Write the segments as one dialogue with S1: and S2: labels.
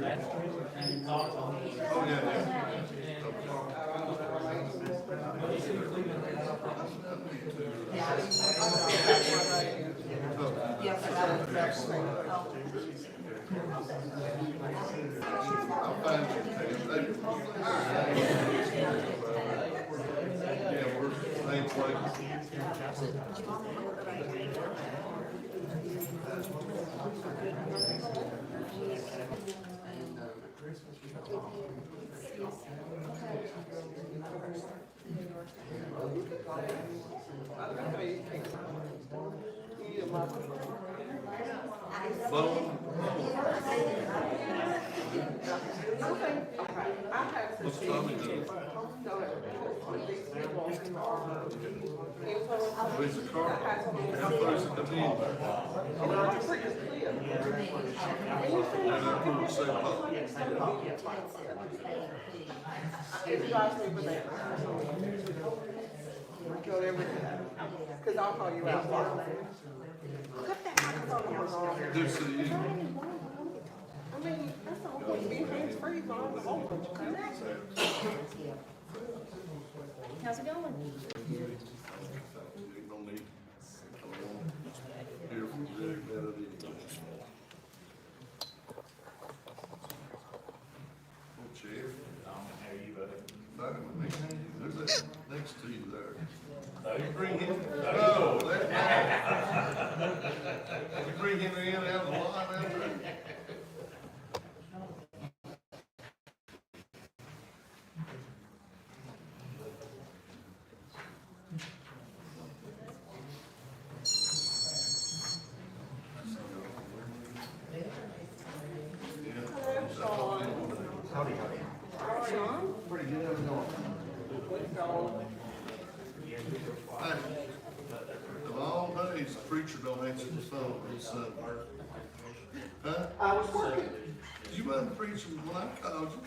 S1: Oh, yeah, yeah. I'll find you. Yeah, we're same place. What's Tommy doing? Raise the car. How far is it to be? And I put it say pop.
S2: Because I'll call you out.
S1: Good to see you.
S2: I mean, that's the whole point, being hands-free is on the whole bunch of
S3: How's it going?
S1: No need. I won't hear from Jack Kennedy. Oh, Chief.
S4: How are you, buddy?
S1: There's that next to you there.
S4: Oh,
S1: You bring him, no, that, you bring him in out of the line after.
S2: Pretty good, how's it going?
S1: Hey, of all days, the preacher don't answer the phone, it's, huh?
S5: I was working.
S1: You wasn't preaching when I called you.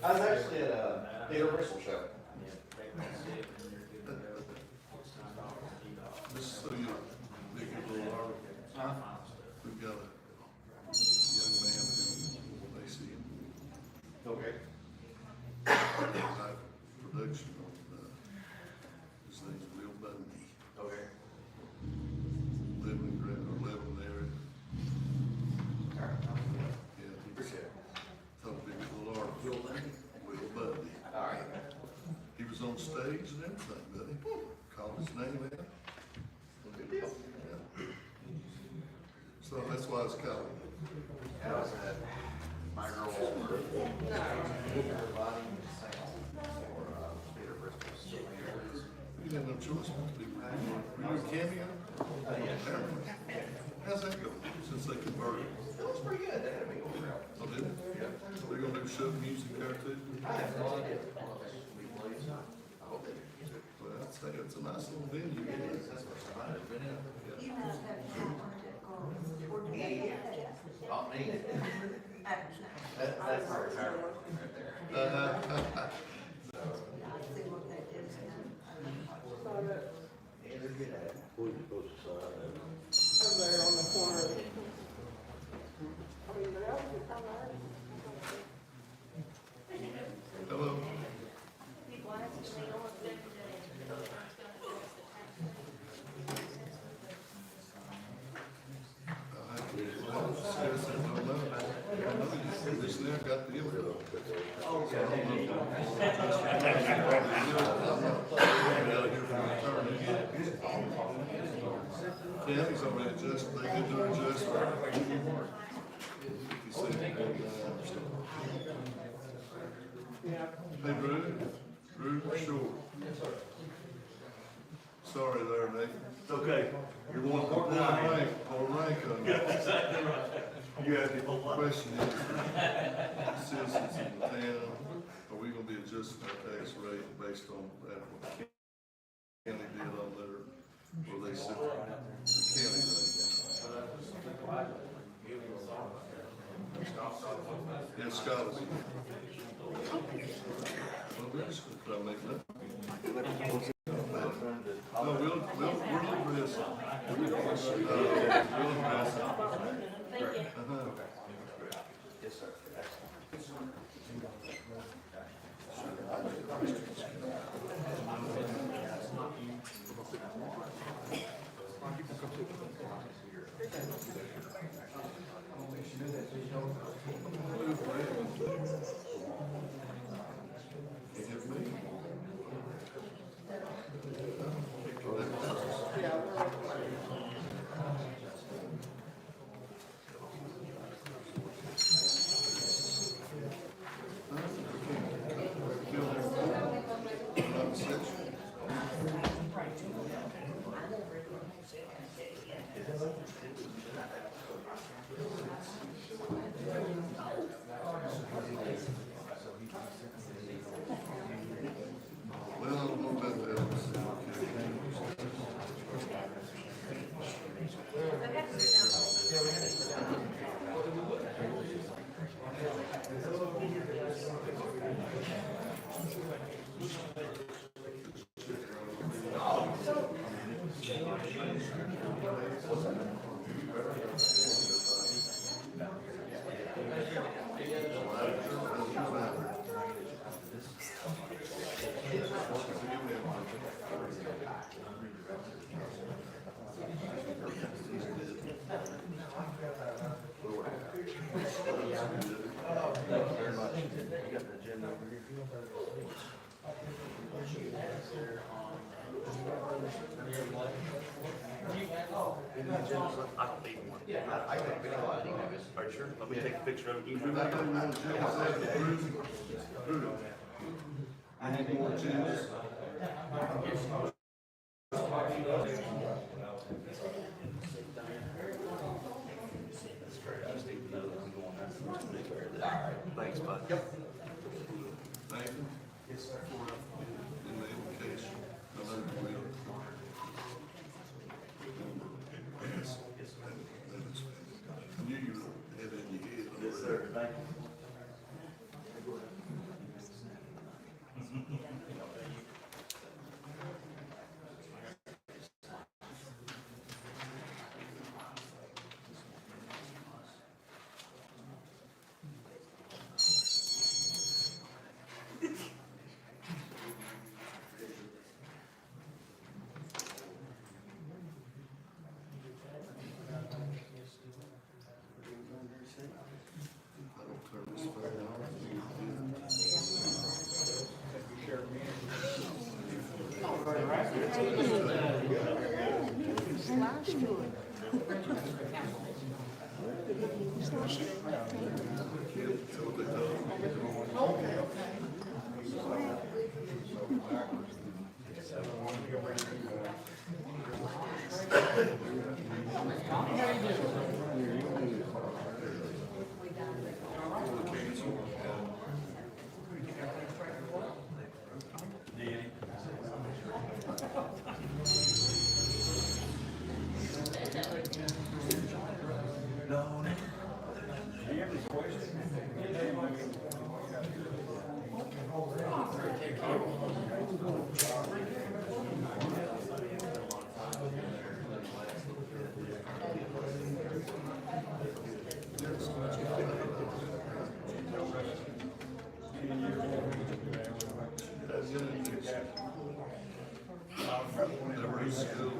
S5: I was actually at Peter Bristol show.
S1: Just so you, make a little article. We've got a young man who, they see him,
S5: Okay.
S1: high production on, his name's Will Bundy.
S5: Okay.
S1: Living in area.
S5: Alright.
S1: Yeah, he
S5: Appreciate it.
S1: thought it'd be a little article. Will Bundy.
S5: Alright.
S1: He was on stage and everything, buddy. Called his name out.
S5: Good deal.
S1: Yeah. So that's why it's called.
S5: I was at my girl's birthday. Everybody sang for Peter Bristol.
S1: You had no choice but to be. Were you a cameo? How's that go? Since they converted?
S5: It was pretty good. They had me over there.
S1: Oh, did it?
S5: Yeah.
S1: So they're gonna do show music there too?
S5: I have no idea. I hope they do.
S1: Well, I'd say it's a nice little venue.
S5: That's the first time I've been in. Not me. That's our retirement right there. Yeah, they're good at it.
S2: Over there on the corner of it. I mean, they're out there, kind of.
S1: Hello. This now got the info. County's already adjusted, they did their adjustment. You see, hey, Drew Short. Sorry there, Nate.
S4: It's okay. You're more important than I am.
S1: Or rank on you.
S4: Exactly right. You have people like.
S1: Question is, citizens in the town, are we gonna be adjusting our tax rate based on that, what the county did on their, where they set the county rate? Yeah, Scott. Well, we're just gonna try to make that. No, we'll address it. We'll address it.
S3: Thank you.
S5: Yes, sir.
S1: Well, I don't know about that.
S4: I don't need one.
S5: I think we know what I need of it.
S4: Are you sure? Let me take a picture of it. You
S1: I need more Jim's. I need more Jim's.
S4: I just need to know that I'm going there. Thanks, bud.
S1: Nathan? Yes, sir. In the application, I know you will. Yes. I knew you had it in your head.
S4: Yes, sir. Thank you.
S1: I don't turn this phone on. Never in school.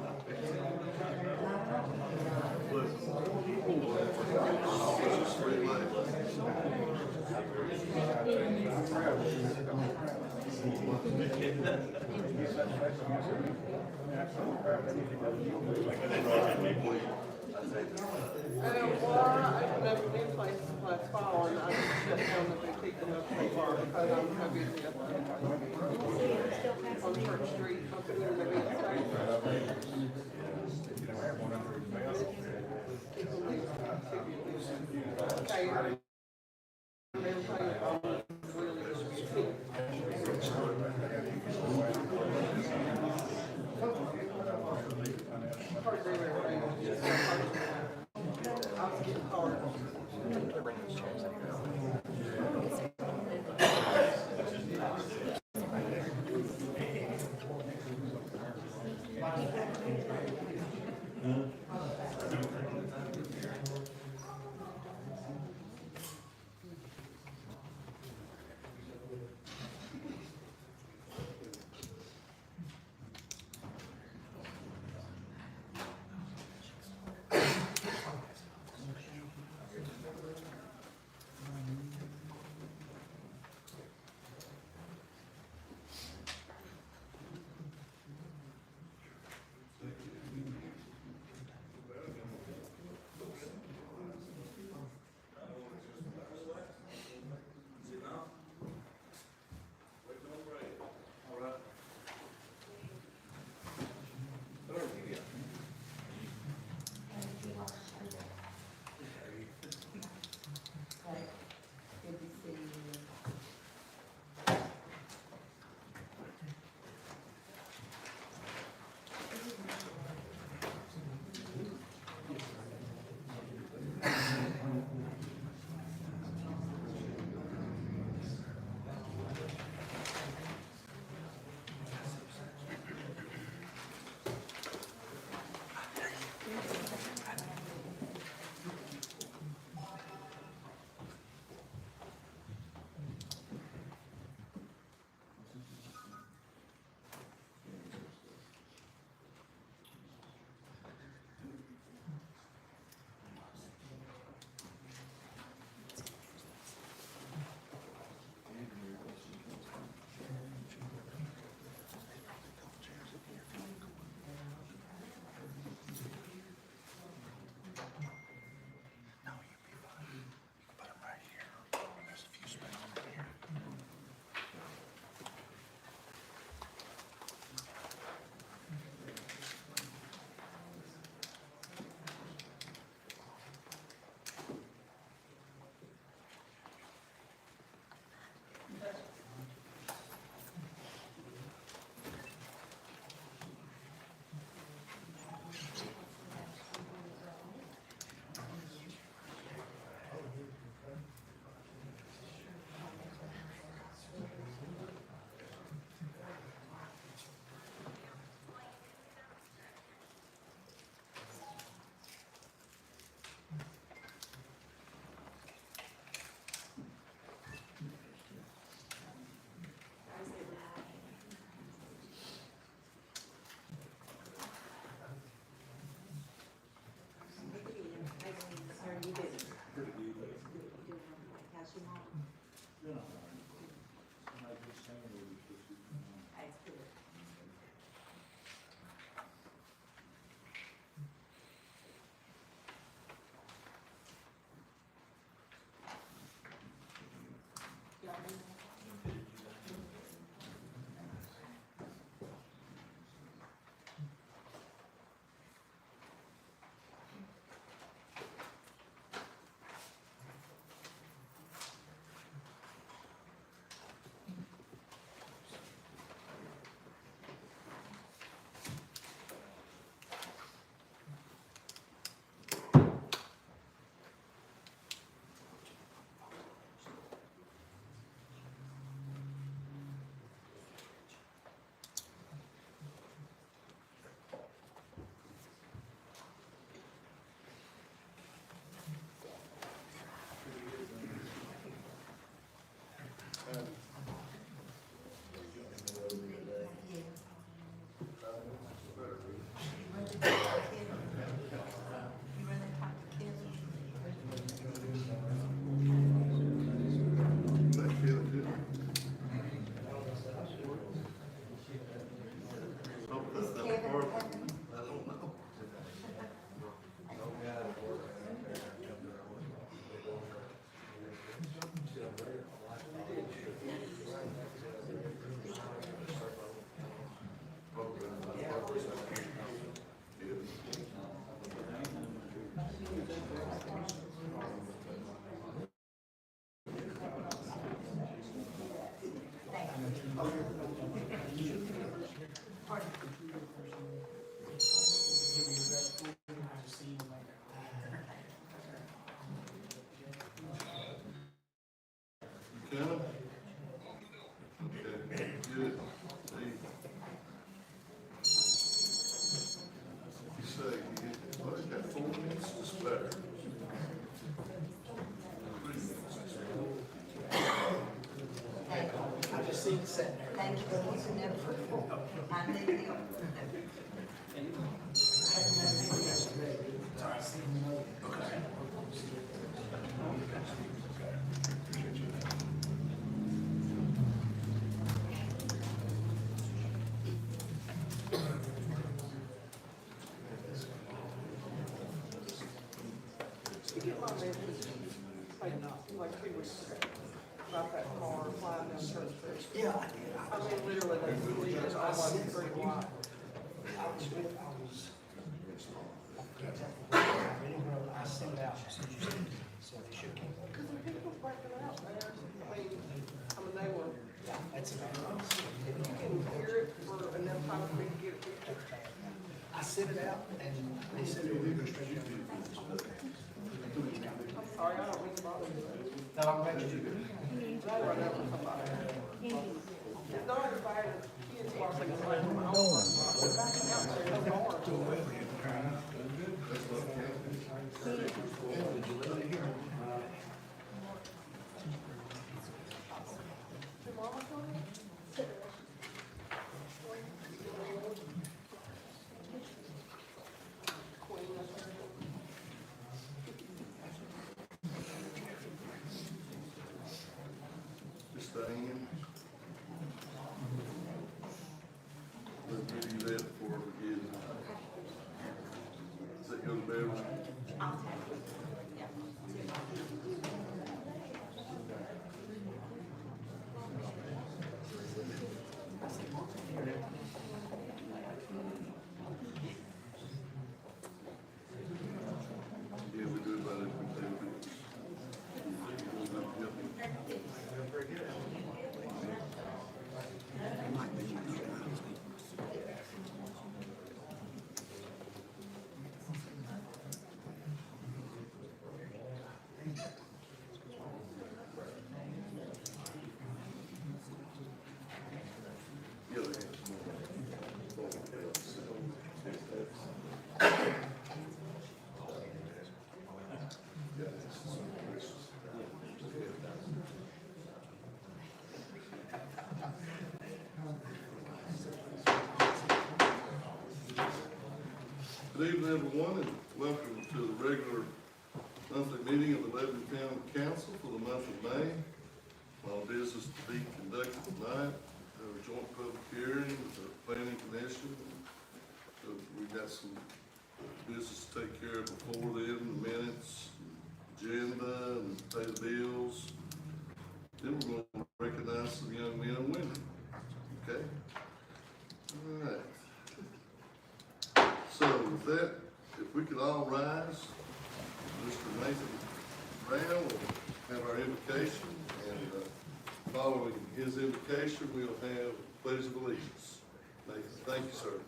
S1: Just straight leg.
S2: I've never been places last fall, and I just shut down the boutique enough so far because I'm so busy up on Church Street, up in the big station.
S6: seat sitting there.
S7: Thank you for using them for, I need them.
S2: You get my message, like 2 weeks ago, about that car flying down Church Street.
S6: Yeah, I did.
S2: I mean, literally, they leave it almost 3 wide.
S6: I sent it out, so you said, so they should keep it.
S2: Because the people breaking out, man. I mean, they were,
S6: Yeah, that's about
S2: if you can hear it for enough time for me to get it.
S6: I sent it out and they said it would go straight down.
S2: I'm sorry, I don't mean to bother you.
S6: No, I'm glad you did.
S2: I run out with somebody. It's not as bad as kids watching the play on my own. They're backing out there, no more. Your mama told you? Queen, that's her.
S1: Just Diane. We'll give you that before we get it. Does that go to Beverly? Yeah, we do about it. We do it. Yeah, they have some yeah, it's some questions. Good evening, everyone, and welcome to the regular monthly meeting of the Lebanon County Council for the month of May. All business to be conducted tonight, a joint public hearing with the planning commission. So we've got some business to take care of before then, the minutes, agenda, and pay the bills. Then we're going to recognize some young men and women, okay? All right. So with that, if we could all rise, Mr. Nathan Brown will have our invocation, and following his invocation, we'll have pledge of allegiance. Nathan, thank you, sir.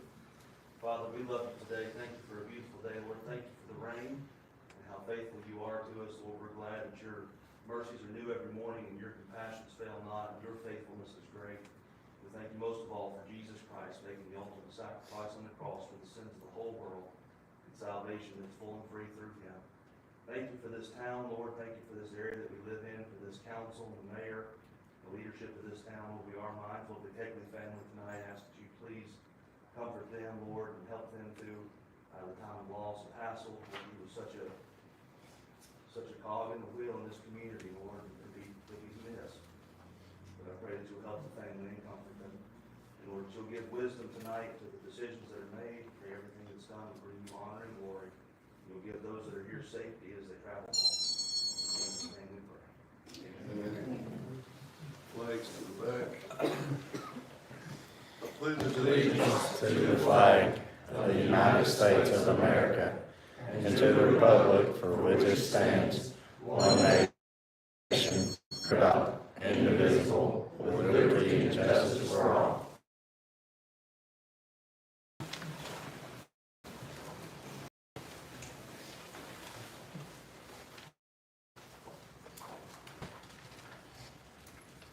S5: Father, we love you today. Thank you for a beautiful day, Lord. Thank you for the rain and how faithful you are to us, Lord. We're glad that your mercies are new every morning and your compassions fail not, and your faithfulness is great. We thank you most of all for Jesus Christ making the ultimate sacrifice on the cross for the sins of the whole world and salvation that's full and free through him. Thank you for this town, Lord. Thank you for this area that we live in, for this council, the mayor, the leadership of this town. Lord, we are mindful of the Kegley family tonight. I ask that you please comfort them, Lord, and help them through the time of loss and hassle. Lord, he was such a cog in the wheel in this community, Lord, that he's missed. But I pray that you'll help the family and comfort them. And Lord, that you'll give wisdom tonight to the decisions that are made, for everything that's done to bring you honor and glory. You'll give those that are here safety as they travel home. In Jesus' name we pray.
S1: Amen. Flags to the back. I pledge
S8: Allegiance to the flag of the United States of America and to the republic for which it stands, one nation, under God, indivisible, with liberty and justice for all.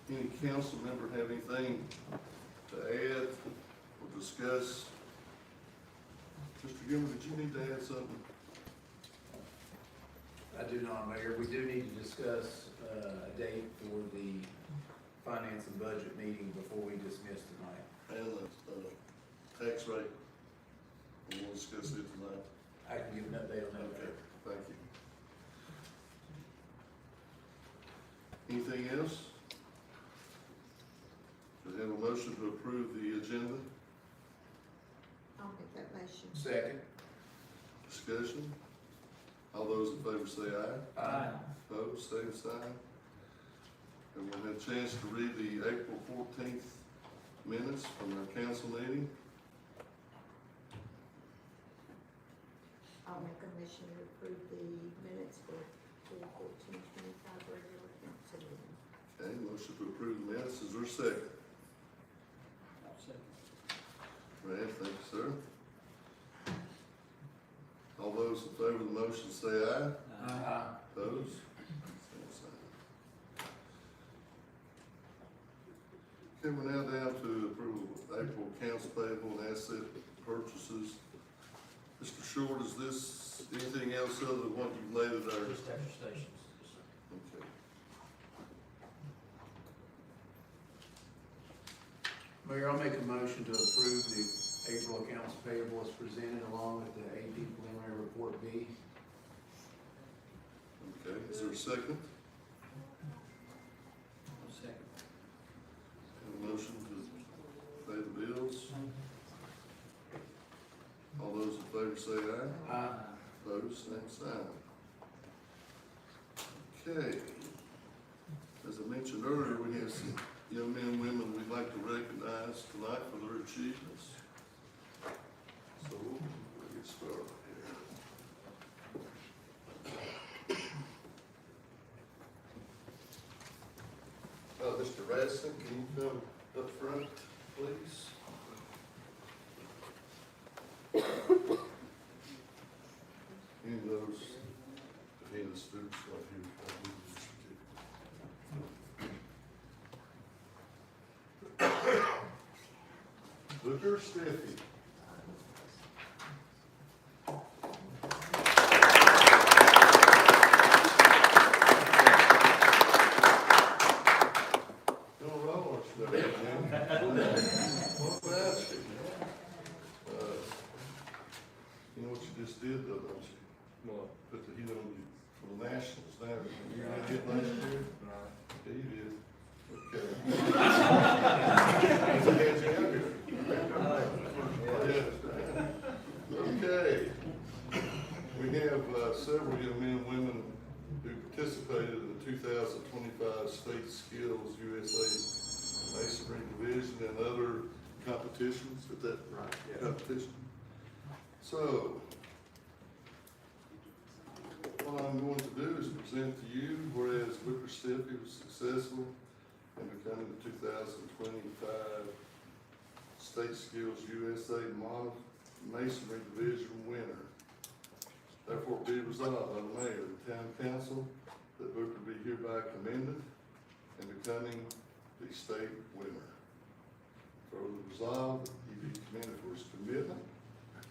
S1: Any council member have anything to add or discuss? Mr. Gilmer, did you need to add something?
S9: I do not, Mayor. We do need to discuss a date for the finance and budget meeting before we dismiss tonight.
S1: And the, tax rate, we'll discuss it tonight.
S9: I can give an update on that
S1: Okay,
S9: later.
S1: thank you. Anything else? Do we have a motion to approve the agenda?
S7: I'll make that motion.
S9: Second.
S1: Discussion? All those in favor say aye.
S9: Aye.
S1: Opposed, same sign. Everyone had a chance to read the April 14th minutes from our council meeting?
S7: I'll make a motion to approve the minutes for 4/14/25 regular council meeting.
S1: Okay, motion to approve the minutes, is there a second? Brad, thank you, sir. All those in favor of the motion say aye.
S9: Aye.
S1: Opposed? Same sign. Okay, we're now down to approval of April accounts payable and asset purchases. Mr. Short, is this anything else other than what you've laid at our?
S6: Just extra stations.
S1: Okay.
S9: Mayor, I'll make a motion to approve the April accounts payable as presented along with the AP preliminary report B.
S1: Okay, is there a second?
S6: Second.
S1: Have a motion to pay the bills. All those in favor say aye.
S9: Aye.
S1: Opposed, same sign. Okay. As I mentioned earlier, we have some young men and women we'd like to recognize tonight for their achievements. So we'll get started here. Mr. Radson, can you come up front, please? Any of those, any of the students right here, Booker Stiffy. Don't roll or stuff, man. What about you? You know what you just did though, don't you? What? Put the heat on you for the Nationals now. You really did last year? No. Yeah, you did. Okay. Okay. We have several young men and women who participated in the 2025 State Skills USA Masonry Division and other competitions at that competition. So, what I'm going to do is present to you, whereas Booker Stiffy was successful in becoming the 2025 State Skills USA Masonry Division winner. Therefore, be resolved by the Mayor and the Town Council that Booker be hereby commended in becoming the state winner. Further resolved, he be commended for his commitment,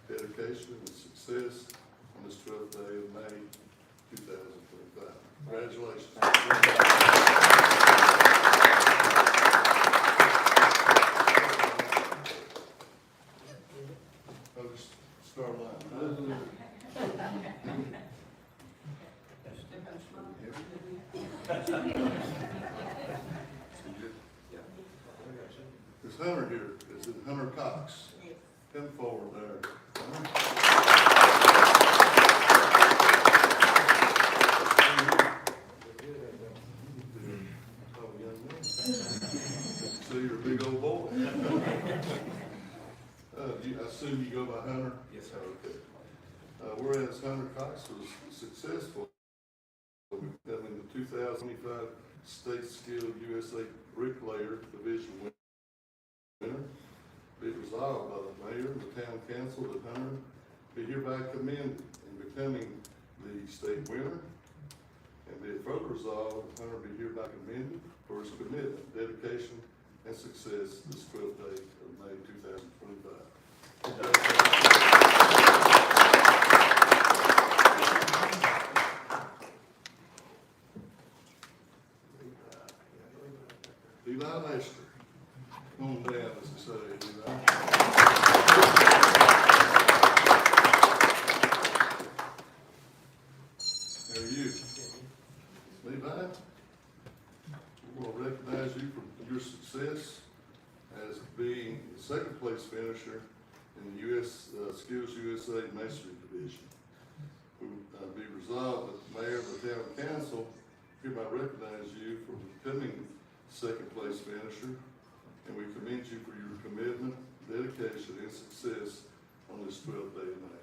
S1: dedication, and success on this 12th day of May 2025. Congratulations. I'll just start line. Is Hunter here? Is it Hunter Cox?
S7: Yes.
S1: Come forward there. Oh, young man. So you're a big old boy. I assume you go by Hunter?
S9: Yes, sir.
S1: Okay. Whereas Hunter Cox was successful in becoming the 2025 State Skill USA Bricklayer Division winner, be it resolved by the Mayor and the Town Council that Hunter be hereby commended in becoming the state winner, and be it further resolved that Hunter be hereby commended for his commitment, dedication, and success this 12th day of May 2025. Eli Lester. Come on down, as I say, Eli. How are you? Levi? We're going to recognize you for your success as being the second place finisher in the Skills USA Masonry Division. We be resolved that the mayor of the town council hereby recognize you for becoming second place finisher, and we commend you for your commitment, dedication, and success on this 12th day of May.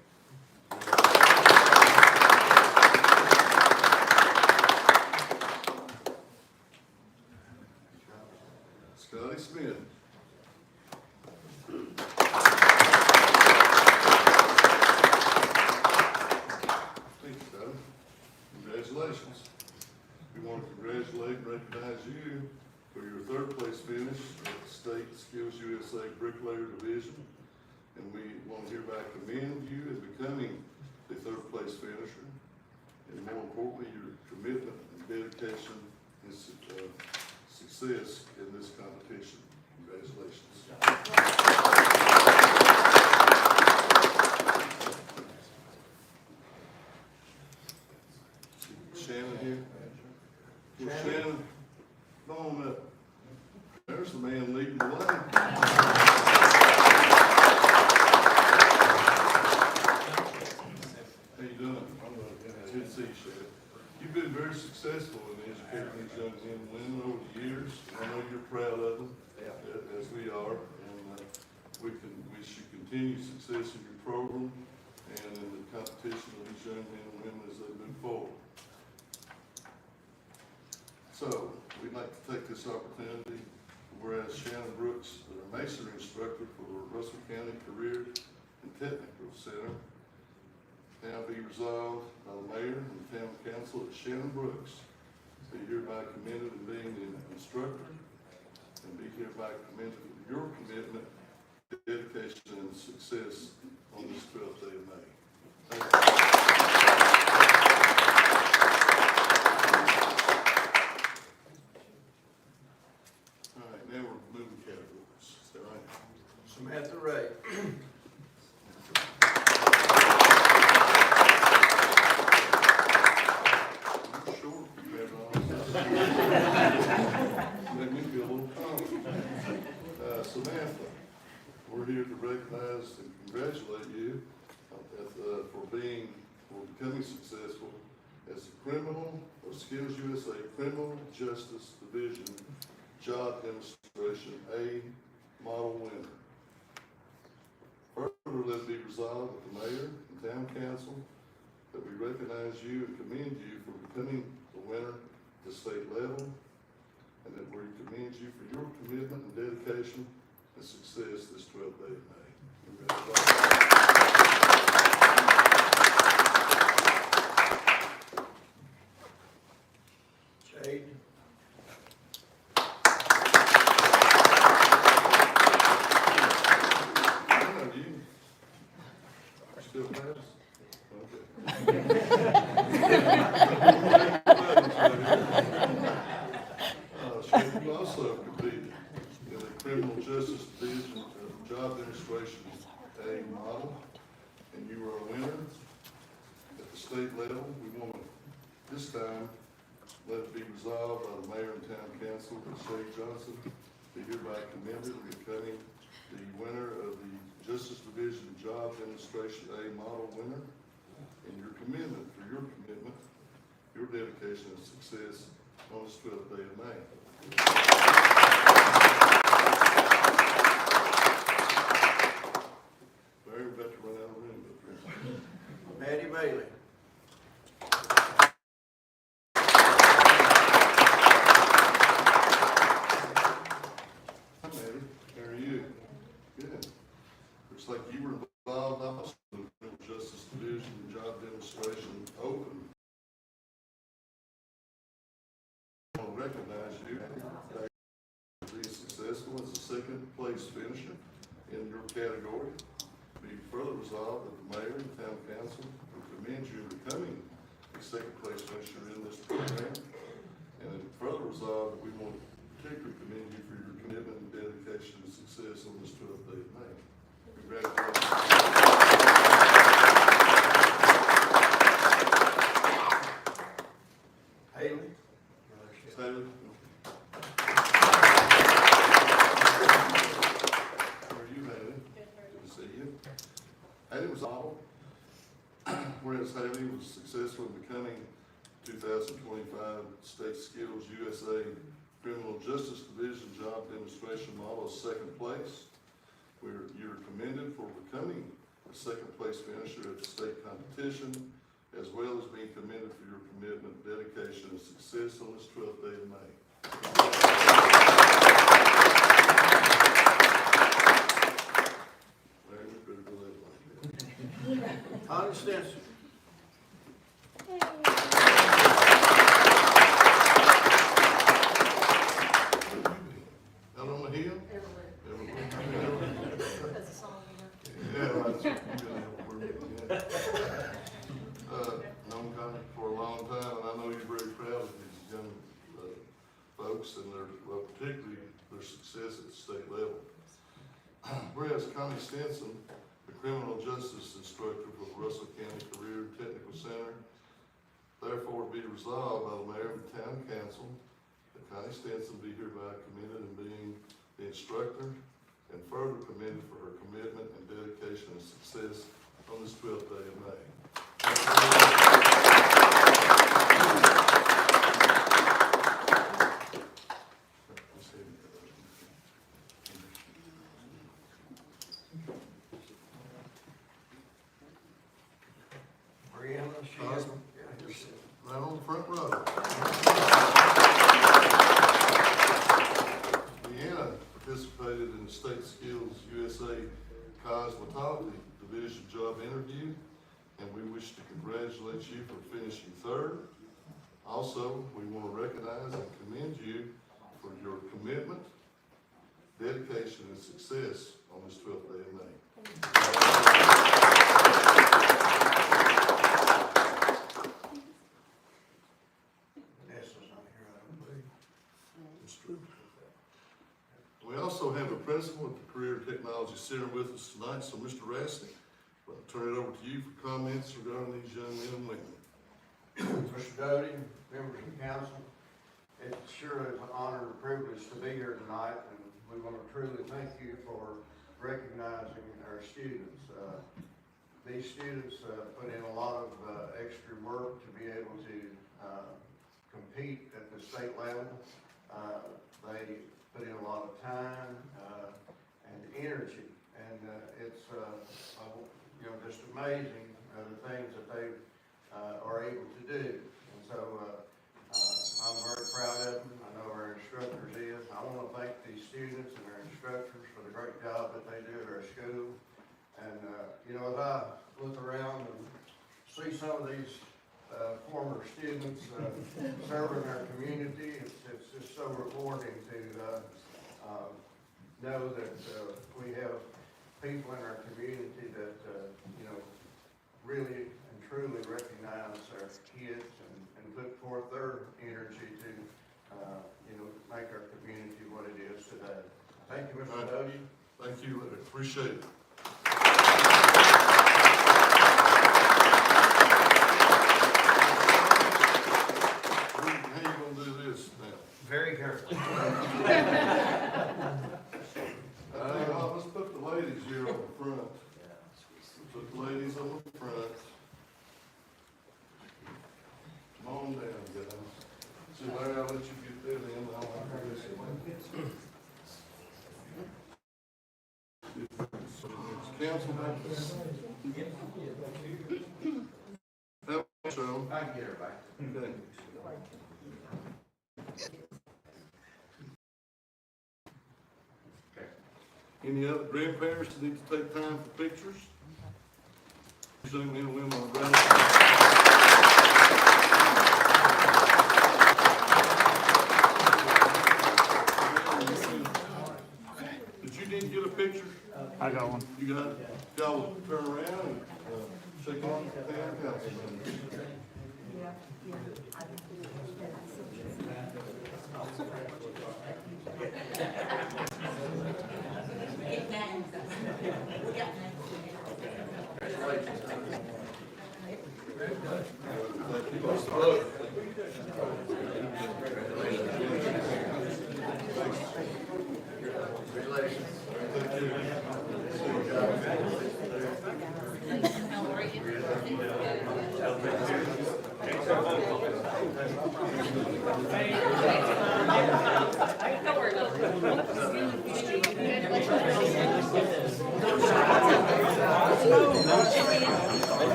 S1: Scotty Smith. Thank you, Scotty. Congratulations. We want to congratulate and recognize you for your third place finish at the State Skills USA Bricklayer Division. And we want to hereby commend you in becoming the third place finisher. And more importantly, your commitment and dedication and success in this competition. Congratulations. Shannon here. Well, Shannon, come on up. There's the man leading the way. How you doing? It's good to see you, Shannon. You've been very successful in educating these young men and women over the years. I know you're proud of them, as we are, and we should continue success in your program and in the competition of these young men and women as they move forward. So, we'd like to take this opportunity, whereas Shannon Brooks, the masonry instructor for the Russell County Career and Technical Center, now be resolved by the mayor and the town council that Shannon Brooks be hereby commended in being the instructor and be hereby commended for your commitment, dedication, and success on this 12th day of May. Thank you. All right, now we're moving categories. Is that right?
S6: Samantha Ray.
S1: Make me feel a little calm. Samantha, we're here to recognize and congratulate you for becoming successful as the Skills USA Criminal Justice Division Job Demonstration A Model Winner. Further, let it be resolved with the mayor and town council that we recognize you and commend you for becoming the winner at the state level, and that we commend you for your commitment and dedication and success this 12th day of May.
S6: Jade.
S1: You still pass? Okay. You also competed in the Criminal Justice Division Job Demonstration A Model, and you were a winner at the state level. We want to, this time, let it be resolved by the mayor and town council that Shay Johnson be hereby commended in becoming the winner of the Justice Division Job Demonstration A Model winner, and your commitment, your dedication and success on this 12th day of May. Larry, we're about to run out of room up here.
S6: Maddie Bailey.
S1: Hi, Maddie. How are you? Good. Looks like you were involved also in the Criminal Justice Division Job Demonstration Open. I want to recognize you for being successful as a second place finisher in your category. Be further resolved that the mayor and town council will commend you in becoming a second place finisher in this program. And further resolved that we want to particularly commend you success on this 12th day of May. Congratulations.
S9: Haley?
S1: Taylor? How are you, Haley? Good to see you. Haley was all, whereas Haley was successful in becoming 2025 State Skills USA Criminal Justice Division Job Demonstration Model of second place. You're commended for becoming a second place finisher at the state competition, as well as being commended for your commitment, dedication, and success on this 12th day of May. Larry, we better go that way.
S9: Honor Stinson.
S1: Out on the hill? Everywhere.
S2: That's a song,
S1: Yeah, that's what we're getting at. Known Connie for a long time, and I know you're very proud of these young folks and their, well, particularly their success at the state level. Whereas Connie Stinson, the criminal justice instructor for the Russell County Career and Technical Center, therefore be resolved by the mayor and town council that Connie Stinson be hereby commended in being the instructor and further commended for her commitment and dedication and success on this 12th day of May.
S9: Brianna, she has, yeah, you're sitting.
S1: Right on the front row. Deanna participated in the State Skills USA Cosmetology Division job interview, and we wish to congratulate you for finishing third. Also, we want to recognize and commend you for your commitment, dedication, and success on this 12th day of May.
S9: Vanessa's not here, I don't believe.
S1: It's true. We also have a principal at the Career and Technology Center with us tonight, so Mr. Rasnick, I'll turn it over to you for comments regarding these young men and women.
S10: Mr. Doty, members of the council, it sure is an honor and privilege to be here tonight, and we want to truly thank you for recognizing our students. These students put in a lot of extra work to be able to compete at the state level. They put in a lot of time and energy, and it's just amazing the things that they are able to do. And so I'm very proud of them. I know our instructors is. I want to thank these students and our instructors for the great job that they do at our school. And as I look around and see some of these former students serving our community, it's just so rewarding to know that we have people in our community that really and truly recognize our kids and put forth their energy to make our community what it is today. Thank you, Mr. Doty.
S1: Thank you, Larry. Appreciate it. How you gonna do this now?
S10: Very carefully.
S1: Let's put the ladies here on the front. Put the ladies on the front. Come on down, guys. See, Larry, I'll let you get that in. I'll do this one. Council members. So,
S10: I can get her back.
S1: okay. Any other grandparents that need to take time for pictures? Young men and women are Did you need to get a picture?
S8: I got one.
S1: You got it? Y'all will turn around and shake hands with the town council members.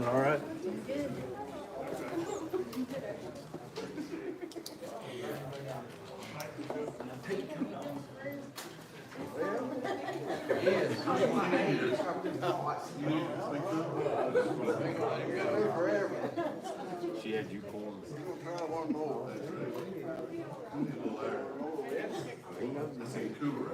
S8: All right. She had you cornered.
S10: Try one more.
S1: This is cooler.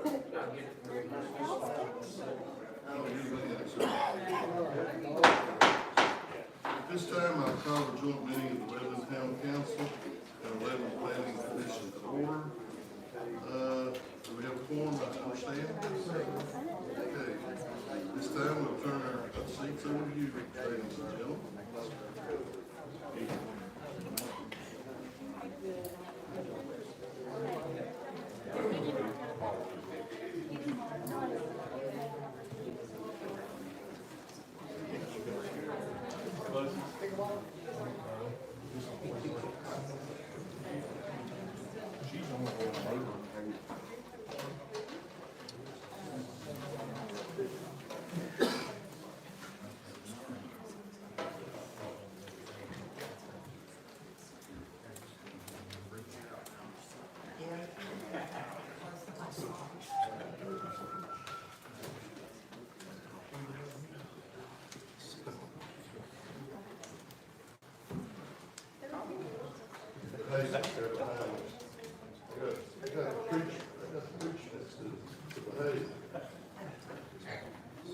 S1: At this time, I'll call the joint meeting of the Redlands Town Council and Redlands Planning Commission to order. Do we have a quorum, I understand? Okay. This time, we'll turn our seats over to you, ladies and gentlemen.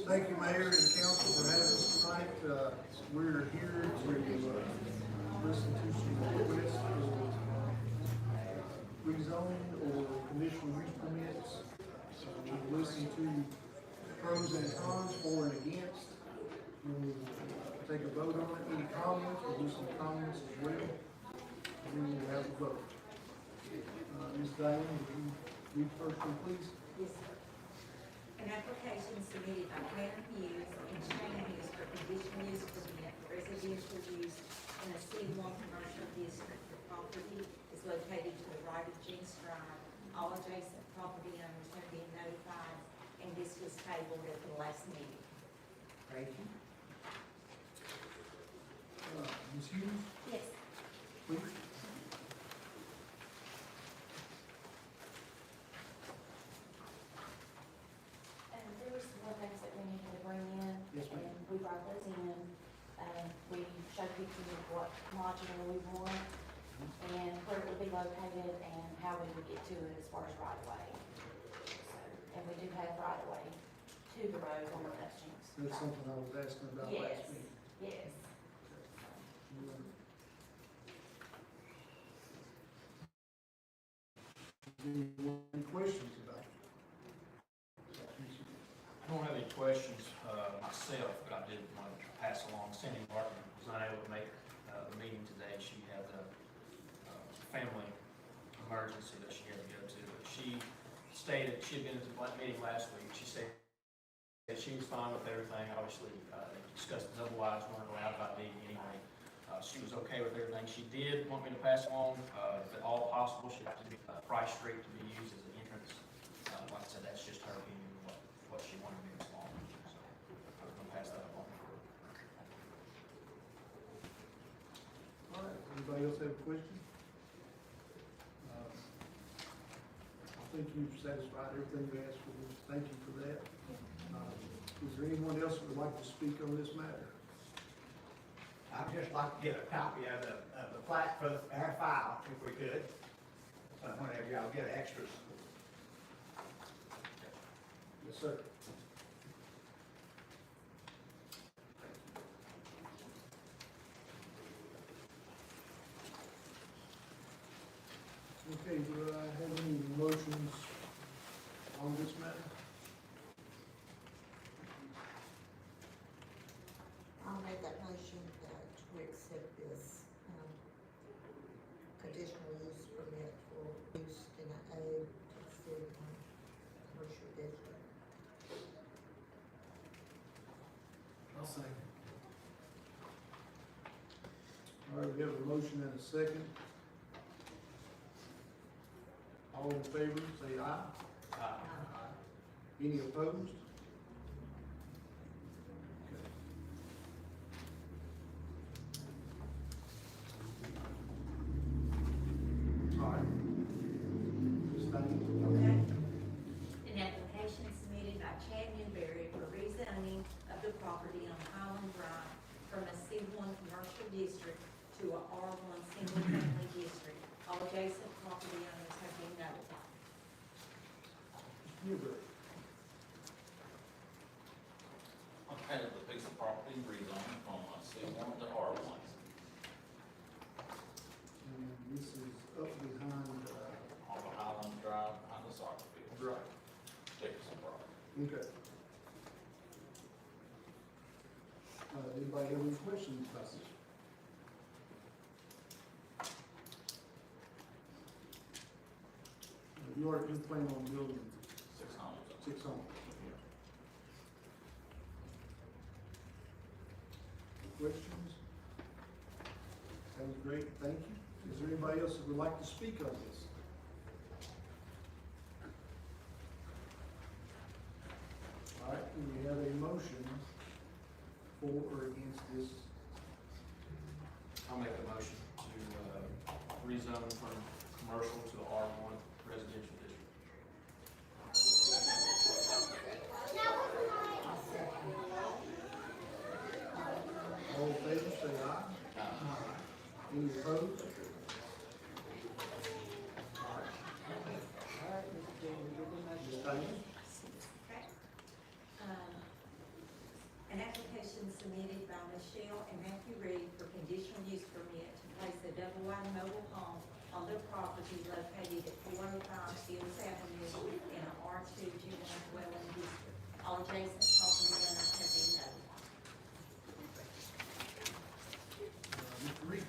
S6: Thank you, Mayor and Council, for having us tonight. We're here to listen to some requests for rezone or conditional use permits. We'll listen to pros and cons, for and against. We'll take a vote on it. Any comments? We'll do some comments as well. And then we'll have a vote. Ms. Diane, would you read the first one, please?
S7: Yes, sir. An application submitted by Karen Hughes and Shane Hughes for conditional use permit for residential use in a C1 commercial district. The property is located to the right of Jinks Drive. All adjacent property owners have been notified, and this was tabled at the last meeting.
S6: Thank you. Ms. Hughes,
S7: Yes.
S6: please.
S3: There were some more things that we needed to bring in.
S6: Yes, ma'am.
S3: And we brought those in. We showed pictures of what modular we want and where it would be located and how we would get to it as far as right of way. And we do have right of way to the road on the Jinks.
S6: That's something I was asking about last
S3: Yes,
S6: meeting.
S3: yes.
S6: Any questions about it?
S11: I don't have any questions myself, but I did want to pass along. Cindy Martin was not able to make the meeting today. She had a family emergency that she had to go to. But she stated, she had been at the meeting last week. She said that she was fine with everything. Obviously, they discussed the double wides weren't allowed by me anyway. She was okay with everything. She did want me to pass along, if at all possible, she'd have to be Price Street to be used as an entrance. Like I said, that's just her opinion of what she wanted me to along. So I'm gonna pass that along.
S6: All right, anybody else have a question? I think you've satisfied everything we asked for. Thank you for that. Is there anyone else that would like to speak on this matter?
S12: I'd just like to get a copy of the plat for our file, if we could. Whenever y'all get extras.
S6: Yes, sir. Okay, do I have motions on this matter?
S13: I'll make that motion that we accept this, conditional use permit for use in an A to C1 commercial district.
S6: I'll second. All right, we have a motion and a second. All in favor, say aye.
S11: Aye.
S6: Any opposed? All right. Ms. Diane?
S7: Okay. An application submitted by Chad Newberry for rezoning of the property on Highland Drive from a C1 commercial district to a R1 single family district. All adjacent property owners have been notified.
S6: Newberry.
S4: I've had the piece of property rezoned from C1 to R1.
S6: And this is up behind,
S4: On the Highland Drive, behind the soccer field.
S6: right,
S4: Dickerson property.
S6: okay. Anybody have any questions about this? You already plan on building
S4: 6 homes.
S6: 6 homes. Questions? That was great, thank you. Is there anybody else that would like to speak on this? All right, do we have a motion for or against this?
S11: I'll make a motion to rezone from commercial to R1 residential district.
S6: All in favor, say aye. Any opposed? All right, Mr. James, Ms. Diane?
S7: Okay. An application submitted by Michelle and Matthew Reed for conditional use permit to place a double-wide mobile home on their property located at 405 Fields Avenue in an R2 general dwelling district. All adjacent property owners have been notified.
S6: Mr. Reed?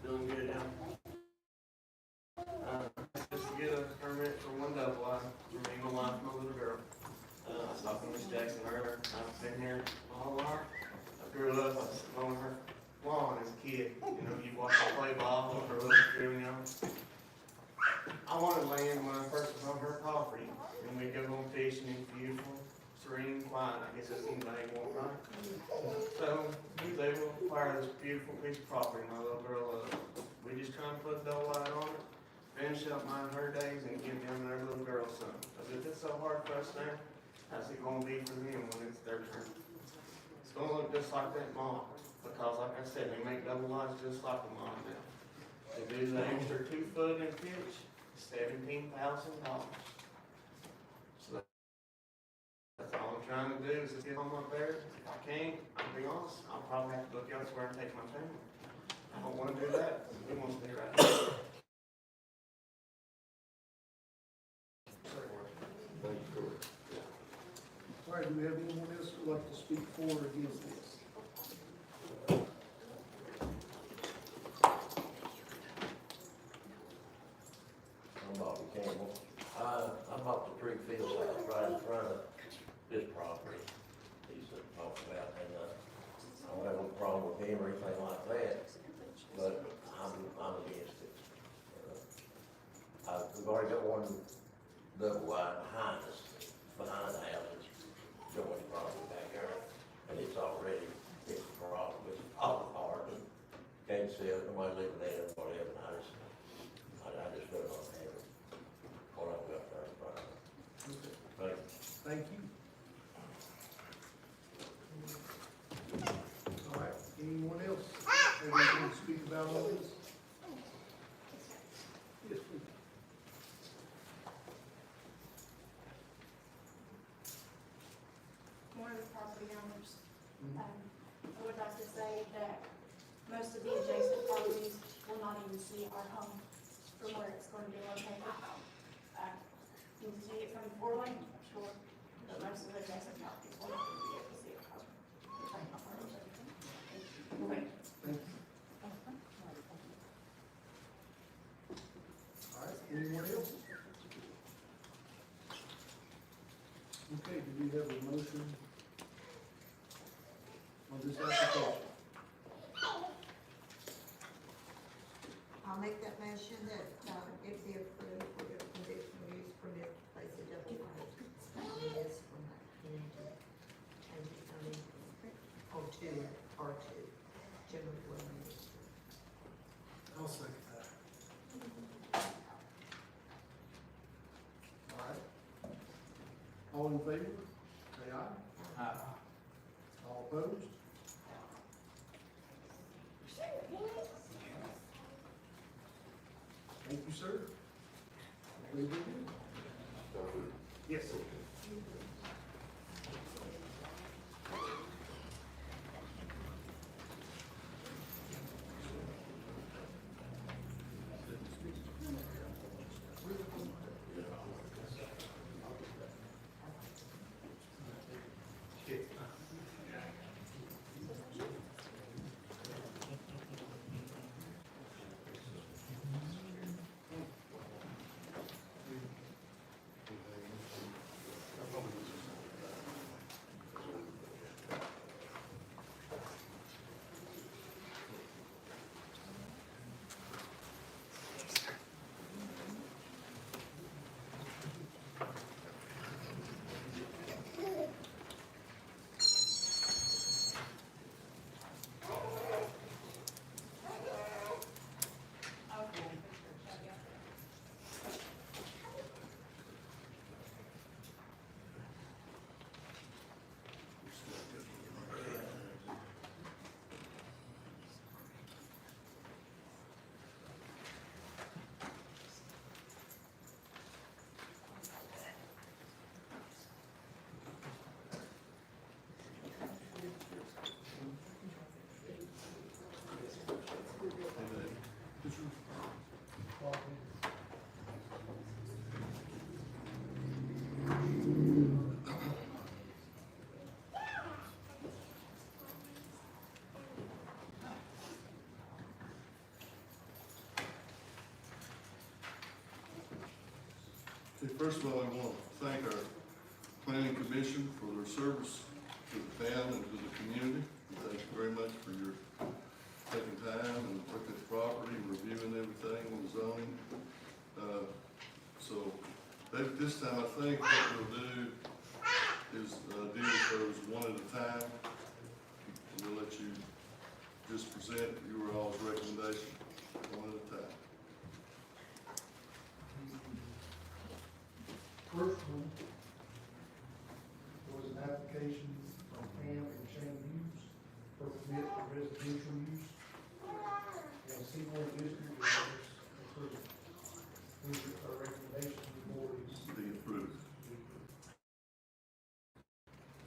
S5: Doing good now. Just to get a permit for one double wide, for me, my wife, my little girl. I was talking to Miss Jackson earlier, I've been here all along. I grew up, I was mowing her lawn as a kid, you know, you watch her play ball with her little crew, you know. I wanted land when I first was on her property, and we'd go home fishing, it's beautiful, serene, quiet, I guess that's anybody want, right? So, we was able to acquire this beautiful piece of property my little girl loved. We just trying to put a double wide on it, finish up her days and give them their little girl son. Cause if it's so hard for us now, how's it gonna be for them when it's their turn? It's gonna look just like that mom, because like I said, they make double wides just like the mom now. They do the extra 2 foot in pitch, $17,000. So that's all I'm trying to do is just get home up there. If I can't, I'll be honest, I'll probably have to look elsewhere and take my family. I don't wanna do that, we want to stay right here.
S6: All right, do we have anyone else who would like to speak for or against this?
S14: I'm Bobby Campbell. I bought the Creek Fields house right in front of this property he's talking about, and I don't have a problem with him or anything like that, but I'm against it. We've already got one double wide behind us, behind the houses, joining property back there, and it's already, it's a problem, it's all hard, and can't sell it, nobody living there, whatever, and I just don't want to have it. What I've got there in front of me.
S6: Okay,
S14: Thank you.
S6: thank you. All right, anyone else have anything to speak about all this? Yes, please.
S15: property owners. I would like to say that most of the adjacent properties will not even see our home from where it's going to be located. You can see it from the 4-lane, sure, but most of the adjacent properties will not even be able to see our home.
S6: Thank you. All right, anyone else? Okay, do we have a motion on this application?
S13: I'll make that motion that, it be approved for the conditional use permit to place a double wide houses from that into, and, R2, general dwelling district.
S6: I'll second that. All right. All in favor, say aye. All opposed? Thank you, sir. Very good. Yes, sir.
S1: Okay, first of all, I want to thank our planning commission for their service to the town and to the community. Thank you very much for your taking time and looking at the property and reviewing everything and zoning. So at this time, I think what we'll do is deal with those one at a time. We'll let you just present your all's recommendation one at a time.
S6: First one was an application from Pam and Shane Hughes for permit for residential use. And C1 district is approved. Our recommendation to the board is
S1: Be approved.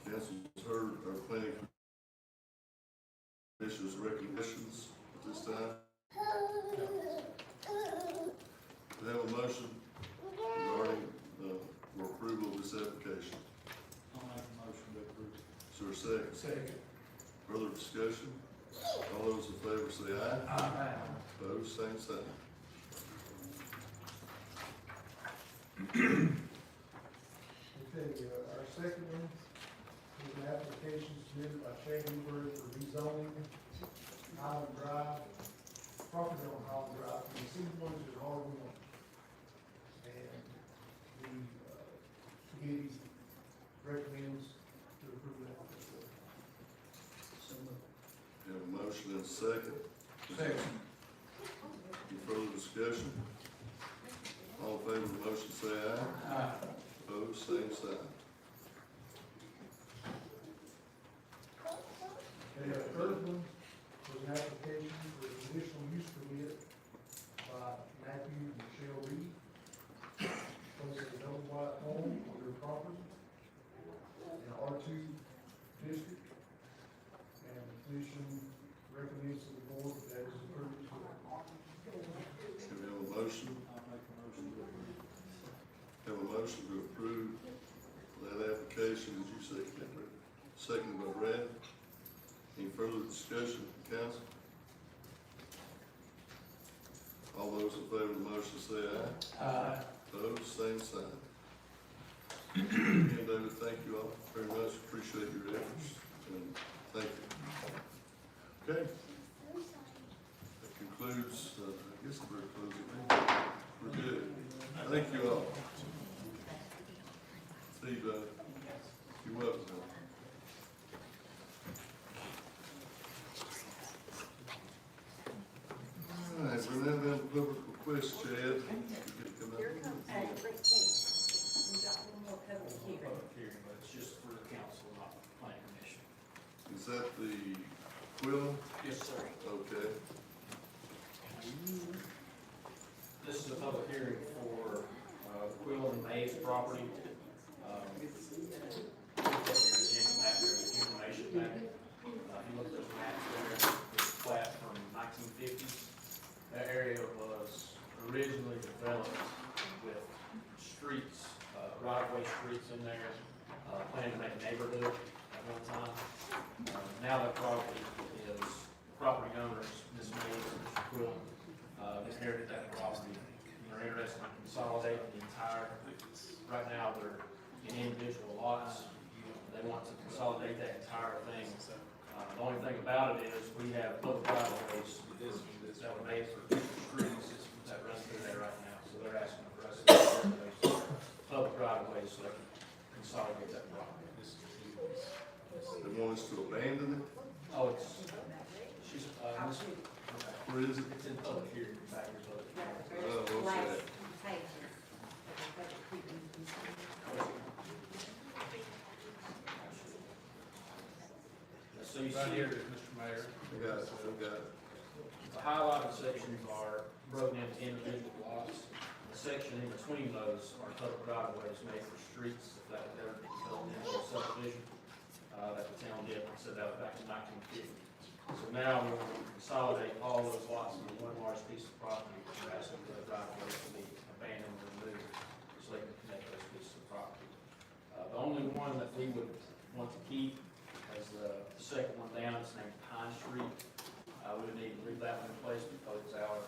S1: Council's heard our planning commission's recommendations at this time. We have a motion regarding for approval of this application.
S9: I'll make a motion to approve.
S1: Is there a second?
S6: second.
S1: Further discussion? All those in favor say aye.
S9: Aye.
S1: Opposed, same sign.
S6: Okay, our second one is an application submitted by Shane Hughes for rezoning Highland Drive, property on Highland Drive, from the C1 to the R1. And the committee recommends to approve that.
S1: We have a motion and a second.
S9: Second.
S1: Any further discussion? All in favor of the motion say aye.
S9: Aye.
S1: Opposed, same sign.
S6: Okay, our third one was an application for a conditional use permit by Matthew and Michelle Reed. Place a double wide home on their property in R2 district.
S1: seconded by Brad. Any further discussion, council? All those in favor of the motion say aye.
S11: Aye.
S1: Opposed, same sign. Again, David, thank you all very much, appreciate your efforts, and thank you. Okay. That concludes, I guess we're closing. We're good. Thank you all. Steve, you're welcome. All right, we're now down to public request, Chad. You get to come up.
S7: Here comes a great case. We got one more public hearing.
S11: Public hearing, but it's just for the council, not the planning commission.
S1: Is that the Quillen?
S11: Yes, sir.
S1: Okay.
S11: This is a public hearing for Quill and Mays property. Information back. You look at those maps there, it's plat from 1950s. That area was originally developed with streets, right-of-way streets in there, planned to make a neighborhood at one time. Now that property is, property owners, Ms. Mays and Mr. Quill, inherited that property. And they're interested in consolidating the entire, right now they're in individual lots. They want to consolidate that entire thing. The only thing about it is we have public right of ways that were made for streets that run through there right now. So they're asking for us to do public right of ways so they can consolidate that property.
S1: They want us to abandon it?
S11: Oh, it's, she's,
S1: Where is it?
S11: it's in public hearing, back here, public hearing.
S1: Oh, okay.
S11: So you see here, Mr. Mayor,
S1: I got it, I got it.
S11: the highlighted sections are broken into individual lots. The section in between those are public right of ways made for streets that would ever be built into a subdivision, that the town did, said that was back in 1950. So now we want to consolidate all those lots into one large piece of property. We're asking for the right of ways to be abandoned or removed, so they can connect those pieces of property. The only one that we would want to keep is the second one down, it's named Pine Street. We would need to leave that one in place because it's our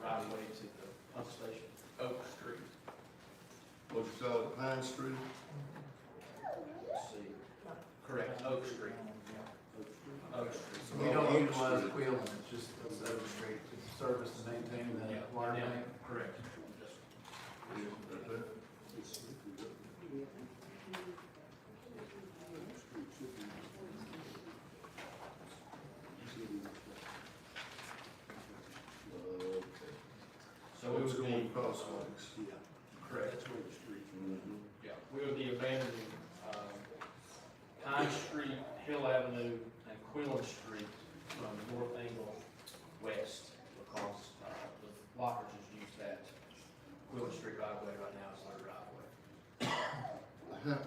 S11: right of way to the pump station, Oak Street.
S1: What'd you call it, Pine Street?
S11: Let's see, correct, Oak Street. Oak Street.
S9: So we don't utilize Quillen, it's just it's Oak Street, it's service to maintain the water main.
S11: Correct.
S1: Right there. Okay.
S11: So we
S1: What's
S11: would
S1: going
S11: be,
S1: crosswalks?
S11: correct.
S1: Mhm.
S11: Yeah, we would be abandoning, Pine Street, Hill Avenue, and Quillen Street from North Angle west, because, the lockers just use that Quillen Street right away right now, it's their right away.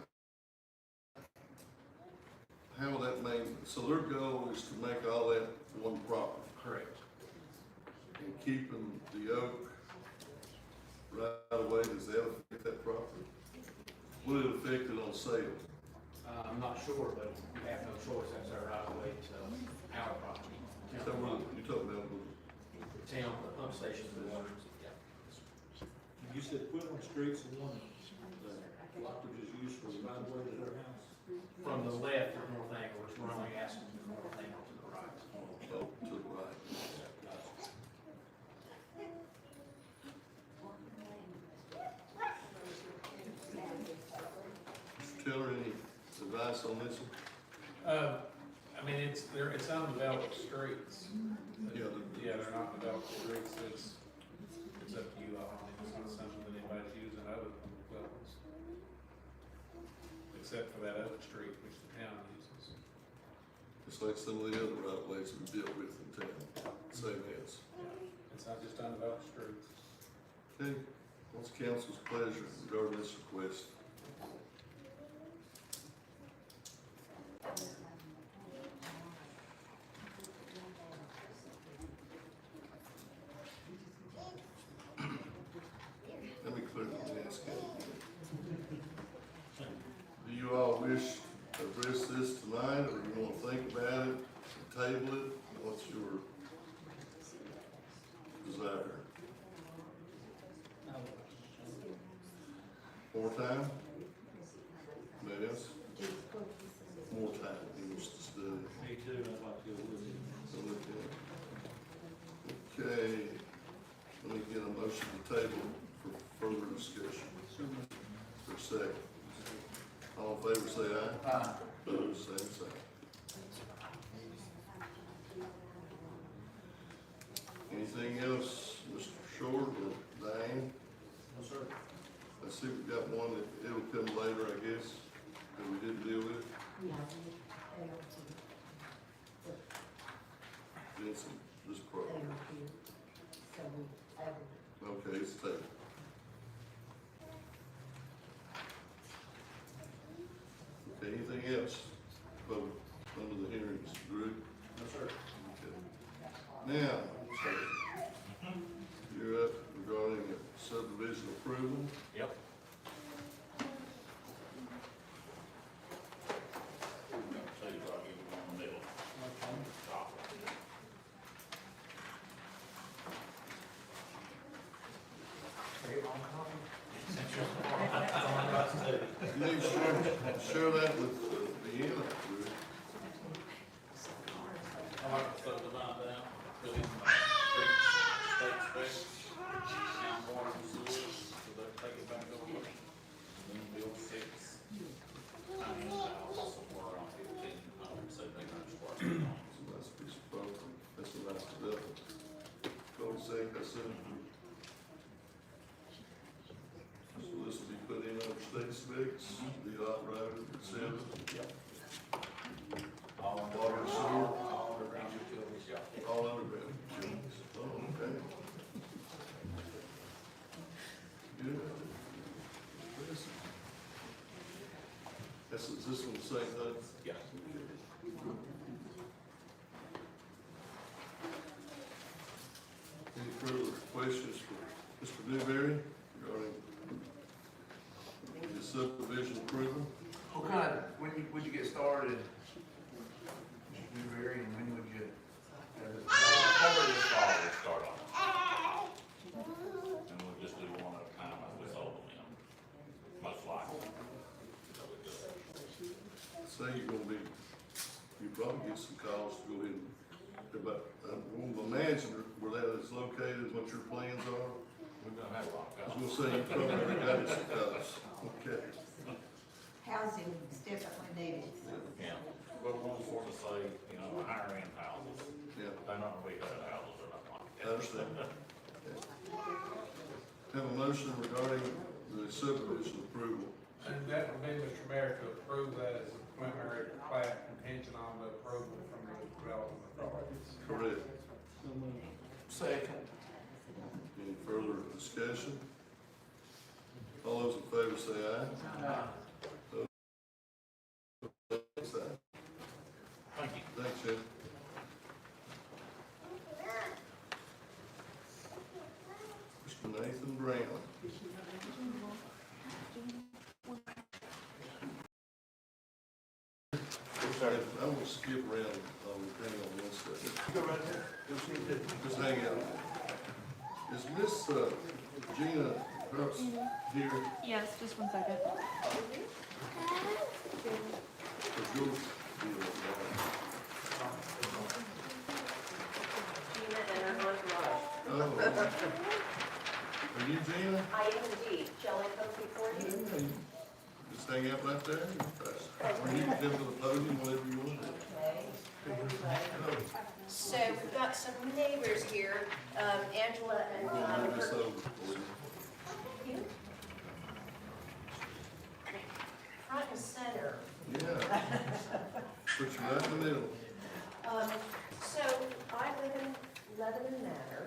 S1: How will that make, so their goal is to make all that one property?
S11: Correct.
S1: And keeping the oak right away, does that affect that property? Will it affect it on sale?
S11: I'm not sure, but we have no choice, that's our right of way to our property.
S1: So you talking about the
S11: Town, the pump station, the water, yeah.
S16: You said Quillen Street's the one that Lockridge is used for the right of way to their house?
S11: From the left of North Angle, which we're only asking for North Angle to the right.
S1: Oh, to the right. Mr. Taylor, any advice on this one?
S17: I mean, it's undeveloped streets.
S1: Yeah,
S17: They're not developed streets, it's up to you all, I mean, it's not something that anybody's using other than Quillens. Except for that other street which the town uses.
S1: Just like some of the other right of ways we deal with in town, same as.
S17: It's not just undeveloped streets.
S1: Okay, what's council's pleasure regarding this request? Let me clear the desk. Do you all wish to address this tonight? tonight, or you wanna think about it, table it? What's your desire? More time? Anybody else? More time, he wants to study.
S16: Me too, I'd like to go with you.
S1: So look at it. Okay, let me get a motion to table for further discussion. For a second. All in favor, say aye.
S9: Aye.
S1: Opposed, same sign. Anything else, Mr. Short or Diane?
S16: No, sir.
S1: I see we've got one that it'll come later, I guess, that we didn't deal with. Jensen, this program. Okay, it's tabled. Okay, anything else, vote under the hearings, Drew?
S16: No, sir.
S1: Okay. Now, you're up regarding a subdivision approval.
S4: Yep. So you probably give them one in the middle. Top.
S1: You need to share that with Deanna, Drew.
S4: I like to subdivide that, really, state specs, town water and sewer, so they take it back over. Then build 6 tiny houses somewhere around 15, so they can square.
S1: It's a nice piece of property, that's a nice development. Cul-de-sac, I said. So this will be put in under state specs, be authorized, et cetera.
S4: All
S1: Water and sewer.
S4: all underground utilities, yeah.
S1: All underground. Oh, okay. Good. Is this one the same thing?
S4: Yeah.
S1: Any further questions for Mr. Newberry regarding the subdivision approval?
S9: What kind of, when would you get started, Mr. Newberry, and when would you have it?
S4: Probably this fall we'll start on it. And we'll just do one at a time as we sold them in, most likely. So we just,
S1: Say you're gonna be, you probably get some calls to go in, but I won't imagine where that is located, what your plans are.
S4: we're gonna have a lot
S1: I
S4: of
S1: was gonna say, you probably got some calls, okay.
S13: Housing is definitely needed.
S4: Yeah, but we'll sort of say, you know, higher end houses,
S1: Yeah,
S4: they're not gonna be HUD houses or nothing like
S1: I
S4: that.
S1: understand. Have a motion regarding the subdivision approval.
S17: And that would be, Mr. Mayor, to approve that as a preliminary plat contingent on the approval from the development authorities.
S1: Correct.
S9: Second.
S1: Any further discussion? All those in favor say aye.
S9: Aye.
S1: Thanks, aye.
S4: Thank you.
S1: Thanks, Ed. Mr. Nathan Brown. I'm gonna skip around, hang on one second.
S9: Go right there. Go see it.
S1: Just hang out. Is Miss Gina Hurst here?
S15: Yes, just one second.
S1: Cause you'll be Oh. Are you Gina?
S2: I am indeed. Shall I come before you?
S1: Yeah, you just hang out right there. Or you can come to the podium, whatever you want to do.
S2: Okay. So we've got some neighbors here, Angela and
S1: We'll
S2: John.
S1: move this over for you.
S2: Front and center.
S1: Yeah. Put you right in the middle.
S2: So I live in Lebanon Manor,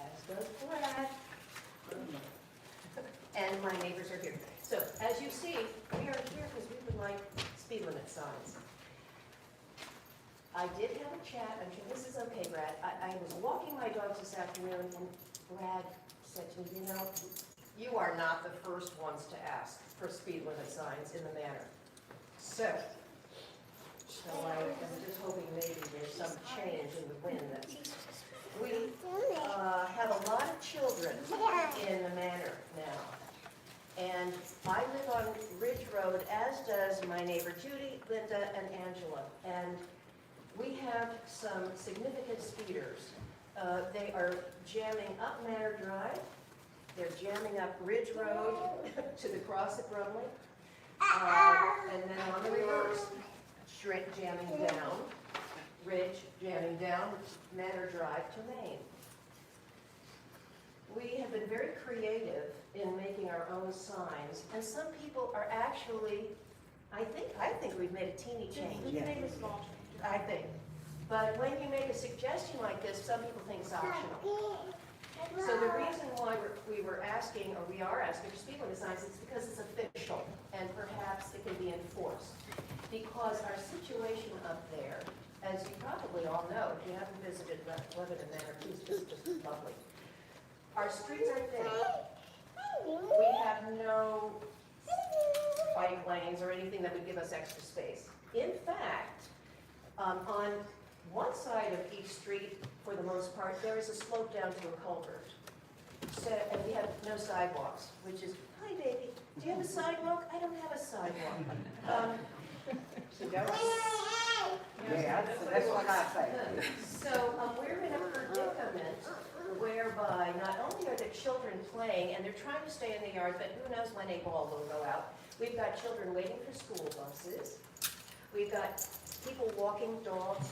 S2: as does Brad. And my neighbors are here. So as you see, we are here because we would like speed limit signs. I did have a chat, I'm sure this is okay, Brad. I was walking my dogs this afternoon and Brad said to me, you know, you are not the first ones to ask for speed limit signs in the manor. So road, as does my neighbor Judy, Linda, and Angela. And we have some significant speeders. They are jamming up Manor Drive. They're jamming up Ridge Road to the cross at Brumley. And then on the reverse, jamming down, Ridge jamming down Manor Drive to Main. We have been very creative in making our own signs, and some people are actually, I think we've made a teeny change.
S15: It's made a small change.
S2: I think. But when you make a suggestion like this, some people think it's optional. So the reason why we are asking for speed limit signs is because it's official, and perhaps it can be enforced. Because our situation up there, as you probably all know, if you haven't visited Lebanon Manor, it's just lovely. Our streets are thin. We have no bike lanes or anything that would give us extra space. In fact, on one side of each street, for the most part, there is a slope down to a culvert. So, and we have no sidewalks, which is, hi baby, do you have a sidewalk? I don't have a sidewalk.
S18: Yeah, that's what I say.
S2: So we're in a predicament whereby not only are there children playing, and they're trying to stay in the yard, but who knows when a ball will go out. We've got children waiting for school buses. We've got people walking dogs.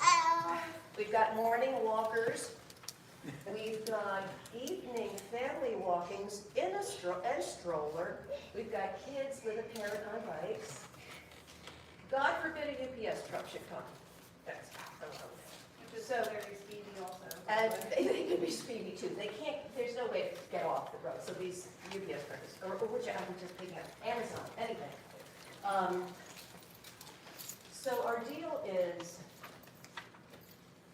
S2: We've got morning walkers. We've got evening family walkings in a stroller. We've got kids with a parent on bikes. God forbid a UPS truck should come. That's
S15: So very speedy also.
S2: and they can be speedy too. They can't, there's no way to get off the road. So these UPS truckers, or which I'm just picking up, Amazon, anything. So our deal is,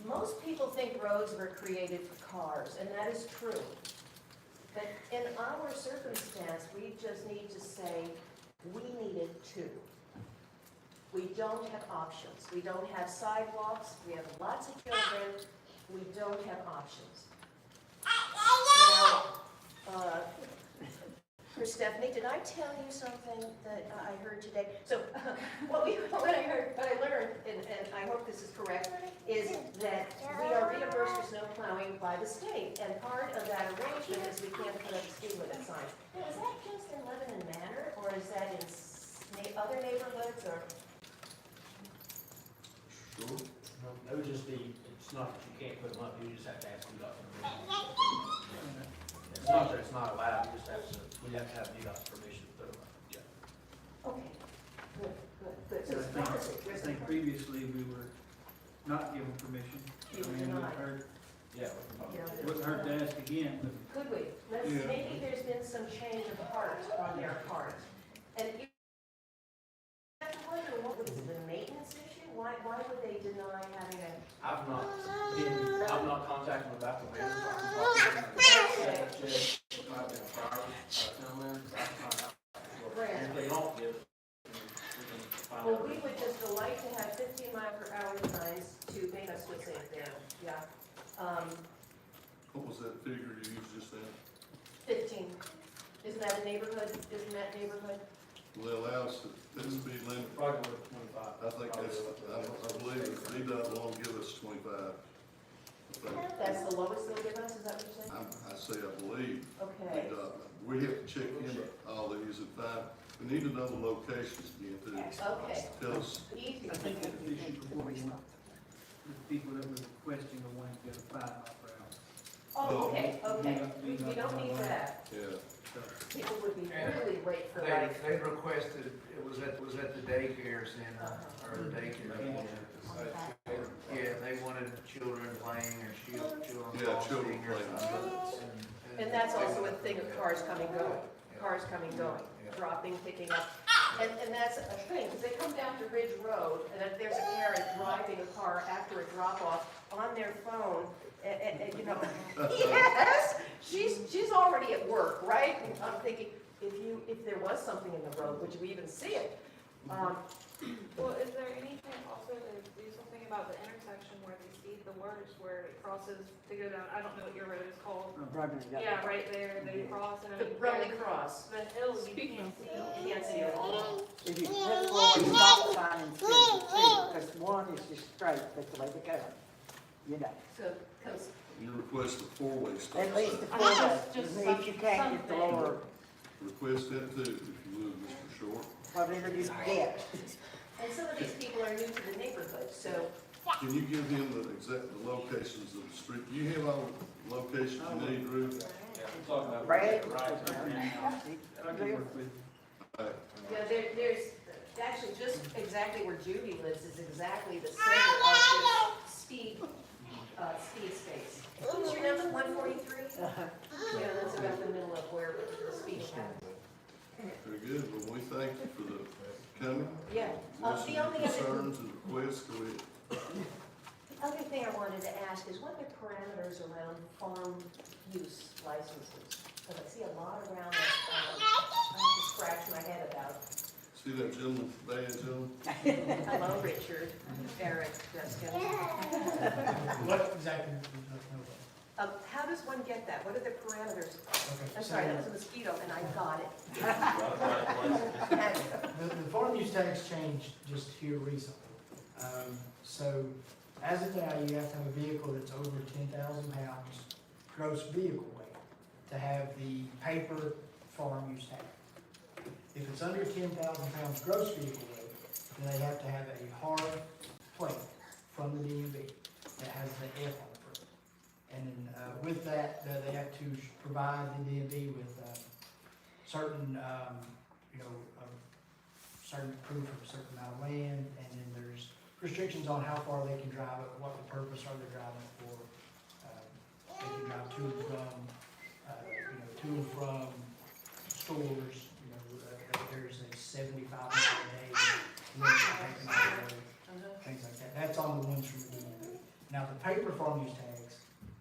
S2: most people think roads were created for cars, and that is true. But in our circumstance, we just need to say, we needed two. We don't have options. We don't have sidewalks. We have lots of children. We don't have options. Now, Stephanie, did I tell you something that I heard today? So what I learned, and I hope this is correct, is that we are reimbursed for snow plowing by the state. And part of that arrangement is we can't put up speed limit signs. Now, is that just in Lebanon Manor, or is that in other neighborhoods, or?
S1: Sure.
S11: That would just be, it's not that you can't put them up, you just have to ask UDOT's permission. It's not that it's not allowed, you just have to, we have to have UDOT's permission to put them up. Yeah.
S2: Okay, good. So
S6: I
S2: it's
S6: think,
S2: promising.
S6: I think previously we were not given permission.
S2: You were
S6: I mean,
S2: denied.
S11: Yeah. we can probably-
S2: Yeah.
S6: Wouldn't hurt to ask again, but
S2: Could we?
S1: Yeah.
S2: Maybe there's been some change of heart on their part. And you have to wonder, what was it, a maintenance issue? Why would they deny having a?
S11: I've not contacted them about the mayor. Might have been a prior, gentleman, I can find out.
S2: Right.
S11: If they don't give, we can find out.
S2: Well, we would just delight to have 15-mile-per-hour signs to make us look safe there, yeah.
S1: What was that figure you used just then?
S2: 15. Isn't that a neighborhood? Isn't that neighborhood?
S1: Well, they allow us the speed limit.
S11: Probably with 25.
S1: I think that's, I believe it, VDOT won't give us 25. I think.
S2: That's the lowest they'll give us, is that what you're saying?
S1: I say I believe.
S2: Okay.
S1: VDOT. We have to check in all these and find, we need to know the locations again too.
S2: Okay.
S1: Tell us,
S2: Easy.
S6: I think that the issue before we went, the people that were requesting the one to get a 5 mile per hour.
S2: Oh, okay. We don't need that.
S1: yeah.
S2: People would be really late for like.
S9: They requested, it was at the daycare center, or the daycare center. Yeah, they wanted children playing or children
S1: Yeah, children
S9: crossing or
S1: playing.
S9: something.
S2: And that's also a thing of cars coming, going, dropping, picking up. And that's a thing, because they come down to Ridge Road, and if there's a parent driving a car after a drop-off on their phone, and you know, yes, she's already at work, right? And I'm thinking, if there was something in the road, would you even see it?
S15: Well, is there anything also to do something about the intersection where they speed the the worst where it crosses to go down, I don't know what your road is called.
S18: Probably got-
S15: Yeah, right there, they cross and
S2: The
S15: then.
S2: Brumley Cross.
S15: The hill, you can't see.
S2: You can't see it all.
S18: If you put forward a stop sign instead of two, because one is just straight, that's the way to go. You know,
S2: So, comes,
S1: You request a four-way stop
S18: at least the
S1: sign.
S18: four
S15: Just
S18: ways, if you can't get the
S15: something.
S18: lower,
S1: Request that too, if you would, Mr. Short.
S18: whatever you get.
S2: and some of these people are new to the neighborhood, so
S1: Can you give him the exact, the locations of the street? You have all the locations you need, Drew?
S11: Yeah, we're talking about.
S18: Brad?
S2: Yeah, there's, actually, just exactly where Judy lives is exactly the center of this speed space. What's your number, 143? Yeah, that's about the middle of where the speed happens.
S1: Very good, well, we thank you for the coming.
S2: Yeah,
S1: What's
S2: the
S1: your
S2: only other,
S1: concerns and requests, go ahead.
S2: the other thing I wanted to ask is what are the parameters around farm use licenses? Because I see a lot around that, I have to scratch my head about.
S1: See that gentleman, bad gentleman?
S2: Hello, Richard, Eric, Jessica.
S6: What exactly?
S2: How does one get that? What are the parameters?
S6: Okay,
S2: I'm sorry, that was a mosquito, and I got it.
S6: The farm use tax changed just here recently. So as of now, you have to have a vehicle that's over 10,000 pounds gross vehicle weight to have the paper farm use tax. If it's under 10,000 pounds gross vehicle weight, then they have to have a hard plate from the DMV that has the F on it. And then with that, they have to provide the DMV with certain, certain proof of a certain amount of land, and then there's restrictions on how far they can drive it, what the purpose are they driving it for. They can drive to and from stores, there's a 75 mile a day limit for taking out the road, things like that. That's on the ones from the DMV. Now, the paper farm use tags,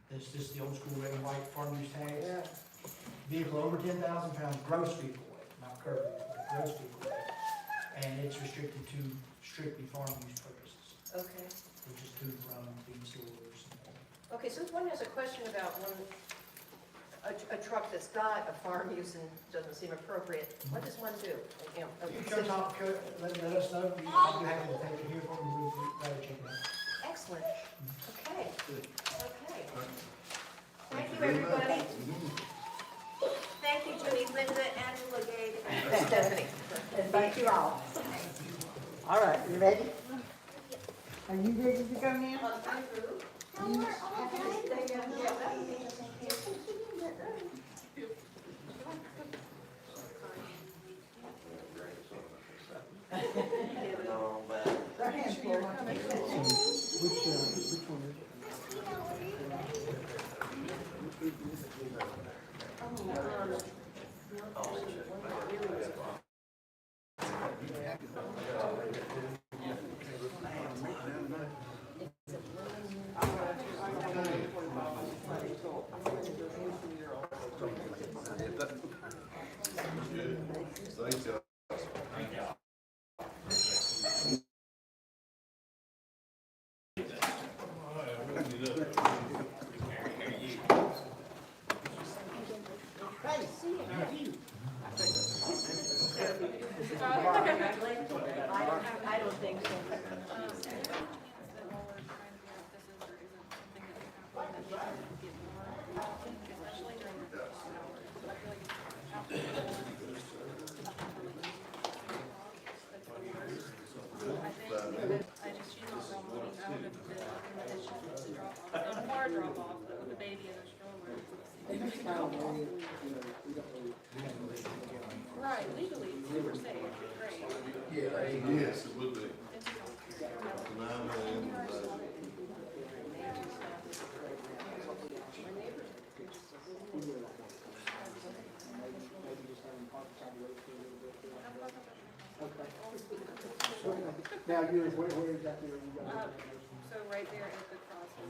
S6: that's just the old school red and white farm use tags. Vehicle over 10,000 pounds, gross vehicle weight, not curb vehicle weight, gross vehicle weight. And it's restricted to strictly farm use purposes,
S2: Okay.
S6: which is to and from feed stores.
S2: Okay, so one has a question about a truck that's got a farm use and doesn't seem appropriate. What does one do? You know,
S6: You come talk, let us know, I'll be happy to take it here for you, we'll check it out.
S2: Excellent. Okay. Okay. Thank you,
S1: very much.
S2: everybody.
S1: Mhm.
S2: Thank you, Judy, Linda, Angela, Gabe, and Stephanie.
S18: And thank you all. All right, you ready? Are you ready to go now?
S14: No, but
S18: Their hands full.
S6: Which one is it?
S1: Good. Thank you.
S2: I don't think so.
S15: Car drop off with the baby in a stroller. Right, legally, it's super safe, it's great.
S1: Yes, it would be. And I'm
S6: Now, where exactly are you going?
S15: So right there at the crossing.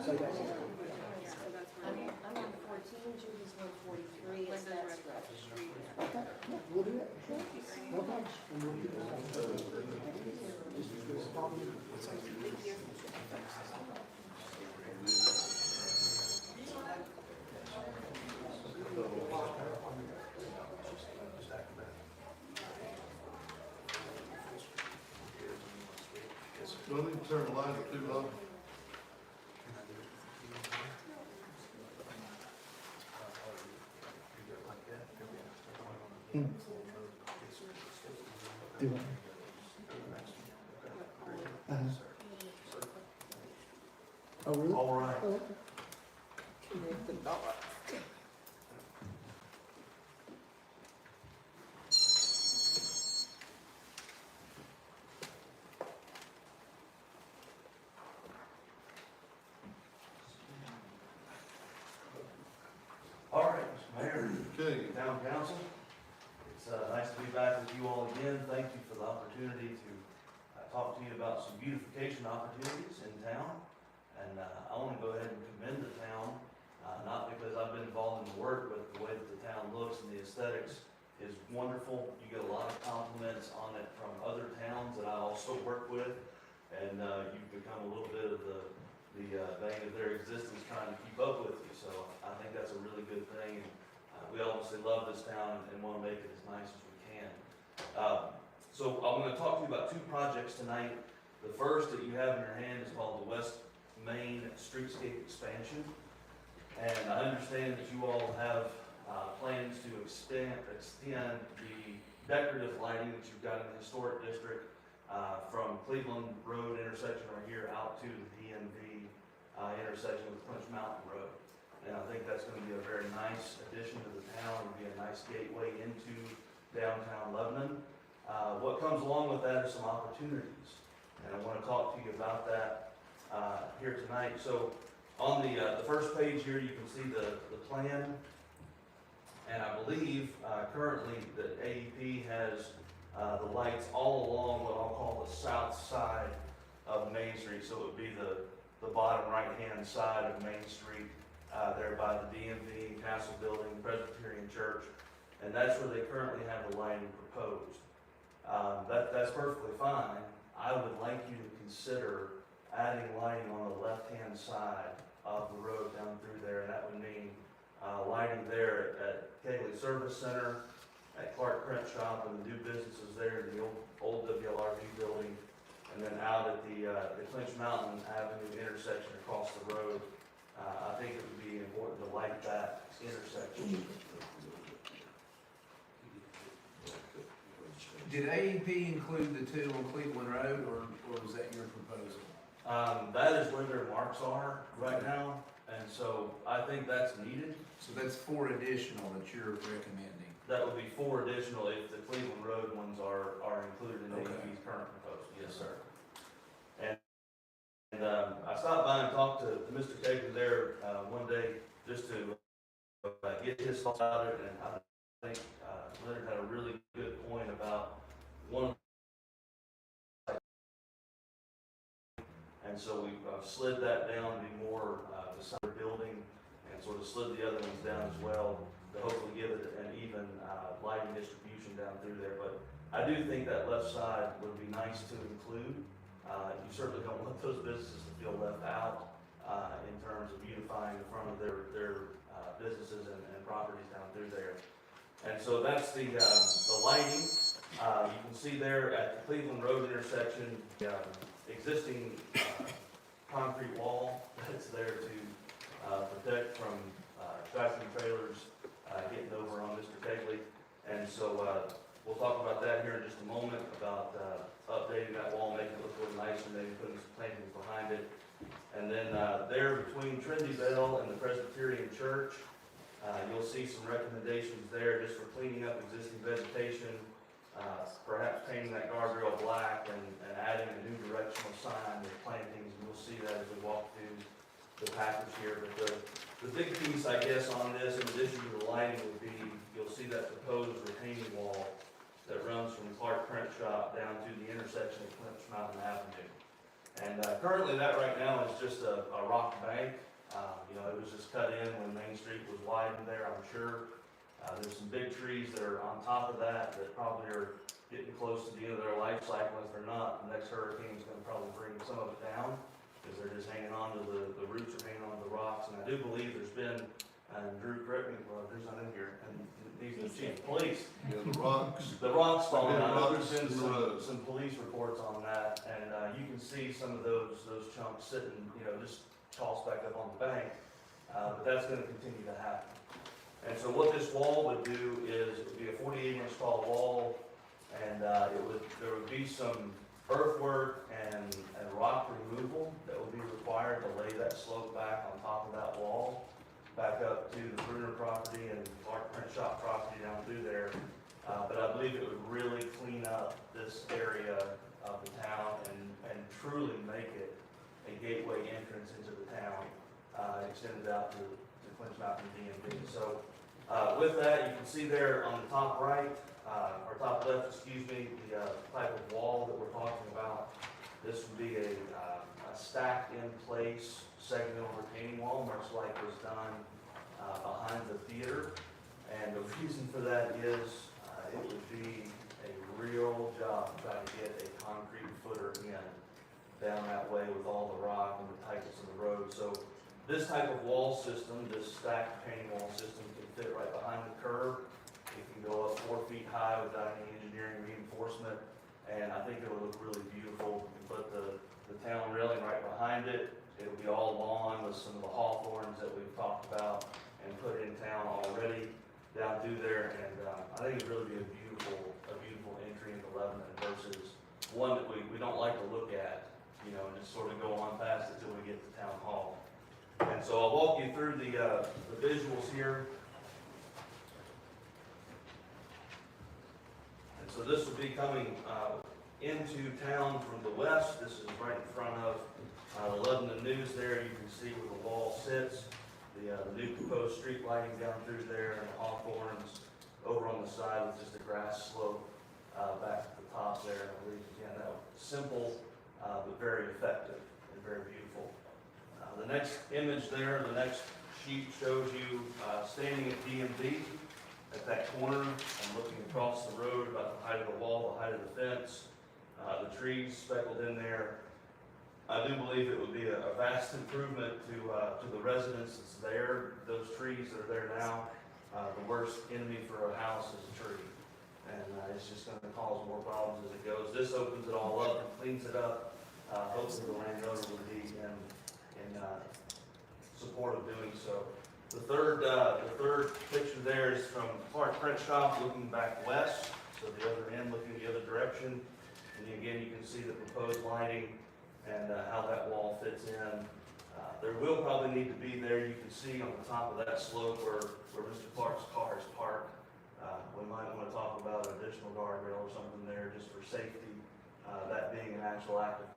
S6: So that's.
S15: Yeah, so that's where.
S2: I'm on 14. King Judy's 143, is that Street?
S6: Okay, yeah, we'll do that, sure. No problem. And we'll get that. Just as a problem.
S2: Thank you.
S1: Do I need to turn the light up too low?
S6: Oh, really?
S5: All right.
S6: Oh, okay.
S18: Connect the dots.
S5: All right, Mr. Mayor,
S1: Okay,
S5: Town Council, it's nice to be back with you all again. Thank you for the opportunity to talk to you about some beautification opportunities in town. And I want to go ahead and commend the town, not because I've been involved in the work, but the way that the town looks and the aesthetics is wonderful. You get a lot of compliments on it from other towns that I also work with. And you've become a little bit of the bane of their existence trying to keep up with you. So I think that's a really good thing. And we obviously love this town and want to make it as nice as we can. So I'm going to talk to you about two projects tonight. The first that you have in your hand is called the West Main Streetscape Expansion. And I understand that you all have plans to extend the decorative lighting that you've got in the historic district from Cleveland Road intersection right here out to the DMV intersection with Clinch Mountain Road. And I think that's going to be a very nice addition to the town. It'll be a nice gateway into downtown Lebanon. What comes along with that are some opportunities. And I want to talk to you about that here tonight. So on the first page here, you can see the plan. And I believe currently that AEP has the lights all along what I'll call the south side of Main Street. So it would be the bottom right-hand side of Main Street, there by the DMV, Castle Building, Presbyterian Church. And that's where they currently have the lighting proposed. That's perfectly fine. I would like you to consider adding lighting on the left-hand side of the road down through there. And that would mean lighting there at Kegley Service Center, at Clark Print Shop, and the new businesses there in the old WLRP building, and then out at the Clinch Mountain Avenue intersection across the road. I think it would be important to light that intersection.
S9: Did AEP include the two on Cleveland Road, or was that your proposal?
S5: That is where their marks are right now, and so I think that's needed.
S9: So that's 4 additional that you're recommending?
S5: That would be 4 additional if the Cleveland Road ones are included in AEP's current proposal. Yes, sir. And I stopped by and talked to Mr. Kegley there one day just to get his thoughts about it, and I think Leonard had a really good point about one of the, and so we slid that down to be more beside the building, and sort of slid the other ones down as well to hopefully give it an even lighting distribution down through there. But I do think that left side would be nice to include. You certainly don't want those businesses to feel left out in terms of beautifying the front of their businesses and properties down through there. And so that's the lighting. You can see there at the Cleveland Road intersection, existing concrete wall that's there to protect from tractor trailers getting over on Mr. Kegley. And so we'll talk about that here in just a moment, about updating that wall, making it look a little nicer, maybe putting some plantings behind it. And then there between Trinity Bell and the Presbyterian Church, you'll see some recommendations there just for cleaning up existing vegetation, perhaps painting that guardrail black and adding a new directional sign with plantings. And you'll see that as we walk through the package here. But the big piece, I guess, on this, in addition to the lighting, would be you'll see that proposed retaining wall that runs from Clark Print Shop down to the intersection of Clinch Mountain Avenue. And currently that right now is just a rock bank. You know, it was just cut in when Main Street was widened there, I'm sure. There's some big trees that are on top of that probably are getting close to the end of their life cycle. If they're not, the next hurricane's gonna probably bring some of it down, because they're just hanging on to the roots are hanging on to the rocks. And I do believe there's been, and Drew, correct me, well, Drew's not in here, and he's the chief of police.
S1: Yeah, the rocks.
S5: The rocks falling
S1: Yeah,
S5: out,
S1: rocks
S5: there's been
S1: in the road.
S5: some police reports on that, and, you can see some of those chunks sitting, you know, just tossed back up on the bank. But that's gonna continue to happen. And so what this wall would do is, it would be a 48-inch tall wall, and, there would be some earthwork and rock removal that would be required to lay that slope back on top of that wall, back up to the Bruner property and Clark Print Shop property down through there. But I believe it would really clean up this area of the town and truly make it a gateway entrance into the town, extended out to Clinch Mountain DMV. So, with that, you can see there on the top right, or top left, excuse me, the type of wall that we're talking about. This would be a stacked in place segmental retaining wall, much like was done behind the theater. And the reason for that is it would be a real job to try to get a concrete footer in down that way with all the rock and the tightness of the road. So this type of wall system, this stacked retaining wall system, can fit right behind the curb. It can go up 4 feet high without any engineering reinforcement, and I think it would look really beautiful. You can put the town railing right behind it. It'll be all lawn with some of the hawthorns that we've talked about and put in town already down through there, and I think it'd really be a beautiful entry into Lebanon versus one that we don't like to look at, you know, and just sort of go on past it till we get to town hall. And so I'll walk you through the visuals here. And so this will be coming into town from the west. This is right in front of the Lebanon News there. You can see where the wall sits. The new proposed street lighting down through there, and the hawthorns over on the side with just a grass slope back at the top there. I believe, again, that was simple but very effective and very beautiful. The next image there, the next sheet shows you standing at DMV at that corner and looking across the road about the height of the wall, the height of the fence, the trees speckled in there. I do believe it would be a vast improvement to the residents that's there. Those trees that are there now, the worst enemy for a house is a tree. And it's just going to cause more problems as it goes. This opens it all up and cleans it up. Hopefully the landowner will be in support of doing so. The third picture there is from Clark Print Shop looking back west, so the other end looking the other direction. And again, you can see the proposed lighting and how that wall fits in. There will probably need to be there, you can see on the top of that slope where Mr. Clark's car is parked. We might want to talk about an additional guardrail or something there just for safety, that being an actual active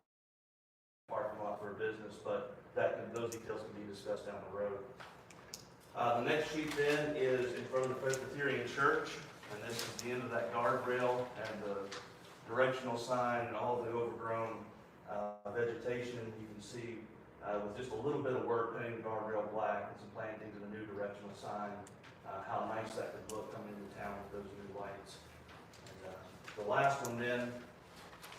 S5: parking lot for a business, but those details can be discussed down the road. The next sheet then is in front of the Presbyterian Church, and this is the end of that guardrail and the directional sign and all the overgrown vegetation. You can see with just a little bit of work painting the guardrail black and some plantings and a new directional sign, how nice that could look coming into town with those new lights. And, the last one then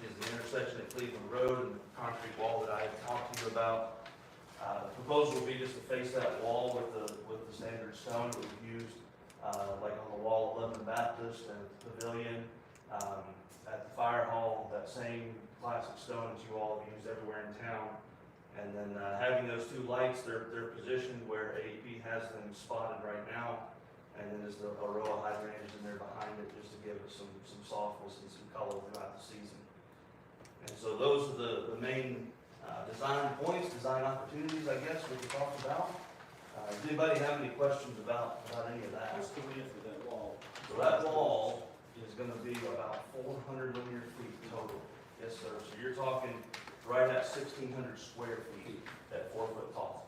S5: is the intersection at Cleveland Road and the concrete wall that I had talked to you about. The proposal would be just to face that wall with the standard stone that we've used, like on the wall at Lebanon Baptist and the Pavilion, at the Fire Hall, that same classic stone that you all have used everywhere in town. And then having those two lights, they're positioned where AEP has them spotted right now, and then there's a row of hydrangeas in there behind it just to give it some softness and some color throughout the season. And so those are the main design points, design opportunities, I guess, we could talk about. Does anybody have any questions about any of that?
S16: What's the width of that wall?
S5: So that wall is going to be about 400 linear feet total. Yes, sir. So you're talking right at 1,600 square feet at 4 foot tall.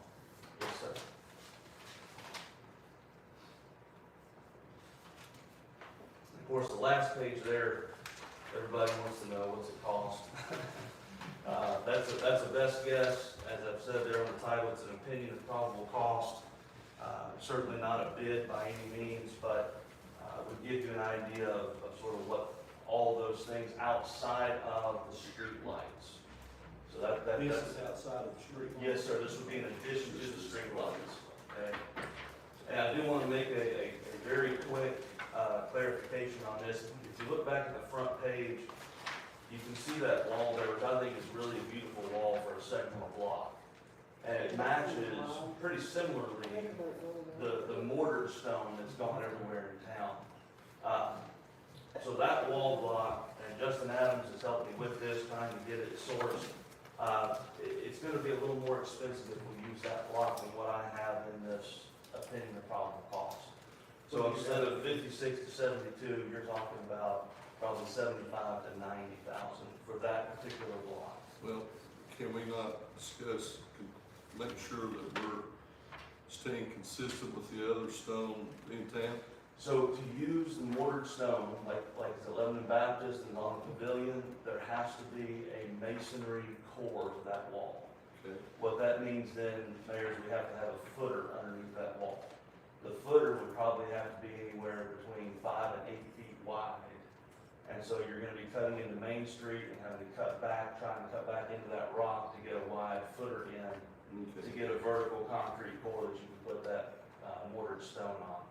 S5: Yes, sir. Of course, the last page there, everybody wants to know what's it cost. That's a best guess. As I've said there on the title, it's an opinion of probable cost. Certainly not a bid by any means, but would give you an idea of sort of what all of those things outside of the street lights. So
S16: This
S5: that's,
S16: is outside of the street.
S5: yes, sir, this would be in addition to the street lights, okay? And I do want to make a very quick clarification on this. If you look back at the front page, you can see that wall there, which I think is really a beautiful wall for a segmental block. And it matches pretty similarly the mortar stone that's gone everywhere in town. So that wall block, and Justin Adams has helped me with this, trying to get it sourced. It's gonna be a little more expensive if we use that block than what I have in this opinion of probable cost. So instead of 56 to 72, you're talking about probably 75 to 90,000 for that particular block.
S1: Well, can we not discuss, make sure that we're staying consistent with the other stone in town?
S5: So to use the mortared stone, like the Lebanon Baptist and on the pavilion, there has to be a masonry core to that wall.
S1: Okay.
S5: What that means then, Mayor, is we have to have a footer underneath that wall. The footer would probably have to be anywhere between 5 and 8 feet wide. And so you're gonna be cutting into Main Street and having to cut back, trying to cut back into that rock to get a wide footer in, to get a vertical concrete core that you can put that mortared stone on.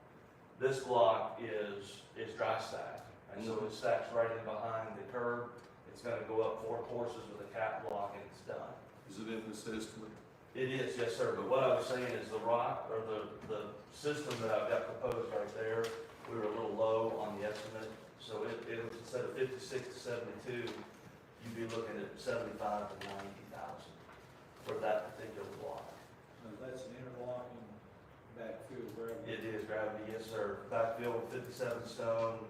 S5: This block is dry stacked, and so it stacks right in behind the curb. It's gonna go up 4 courses with a cap block and it's done.
S1: Is it in this estimate?
S5: It is, yes, sir, but what I was saying is the rock, or the system that I've got proposed right there, we were a little low on the estimate. So it was, instead of 56 to 72, you'd be looking at 75 to 90,000 for that particular block.
S16: So that's an interlocking backfill gravel.
S5: It is gravity, yes, sir. Backfill with 57 stone,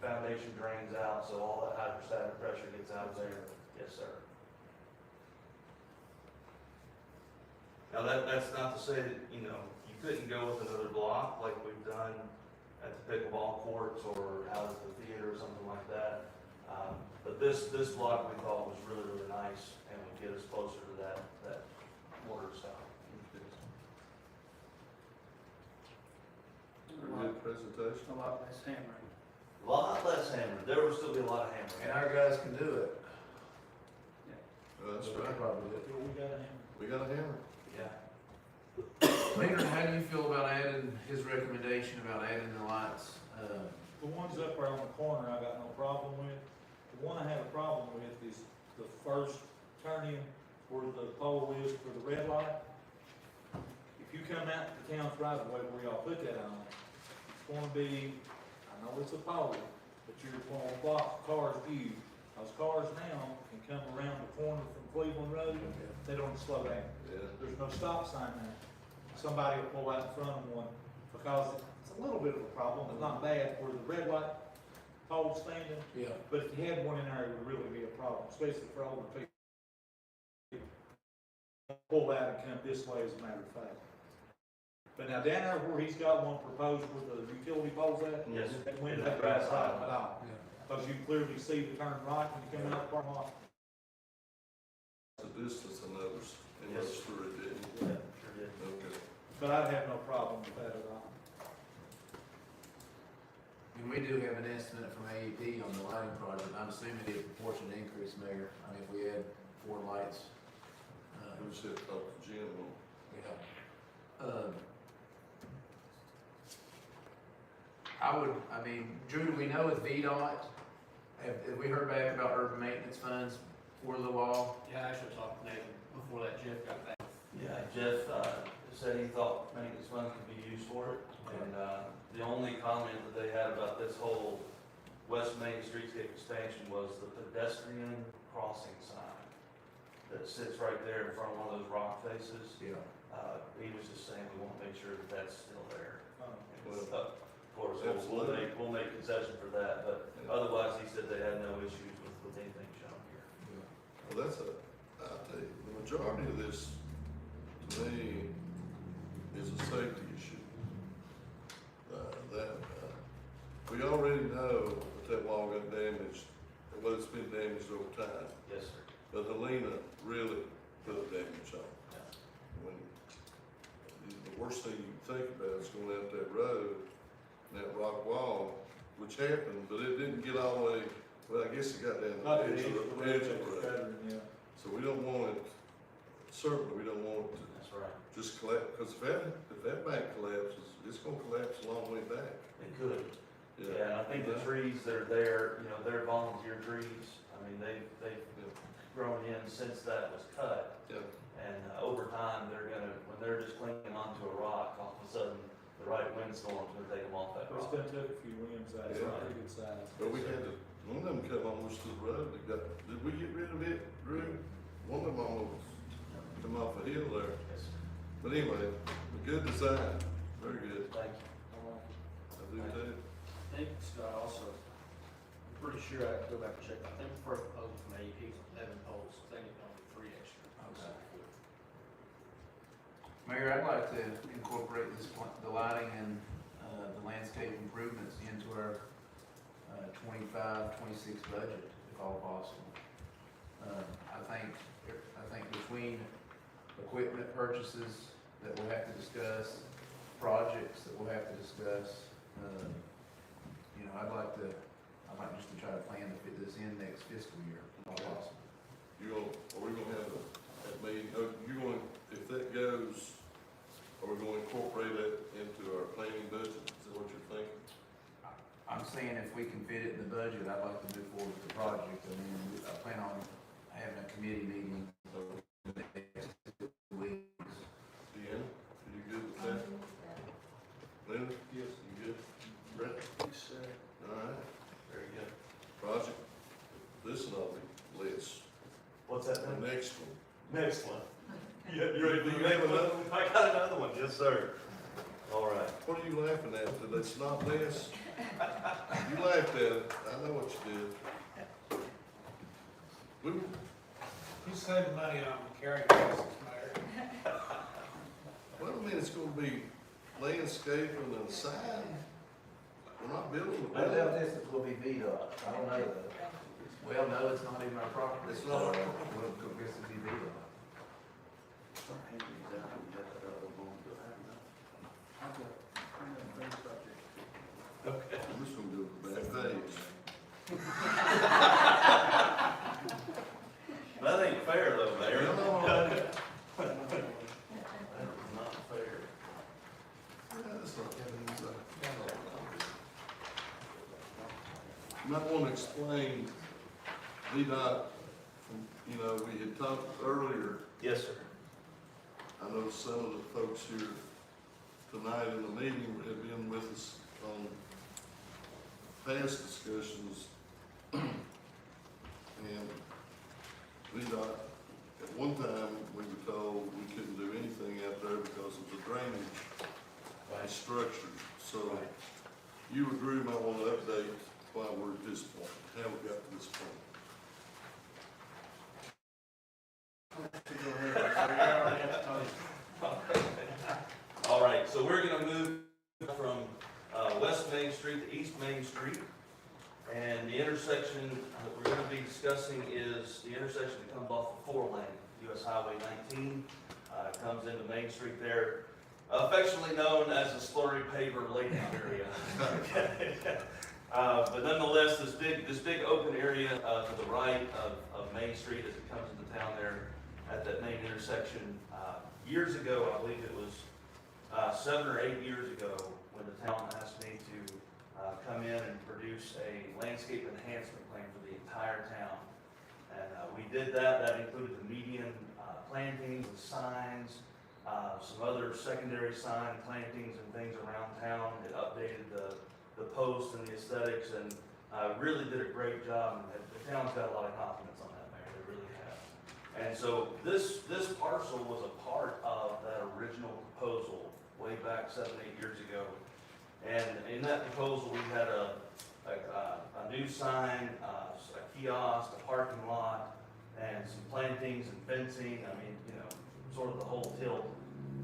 S5: foundation drains out, so all that hydrostatic pressure gets out of there. Yes, sir. Now that's not to say that, you couldn't go with another block like we've done at the pickleball courts or out at the theater or something like that. But this block we thought was really, really nice and would get us closer to that mortar style.
S1: Very good presentation.
S9: A lot less hammering.
S5: A lot less hammering. There will still be a lot of hammering.
S9: And our guys can do it.
S1: That's right.
S9: Probably do it.
S16: Yeah, we got a hammer.
S1: We got a hammer.
S5: Yeah.
S9: Maynard, how do you feel about adding his recommendation about adding the lights?
S16: The ones up there on the corner, I got no problem with. The one I have a problem with is the first turn-in where the pole is for the red light. If you come out the town's right of way where y'all put that on, it's gonna be, I know it's a pole, but you're gonna block cars' view. Those cars now can come around the corner from Cleveland Road, they don't slow down.
S1: Yeah.
S16: There's no stop sign there. Somebody will pull out in front of one because it's a little bit of a problem, but not bad, where the red light pole's standing.
S9: Yeah.
S16: But if you had one in there, it would really be a problem, especially for older people. Pull out and come this way, as a matter of fact. But now down there where he's got one proposed where the utility pole's at.
S5: Yes.
S16: That window
S5: That
S16: grass
S5: grass
S16: at all. Because you clearly see the turn right when you come out the parking lot.
S1: The distance I noticed, and
S5: Yes.
S1: that's through it, didn't you?
S5: Yeah, sure did.
S1: Okay.
S16: But I'd have no problem with that at all.
S9: And we do have an estimate from AEP on the lighting project. I'm assuming it'd be a proportionate increase, Mayor. I mean, if we add 4 lights.
S1: We just had to talk to Jim on.
S9: Drew, do we know with VDOT, have we heard back about urban maintenance funds for the law?
S11: Yeah, I actually talked to Nathan before that, Jeff got back.
S5: Yeah, Jeff said he thought maintenance funds could be used for it. And the only comment that they had about this whole West Main Streetscape expansion was the pedestrian crossing sign that sits right there in front of one of those rock faces.
S9: Yeah.
S5: He was just saying we want to make sure that that's still there.
S1: Well,
S5: Of course,
S1: absolutely.
S5: we'll make concession for that, but otherwise, he said they had no issues with anything shown here.
S1: Well, I'll tell you, the majority of this, to me, is a safety issue. We already know that wall got damaged, and well, it's been damaged over time.
S5: Yes, sir.
S1: But Helena really put a damage on it. When, the worst thing you can think about is going out that road, and that rock wall, which happened, but it didn't get all the way, well, I guess it got down to
S16: Not
S1: the
S16: the
S1: edge of the road.
S16: pattern, yeah.
S1: So we don't want it, certainly, we don't want it to
S5: That's right.
S1: just collapse, because if that bank collapses, it's gonna collapse a long way back.
S5: It could. Yeah, and I think the trees that are there, you know, they're volunteer trees. I mean, they've grown in since that was cut.
S1: Yeah.
S5: And over time, when they're just clinging onto a rock, all of a sudden, the right windstorm's gonna take them off that
S16: It's
S5: rock.
S16: gonna take a few winds out, it's a pretty good size.
S1: But we had to, one of them come almost to the road, did we get rid of it, Drew? One of them almost come off a hill there.
S5: Yes.
S1: But anyway, a good design, very good.
S5: Thank
S1: I do too.
S11: I think, Scott, also, I'm pretty sure I have to go back and check, I think the first proposal from AEP was 11 poles, I think it's only 3 extra.
S9: Okay. Mayor, I'd like to incorporate the lighting and, the landscape improvements into our, 25-26 budget, if all possible. I think between equipment purchases that we'll have to discuss, projects that we'll have to discuss, you know, I'd like just to try to plan to fit this in next fiscal year, if all possible.
S1: Are we gonna have a meeting, if that goes, are we gonna incorporate that into our planning budget? Is that what you're thinking?
S9: I'm saying if we can fit it in the budget, I'd like to move forward with the project. I mean, I plan on having a committee meeting over the next 2 weeks.
S1: Deanna, are you good with that? Linda? Yes. You good? Brett? Yes, sir. All right, very good. Project, this one I'll be less.
S5: What's that?
S1: The next one.
S5: Next one. You ready
S1: Do you have another one?
S5: I got another one, yes, sir. All right.
S1: What are you laughing at? That it's not this? You laughed at it. I know what you did. We,
S17: You saving money on carrying costs, Mayor.
S1: well, I mean, it's gonna be landscaping and sign. We're not building the
S9: That
S1: building.
S9: distance will be VDOT. I don't know that. Well, no, it's not even our property.
S1: It's not.
S9: Well, this will be VDOT.
S5: Okay.
S1: I'm just gonna do it with that page.
S5: That ain't fair though, Mayor.
S1: No.
S5: That is not fair.
S1: That's not You might wanna explain, VDOT, you know, we had talked earlier,
S5: Yes, sir.
S1: I know some of the folks here tonight in the meeting have been with us on past discussions. And VDOT, at one time, we were told we couldn't do anything out there because of the drainage structure. So you or Drew might want to update why we're at this point, how we got to this point.
S5: All right, so we're gonna move from West Main Street to East Main Street. And the intersection that we're gonna be discussing is the intersection that comes off of 4-lane, US Highway 19. Comes into Main Street there, affectionately known as the slurry paver layout area. But nonetheless, this big open area to the right of Main Street as it comes into town there at that main intersection. Years ago, I believe it was 7 or 8 years ago, when the town asked me to come in and produce a landscape enhancement plan for the entire town. And we did that. That included the median plantings and signs, some other secondary sign plantings and things around town. It updated the posts and the aesthetics, and really did a great job. And the town's got a lot of confidence on that, Mayor. They really have. And so this parcel was a part of that original proposal way back 7, 8 years ago. And in that proposal, we had a new sign, a kiosk, a parking lot, and some plantings and fencing. I mean, you know, sort of the whole tilt.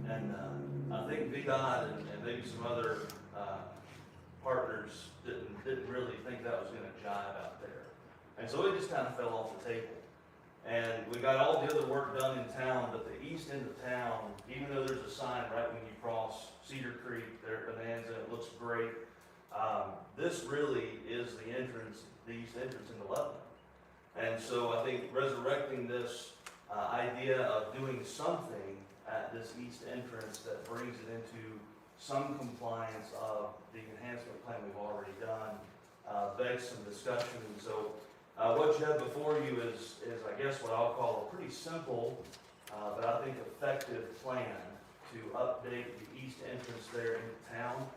S5: And I think VDOT and maybe some other partners didn't really think that was going to jive out there. And so it just kind of fell off the table. And we got all the other work done in town, but the east end of town, even though there's a sign right when you cross Cedar Creek there at Bonanza, it looks great. This really is the entrance, the east entrance into Lebanon. And so I think resurrecting this idea of doing something at this east entrance that brings it into some compliance of the enhancement plan we've already done begs some discussion. And so what you have before you is I guess what I'll call a pretty simple, but I think effective plan to update the east entrance there into town.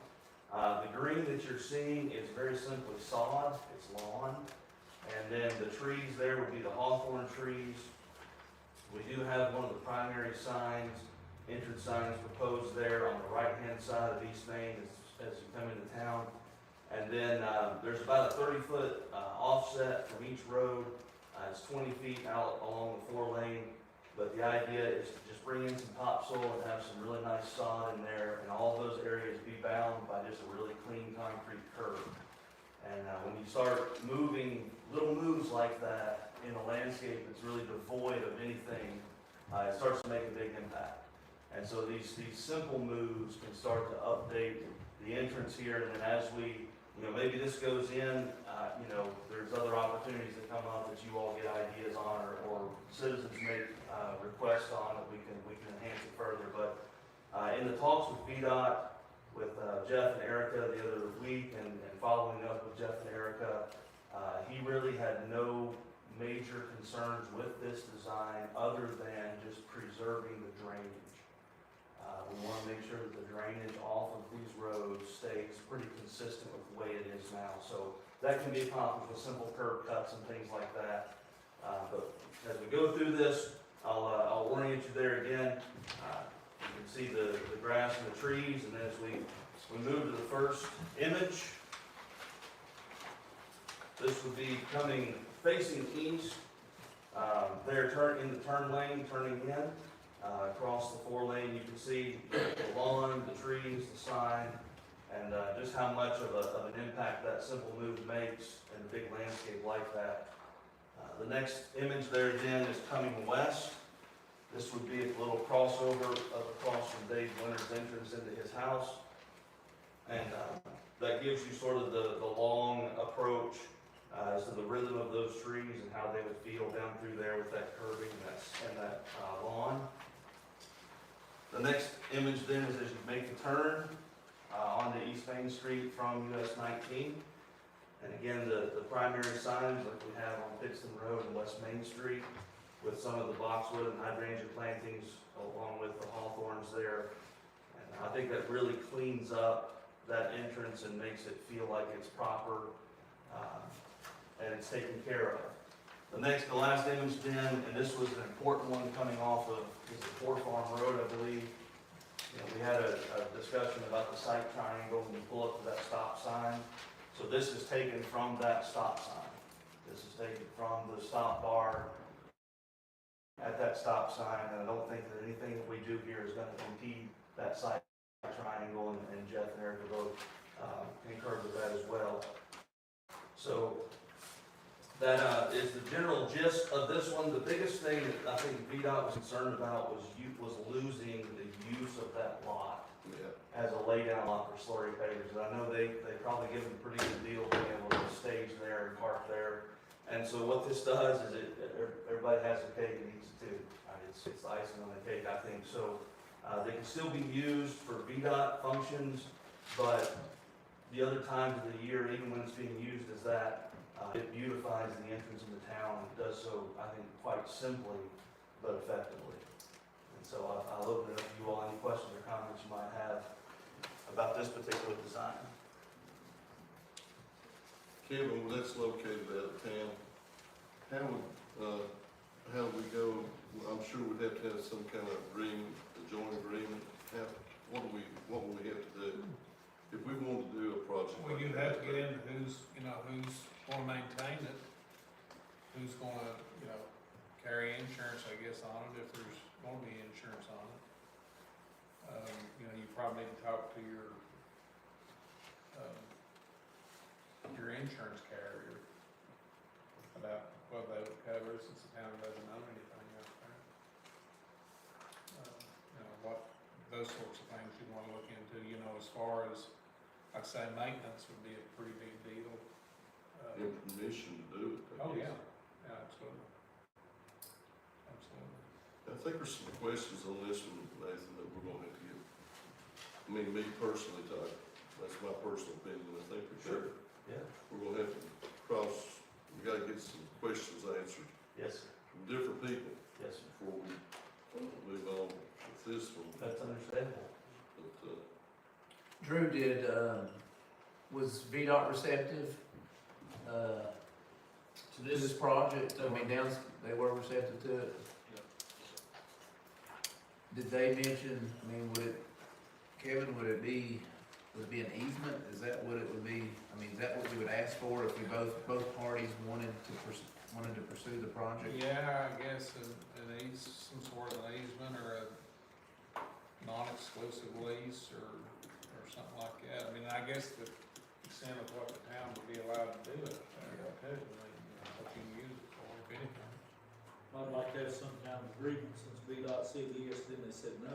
S5: The green that you're seeing is very simply sod, it's lawn, and then the trees there would be the hawthorn trees. We do have one of the primary signs, entrance signs proposed there on the right-hand side of East Main as you come into town. And then there's about a 30-foot offset from each road. It's 20 feet out along the 4-lane, but the idea is to just bring in some topsoil and have some really nice sod in there, and all those areas be bound by just a really clean concrete curb. And when you start moving little moves like that in a landscape that's really devoid of anything, it starts to make a big impact. And so these simple moves can start to update the entrance here, and then as we, maybe this goes in, there's other opportunities that come up that you all get ideas on, or citizens make requests on that we can enhance it further. But in the talks with VDOT, with Jeff and Erica the other week, and following up with Jeff and Erica, he really had no major concerns with this design other than just preserving the drainage. We want to make sure that the drainage off of these roads stays pretty consistent with the way it is now. So that can be accomplished with simple curb cuts and things like that. But as we go through this, I'll orient you there again. You can see the grass and the trees, and then as we move to the first image, this would be coming facing east. There in the turn lane, turning in. Across the 4-lane, you can see the lawn, the trees, the sign, and just how much of an impact that simple move makes in a big landscape like that. The next image there then is coming west. This would be a little crossover across from Dave Winter's entrance into his house. And that gives you sort of the long approach as to the rhythm of those trees and how they would feel down through there with that curving and that lawn. The next image then is as you make the turn onto East Main Street from US 19. And again, the primary signs like we have on Pittston Road and West Main Street, with some of the boxwood and hydrangea plantings along with the hawthorns there. And I think that really cleans up that entrance and makes it feel like it's proper and it's taken care of. The last image then, and this was an important one coming off of, is the Poor Farm Road, I believe. We had a discussion about the sight triangle when you pull up to that stop sign. So this is taken from that stop sign. This is taken from the stop bar at that stop sign, and I don't think that anything that we do here is going to impede that sight triangle, and Jeff and Erica both concurred with that as well. So that is the general gist of this one. The biggest thing that I think VDOT was concerned about was losing the use of that lot as a laydown lot for slurry pavers. And I know they probably give them a pretty good deal being able to stage there and park there. And so what this does is everybody has their cake and eats it too. It's icing on the cake, I think. So they can still be used for VDOT functions, but the other times of the year, even when it's being used as that, it beautifies the entrance of the town. It does so, I think, quite simply, but effectively. And so I'll open it up to you all, any questions or comments you might have about this particular design.
S1: Kevin, when that's located out of town, how do we go? I'm sure we'd have to have some kind of agreement, a joint agreement. What would we have to do if we wanted to do a project?
S17: Well, you have to get into who's gonna maintain it, who's gonna, carry insurance, I guess, on it, if there's gonna be insurance on it. You probably need to talk to your insurance carrier about what they would cover since the town doesn't own anything out there. You know, what, those sorts of things you wanna look into, you know, as far as, I'd say maintenance would be a pretty big deal.
S1: And permission to do it. I
S17: Oh,
S1: guess.
S17: yeah, absolutely. Absolutely.
S1: I think there's some questions on this one, Nathan, that we're gonna have to get. I mean, me personally, Todd, that's my personal opinion, I think we should.
S5: Yeah.
S1: We're gonna have to we gotta get some questions answered
S5: Yes, sir.
S1: from different people
S5: Yes, sir.
S1: before we move on with this one.
S5: That's understandable.
S1: But,
S9: Drew, was VDOT receptive, to this project? I mean, they were receptive to it? Did they mention, I mean, Kevin, would it be an easement? Is that what it would be? I mean, is that what we would ask for if we both parties wanted to pursue the project?
S17: Yeah, I guess some sort of an easement or a non-exclusive lease or something like that. I mean, I guess the extent of what the town would be allowed to do it, too, I mean, what you can use it for, if anything.
S16: I'd like to have some kind of agreement, since VDOT said yes, then they said no.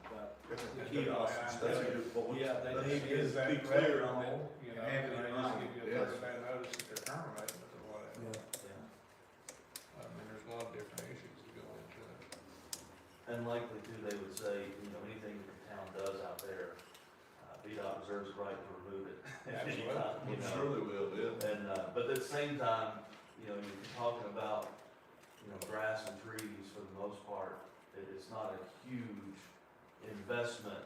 S16: But the kiosks,
S1: that's a good point.
S16: yeah, they
S1: That's-
S16: need to
S17: Is that
S16: be clear on it.
S17: You
S16: and
S17: know,
S16: have it
S17: they
S16: in
S17: just
S16: writing.
S17: give you a 30-day notice that they're terminating it or whatever.
S9: Yeah.
S17: I mean, there's a lot of different issues that go into it.
S5: And likely too, they would say, you know, anything that the town does out there, VDOT reserves the right to remove it.
S17: Absolutely.
S5: Anytime, you
S1: I'm
S5: know.
S1: sure they will, yeah.
S5: And, but at the same time, you know, you're talking about, you know, grass and trees for the most part. It's not a huge investment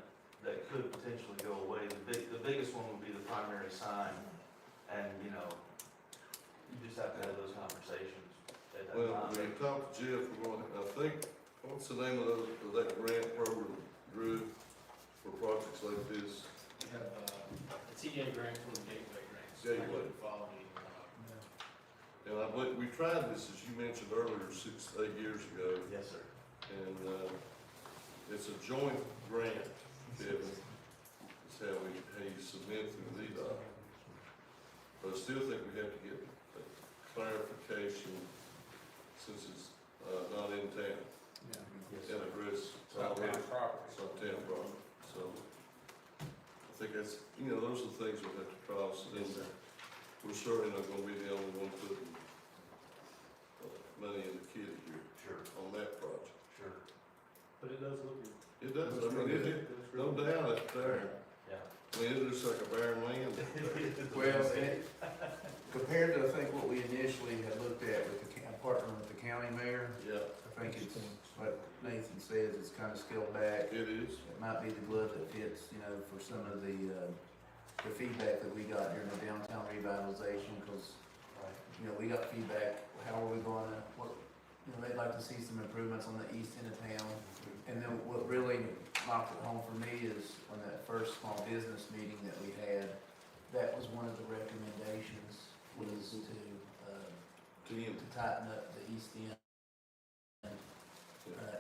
S5: that could potentially go away. The biggest one would be the primary sign. And, you know, you just have to have those conversations at that
S1: Well,
S5: time.
S1: when we talk to Jeff, we're going, I think, what's the name of that grant program, Drew, for projects like this?
S11: We have, a TA grant for the gateway grants.
S1: Gateway.
S11: Follow me.
S1: And I believe, we tried this, as you mentioned earlier, 6, 8 years ago,
S5: Yes, sir.
S1: and, it's a joint grant, Kevin. It's how you submit through VDOT. But I still think we have to get a clarification, since it's, not in town,
S17: Yeah.
S5: Yes,
S1: and
S5: sir.
S1: address.
S17: It's not town property.
S1: It's not town property, so I think that's, you know, those are the things we'll have to cross, and then we're certainly not gonna be the only one putting money in the kitty here
S5: Sure,
S1: on that project.
S5: sure.
S16: But it does look good.
S1: It does, I mean, no doubt it's there.
S5: Yeah.
S1: I mean, it looks like a barren land.
S9: Well, compared to, I think, what we initially had looked at with partnering with the county mayor,
S1: Yeah,
S9: I think it's, like Nathan says, it's kind of scaled back.
S1: it is.
S9: It might be the glove that fits, you know, for some of the feedback that we got during the downtown revitalization, because,
S5: Right.
S9: you know, we got feedback, how are we gonna, you know, they'd like to see some improvements on the east end of town. And then what really knocked it home for me is on that first small business meeting that we had, that was one of the recommendations, was to tighten up the east end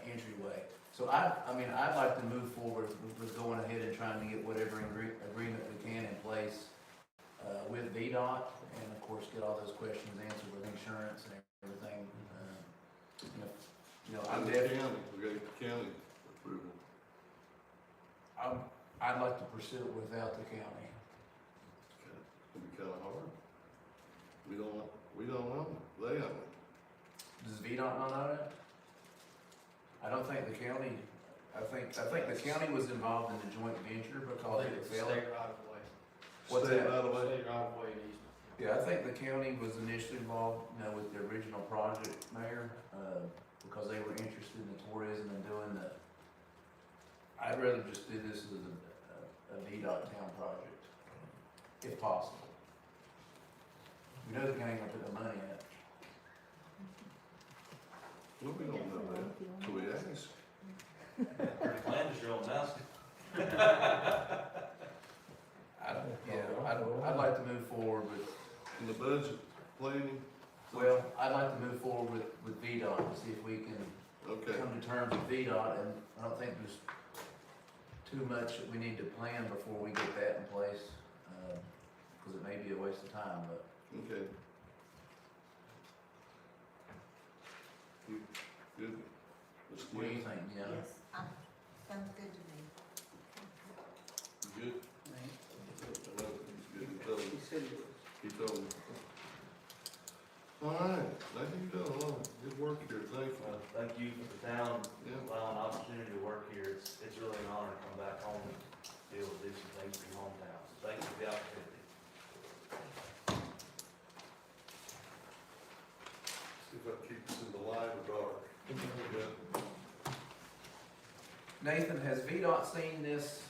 S9: entryway. So I'd like to move forward with going ahead and trying to get whatever agreement we can in place with VDOT, and of course, get all those questions answered with insurance and everything. You know, I'm
S1: And the
S9: definitely,
S1: county, we got the county approval.
S9: I'd like to pursue it without the county.
S1: It'd be kinda hard. We don't own it, they own it.
S9: Does VDOT not own it? I don't think the county, I think the county was involved in the joint venture because it failed.
S11: State right of way.
S9: What's
S1: State
S9: that?
S1: right of way.
S11: State right of way easement.
S9: Yeah, I think the county was initially involved, you know, with the original project, Mayor, because they were interested in the tourism and doing I'd rather just do this as a VDOT town project, if possible. We know the county ain't gonna put the money in it.
S1: Well, we don't know that, till we ask.
S5: Pretty plan is your own mouse.
S9: I'd like to move forward with,
S1: In the budget planning,
S9: well, I'd like to move forward with VDOT and see if we can
S1: okay,
S9: come to terms with VDOT, and I don't think there's too much that we need to plan before we get that in place, because it may be a waste of time, but
S1: okay. All right, thank you, you've done a lot of good work here, thank you.
S5: Thank you for the town,
S1: Yeah.
S5: allowing an opportunity to work here. It's really an honor to come back home and be able to do some things for your hometown. So thank you for the opportunity.
S1: See if I can keep this in the light or dark. Yeah.
S9: Nathan, has VDOT seen this?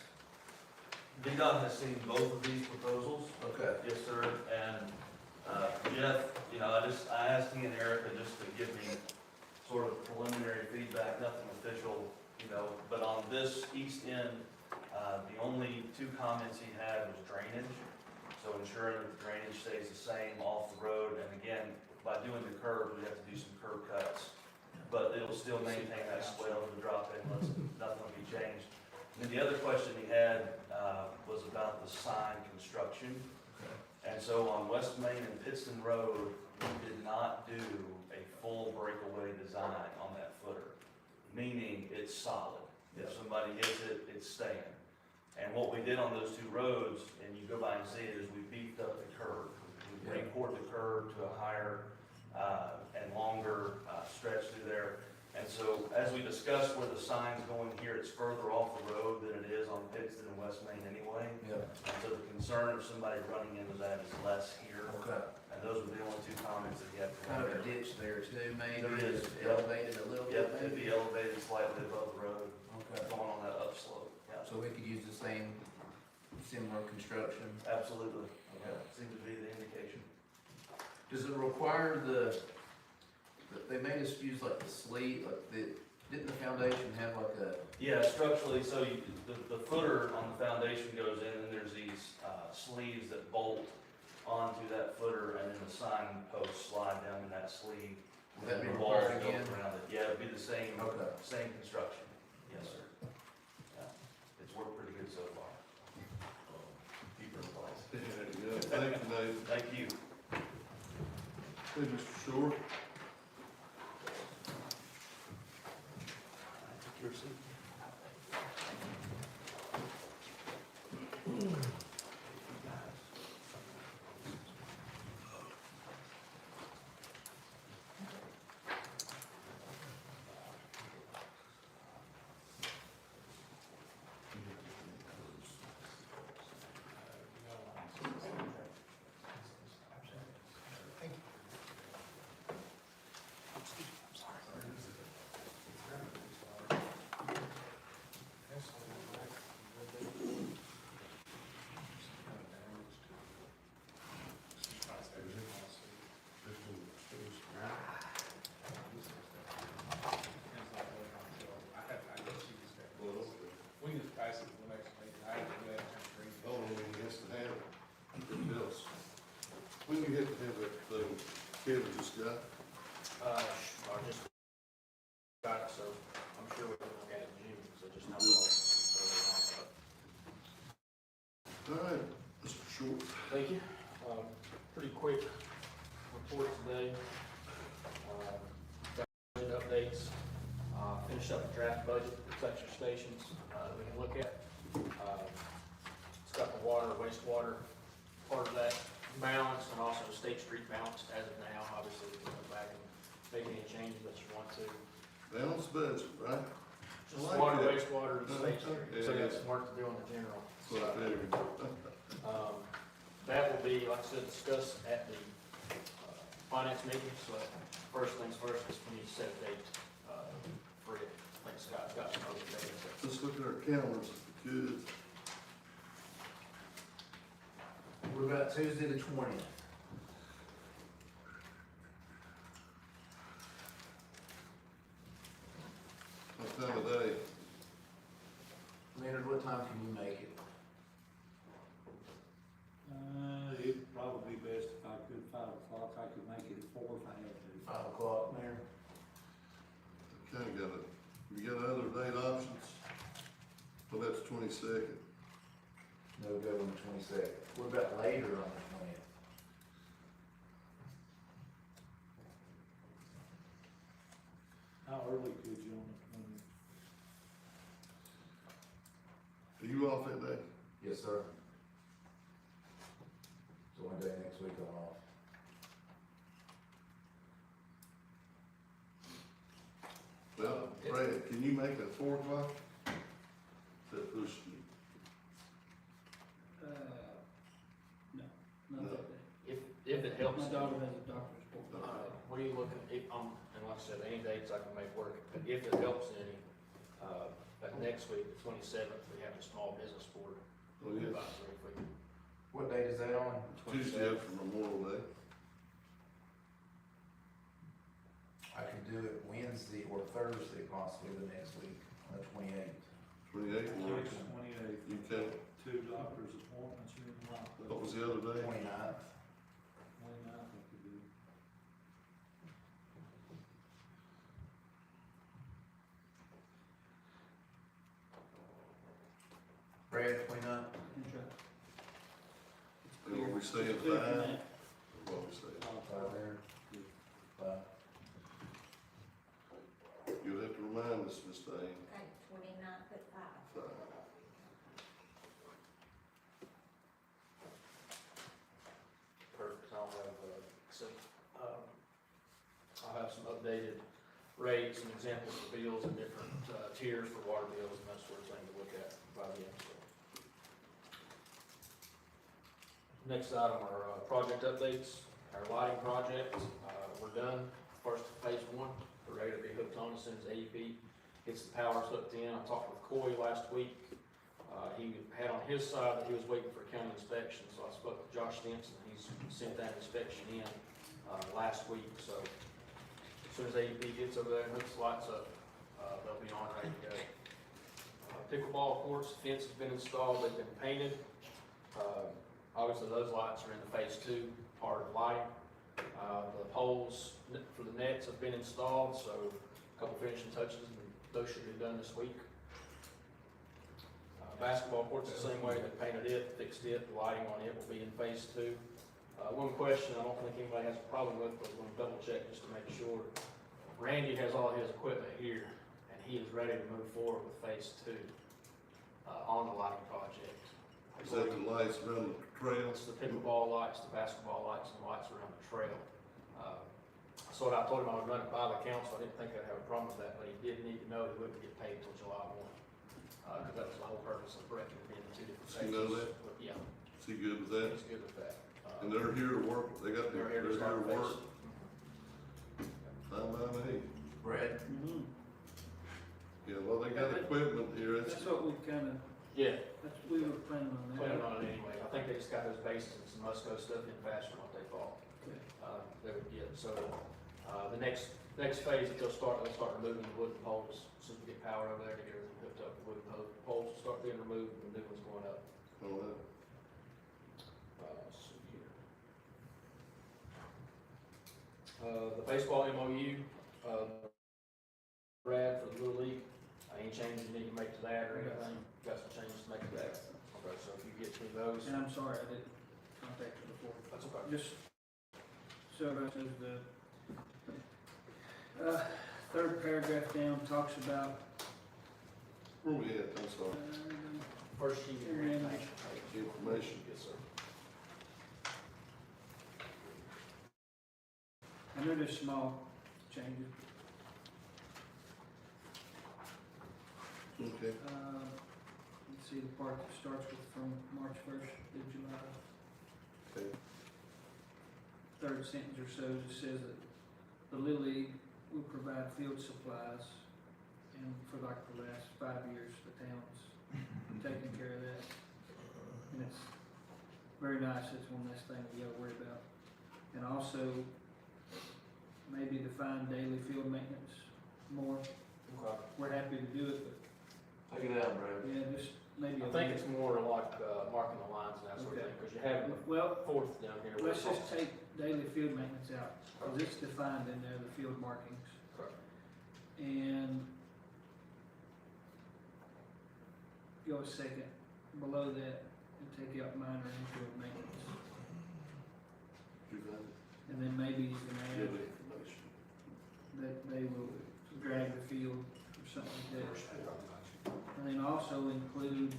S5: VDOT has seen both of these proposals.
S9: Okay.
S5: Yes, sir, and, Jeff, I asked he and Erica just to give me sort of preliminary feedback, nothing official, but on this east end, the only two comments he had was drainage. So ensuring that the drainage stays the same off the road, and again, by doing the curb, we have to do some curb cuts. But it'll still maintain that swell to the drop inlets, nothing will be changed. And the other question he had, was about the sign construction. And so on West Main and Pittston Road, we did not do a full breakaway design on that footer, meaning it's solid. If somebody hits it, it's staying. And what we did on those two roads, and you go by and see it, is we beefed up the curb. We re-poured the curb to a higher and longer stretch through there. And so as we discussed where the sign's going here, it's further off the road than it is on Pittston and West Main anyway.
S9: Yeah.
S5: And so the concern of somebody running into that is less here.
S9: Okay.
S5: And those were the only two comments that he had.
S9: Kind of a ditch there too, maybe?
S5: There is,
S9: Just
S5: yeah.
S9: elevated a little bit,
S5: Yep, it'd
S9: maybe?
S5: be elevated slightly above the road,
S9: Okay.
S5: going on that upslope. Yeah,
S9: So we could use the same, similar construction?
S5: absolutely.
S9: Okay.
S5: Seems to be the indication.
S9: Does it require they made us use like the sleeve, didn't the foundation have like a?
S5: Yeah, structurally, so the footer on the foundation goes in, and there's these sleeves that bolt onto that footer, and then the sign posts slide down in that sleeve.
S9: Would that be
S5: And the walls
S9: required
S5: go
S9: again?
S5: around it. Yeah, it'd be the same,
S9: Okay.
S5: same construction. Yes, sir. Yeah, it's worked pretty good so far. Keep it in place.
S1: Yeah, thank you, Nathan.
S5: Thank you.
S1: Hey, Mr. Short.
S5: Your seat.
S17: We can just pass it to the next meeting. I didn't do that.
S1: Oh, I mean, he has to have it. It else. When you have to have that thing Kevin just got,
S11: I just got it, so I'm sure we can look at it in June, so just not really.
S1: all right, Mr. Short.
S11: Thank you. Pretty quick report today. Got budget updates. Finished up the draft budget for section stations. We can look at. It's got the water, wastewater, part of that balance, and also State Street balance as of now. Obviously, we can go back and make any changes that you want to.
S1: Balanced budget, right?
S11: Just
S1: I like
S11: water,
S1: that.
S11: wastewater, and State Street. So
S1: Yeah.
S11: got some work to do on the general.
S1: That's what I figured.
S11: That will be, like I said, discussed at the finance meeting, so first things first is we need to set a date for it. Like Scott's got some other dates.
S1: Let's look at our calendars if we could.
S9: What about Tuesday the 20th?
S1: What time of day?
S9: Leonard, what time can you make it?
S6: It'd probably be best if I could 5 o'clock, I could make it at 4 if I had to.
S9: 5 o'clock, Mayor?
S1: Okay, you got other date options? Well, that's 22nd.
S9: No go on the 22nd. What about later on the 20th?
S6: How early could you on the 20th?
S1: Are you off that day?
S9: Yes, sir. So one day next week I'm off.
S1: Brad, can you make that 4 o'clock? That push you?
S6: No,
S1: No.
S6: not that day.
S11: If it helps.
S6: My daughter has a doctor's appointment.
S11: What are you looking, and like I said, any dates I can make work, but if it helps any, but next week, the 27th, we have a small business board.
S1: Oh, yes.
S11: advisory. If we can-
S9: What date is that on?
S1: Tuesday after Memorial Day.
S9: I could do it Wednesday or Thursday possibly the next week, on the 28th.
S1: 28th works.
S16: 28th,
S1: You can't,
S16: 2 doctor's appointments here in Rockville.
S1: what was the other day?
S9: 29th.
S16: 29th, I could do.
S9: Brad, 29th.
S6: That's right.
S1: And what we saying,
S6: It's clear
S1: 5?
S6: from
S1: Or
S6: that.
S1: what we saying?
S9: Five there. Five.
S1: You'll have to remind us, Ms. Dane.
S7: Okay, 29th at 5.
S1: 5.
S11: Perfect, I'll have some updated rates and examples of bills and different, tiers for water bills and that sort of thing to look at by the end, so. Next item are, project updates, our lighting project, we're done, first phase 1, we're ready to be hooked on as soon as AEP gets the power hooked in. I talked with Coy last week, he had on his side that he was waiting for county inspection, so I spoke with Josh Stinson, he's sent that inspection in, last week, so as soon as AEP gets over there and hooks the lights up, they'll be on ready to go. Pickleball courts, fence has been installed, they've been painted. Obviously, those lights are in the phase 2 part of lighting. The poles for the nets have been installed, so a couple finishing touches, and those should be done this week. Basketball courts the same way, they painted it, fixed it, the lighting on it will be in phase 2. One question I don't think anybody has a problem with, but we're gonna double check just to make sure. Randy has all his equipment here, and he is ready to move forward with phase 2, on the lighting project.
S1: Is that the lights around the trails?
S11: It's the pickleball lights, the basketball lights, and the lights around the trail. So what I told him I would run it by the council, I didn't think I'd have a problem with that, but he did need to know he wouldn't get paid till July 1. Cause that was the whole purpose of breaking it into 2 different
S1: Does he
S11: sections.
S1: know that?
S11: But yeah,
S1: Is he good with that?
S11: he's good with that.
S1: And they're here to work, they got,
S11: They're
S1: they're
S11: here to
S1: here
S11: start
S1: to work.
S11: phase.
S1: Fine by me.
S9: Brad,
S6: Mhm.
S1: Yeah, well, they got equipment here,
S6: That's
S1: it's,
S6: what we kinda,
S11: Yeah,
S6: we were planning on that.
S11: planning on it anyway. I think they just got those bases and some Musco stuff in faster than what they thought.
S6: Okay.
S11: They would get, so, the next phase that they'll start removing the wooden poles, as soon as we get power over there to get everything hooked up, the wooden poles will start being removed and the new ones going up.
S1: all that.
S11: Let's see here. The baseball MOU, Brad, for the Little League, any changes you need to make to that or anything? Got some changes to make to that? Okay, so if you get through those,
S6: And I'm sorry, I didn't contact you before.
S11: that's okay.
S6: Just, so that says the, third paragraph down talks about,
S1: Where we at, I'm sorry,
S11: First sheet of your information.
S1: information.
S11: Yes, sir.
S6: I know there's small changes.
S1: Okay,
S6: Let's see, the part that starts with from March 1st to July.
S1: okay.
S6: Third sentence or so just says that the Little League will provide field supplies, and for like the last 5 years, the town's taking care of that. And it's very nice, it's one less thing we gotta worry about. And also, maybe define daily field maintenance more.
S11: Okay.
S6: We're happy to do it,
S9: take it out, Brad.
S6: but yeah, just maybe.
S11: I think it's more like, marking the lines and that sort of thing, because you have the
S6: Well,
S11: fourth down here.
S6: let's just take daily field maintenance out, because it's defined in there, the field markings.
S11: Correct.
S6: And go a second below that and take out minor infield maintenance.
S1: You got it?
S6: And then maybe you can
S1: Give
S6: add
S1: the information.
S6: that they will drag the field or something like that. And then also include,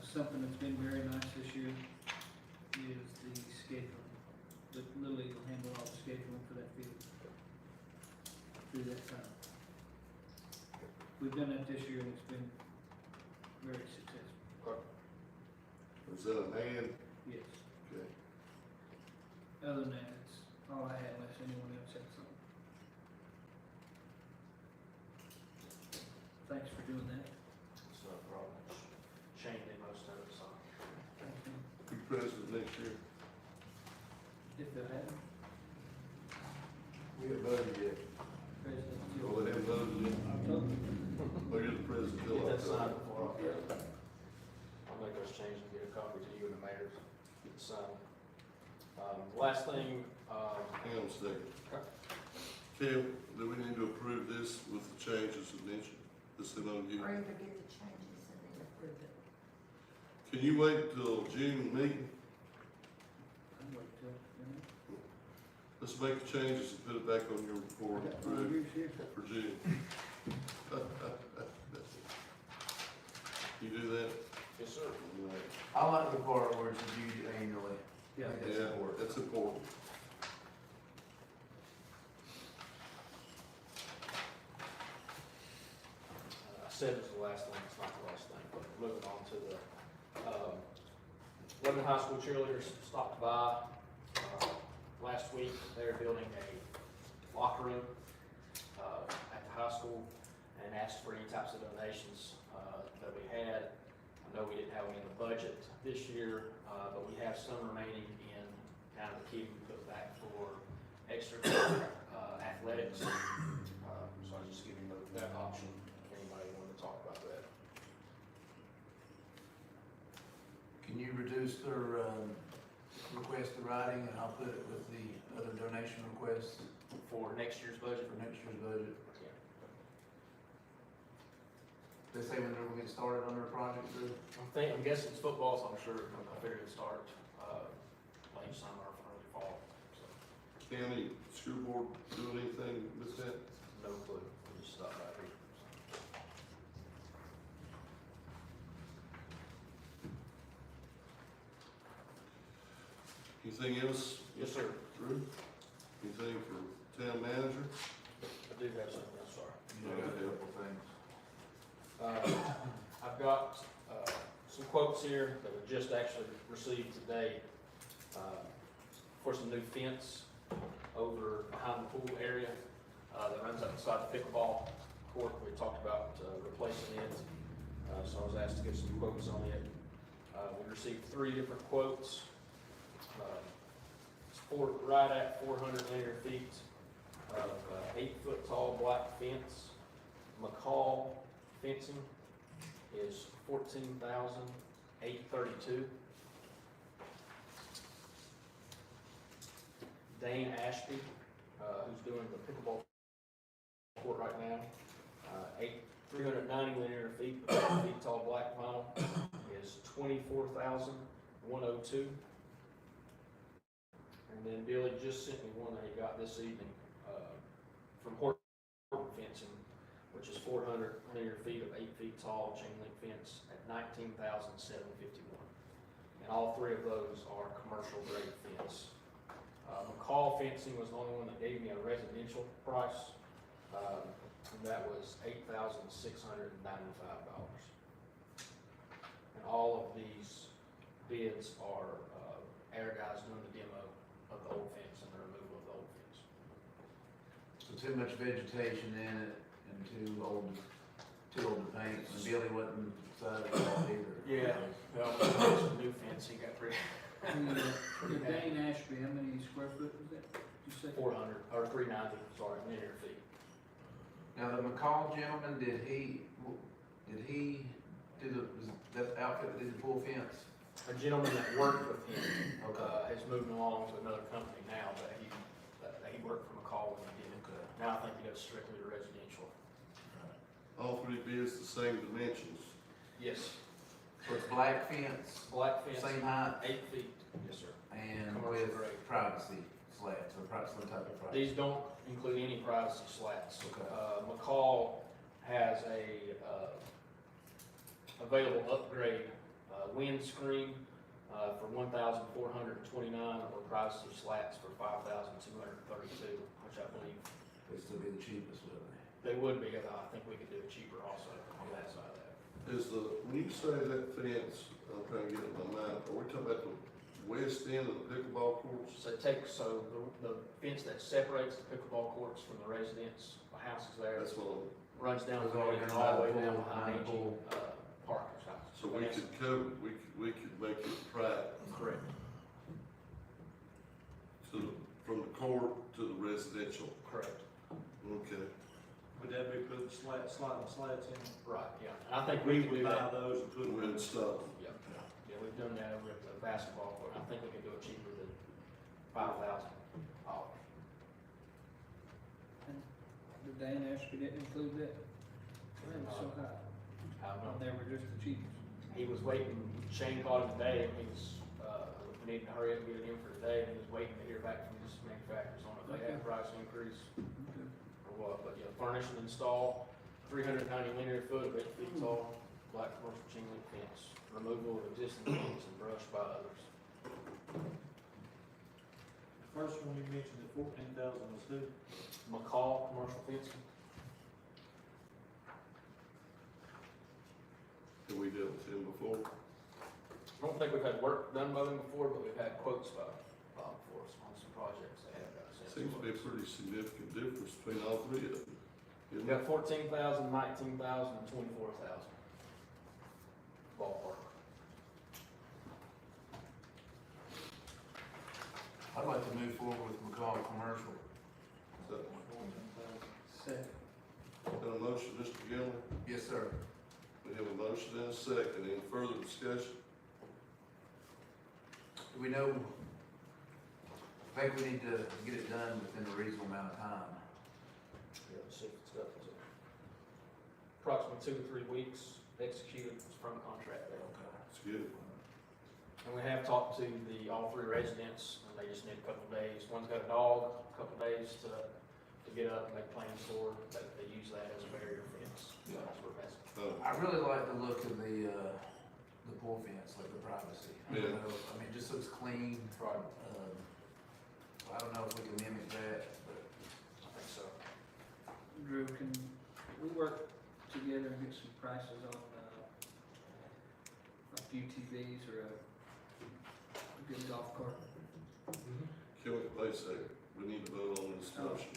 S6: something that's been very nice this year is the scheduling. The Little League will handle all the scheduling for that field through that time.
S18: We've done that this year and it's been very successful.
S1: Is that an and?
S18: Yes.
S1: Okay.
S18: Other than that, that's all I had unless anyone else had something. Thanks for doing that.
S11: It's no problem. Shane did most of it, so.
S18: Thank you.
S1: Be president next year.
S18: If they'll have me,
S10: We haven't voted yet.
S18: President.
S1: Well, they haven't voted yet.
S18: October.
S1: Oh, you're the president.
S11: Get that signed before I'll make those changes and get a copy to you and the mayor, get it signed. Last thing,
S1: Hang on a second. Kim, do we need to approve this with the changes you mentioned? This MOU?
S13: Or either get the changes and then approve it.
S1: Can you wait till June meeting?
S18: I'll wait till,
S1: Let's make the changes and put it back on your report approved for June. You do that?
S11: yes, sir.
S9: I like the part where it's reviewed annually.
S18: Yeah.
S9: I think that's
S1: Yeah,
S9: important.
S1: that's important.
S11: I said it's the last thing, it's not the last thing, but moving on to the, Lebanon High School cheerleaders stopped by, last week. They're building a locker room, at the high school and asked for any types of donations, that we had. I know we didn't have them in the budget this year, but we have some remaining in kind of the key we put back for extra, athletics. So I was just giving that option, if anybody wanted to talk about that.
S9: Can you reduce their, request to writing, and I'll put it with the other donation requests
S11: For next year's budget,
S9: for next year's budget?
S11: yeah.
S9: They say when they're gonna get started on their project, or?
S11: I'm guessing it's football, so I'm sure, I figured it'd start, late summer or early fall, so,
S1: County school board doing anything with that?
S11: no clue, we just stopped by here.
S1: Anything else?
S11: Yes, sir.
S1: Drew? Anything for town manager?
S11: I do have something, I'm sorry.
S9: You got a couple things.
S11: I've got, some quotes here that we just actually received today, for some new fence over behind the pool area, that runs up inside the pickleball court. We talked about, replacing it, so I was asked to get some quotes on it. We received 3 different quotes. It's right at 400 linear feet of 8-foot tall black fence. McCall fencing is $14,832. Dane Ashby, who's doing the pickleball court right now, 390 linear feet, 8 feet tall black vinyl is $24,102. And then Billy just sent me one that he got this evening, from Horton Fencing, which is 400 linear feet of 8 feet tall chain link fence at $19,751. And all 3 of those are commercial grade fence. McCall Fencing was the only one that gave me a residential price, and that was $8,695. And all of these bids are, air guys doing the demo of the old fence and the removal of the old fence.
S9: So too much vegetation in it and too old to paint, and Billy wasn't excited about it either.
S11: Yeah, well, it's a new fence, he got pretty.
S18: The Dane Ashby, how many square foot was that? You say?
S11: 400, or 390, sorry, linear feet.
S9: Now, the McCall gentleman, did he do was that outfit that did the pool fence?
S11: A gentleman that worked with him,
S9: Okay.
S11: has moved along to another company now, but he worked for McCall when he did it.
S9: Okay.
S11: Now I think he does strictly the residential.
S1: All 3 bids the same dimensions.
S11: Yes,
S9: So it's black fence,
S11: black fence,
S9: same height,
S11: 8 feet, yes, sir.
S9: and
S11: Commercial
S9: with
S11: grade.
S9: privacy slats, or some type of privacy.
S11: These don't include any privacy slats.
S9: Okay.
S11: McCall has a, available upgrade, windscreen, for $1,429, or privacy slats for $5,232, which I believe,
S9: They still be the cheapest, wouldn't they?
S11: They would be, I think we could do it cheaper also on that side of that.
S1: Is when you say that fence, I'm trying to get it in my mind, are we talking about the west end of the pickleball courts?
S11: So the fence that separates the pickleball courts from the residents, the houses there,
S1: That's what,
S11: runs down the
S9: Goes all
S11: road and
S9: down
S11: all the
S9: by
S11: way
S9: the
S11: down
S9: pool,
S11: behind
S9: behind the pool.
S11: Parker's house.
S1: so we could cover, we could make it private
S11: Correct,
S1: from the court to the residential.
S11: correct.
S1: Okay.
S16: Would that be putting sliding slats in?
S11: Right, yeah. And I think we could do
S16: Buy
S11: that.
S16: those and put them in.
S1: Good stuff.
S11: Yeah, yeah, we've done that over at the basketball court. I think we can do it cheaper than $5,000.
S18: Did Dan ask you didn't include that? That was so high.
S11: I don't know.
S18: They were just the cheapest.
S11: He was waiting, Shane called him today, and he was, we needed to hurry up and get it in for today, and he was waiting to hear back from his manufacturers on if they had a price increase or what, but yeah, furnish and install, 390 linear foot of 8 feet tall, black commercial chain link fence, removal of existing fence and brush by others.
S16: The first one you mentioned at 14,000 was who?
S11: McCall Commercial Fencing.
S1: Have we dealt with him before?
S11: I don't think we've had work done by them before, but we've had quotes by for us on some projects they have got.
S1: Seems to be a pretty significant difference between all three of them.
S11: We
S1: Isn't
S11: got
S1: it?
S11: 14,000, 19,000, and 24,000. Ballpark.
S9: I'd like to move forward with McCall Commercial.
S1: So,
S18: Second.
S1: got a motion, Mr. Gilman?
S9: Yes, sir.
S1: We have a motion and a second. Any further discussion?
S9: Do we know, I think we need to get it done within a reasonable amount of time.
S11: Yeah, let's see if it's got it. Approximately 2 to 3 weeks executed from contract there.
S1: That's good.
S11: And we have talked to all 3 residents, and they just need a couple of days. One's got a dog, a couple of days to get up and make plans for, but they use that as a barrier fence. So that's where that's.
S9: I really like the look of the pool fence, like the privacy. I don't
S1: Yeah.
S9: know, I mean, it just looks clean.
S11: Right.
S9: I don't know if we can mimic that, but
S11: I think so.
S18: Drew, can we work together and get some prices on, like UTVs or a good golf cart?
S1: Can we, wait a second, we need to vote on this motion.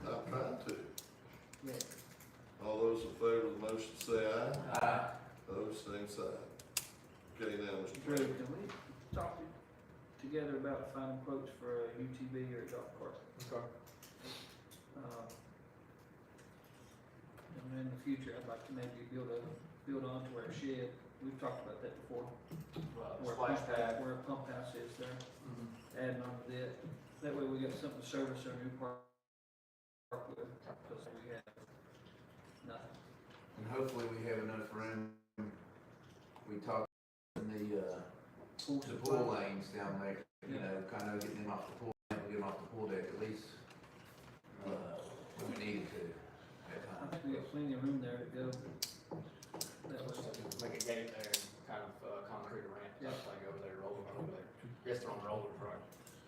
S1: I'm trying to.
S18: Yeah.
S1: All those in favor of the motion say aye.
S9: Aye.
S1: Those same side. Okay, now, Mr.
S18: Drew,
S1: President.
S18: can we talk together about finding quotes for a UTV or a golf cart?
S11: Okay.
S18: And in the future, I'd like to maybe build onto our shed. We've talked about that before. Where
S11: Splash pad.
S18: where a pump house is there,
S11: Mhm.
S18: adding on to that. That way we got something to service our new park with, because we have nothing.
S9: and hopefully we have enough room. We talked in the pool lanes down there, you know, kind of getting them off the pool, get them off the pool deck at least, when we needed to at
S18: I
S9: times.
S18: think we got plenty of room there to go. That was,
S11: Make a gate there, kind of concrete ramp type thing over there, rolling over there. Yes, they're on rollers, right?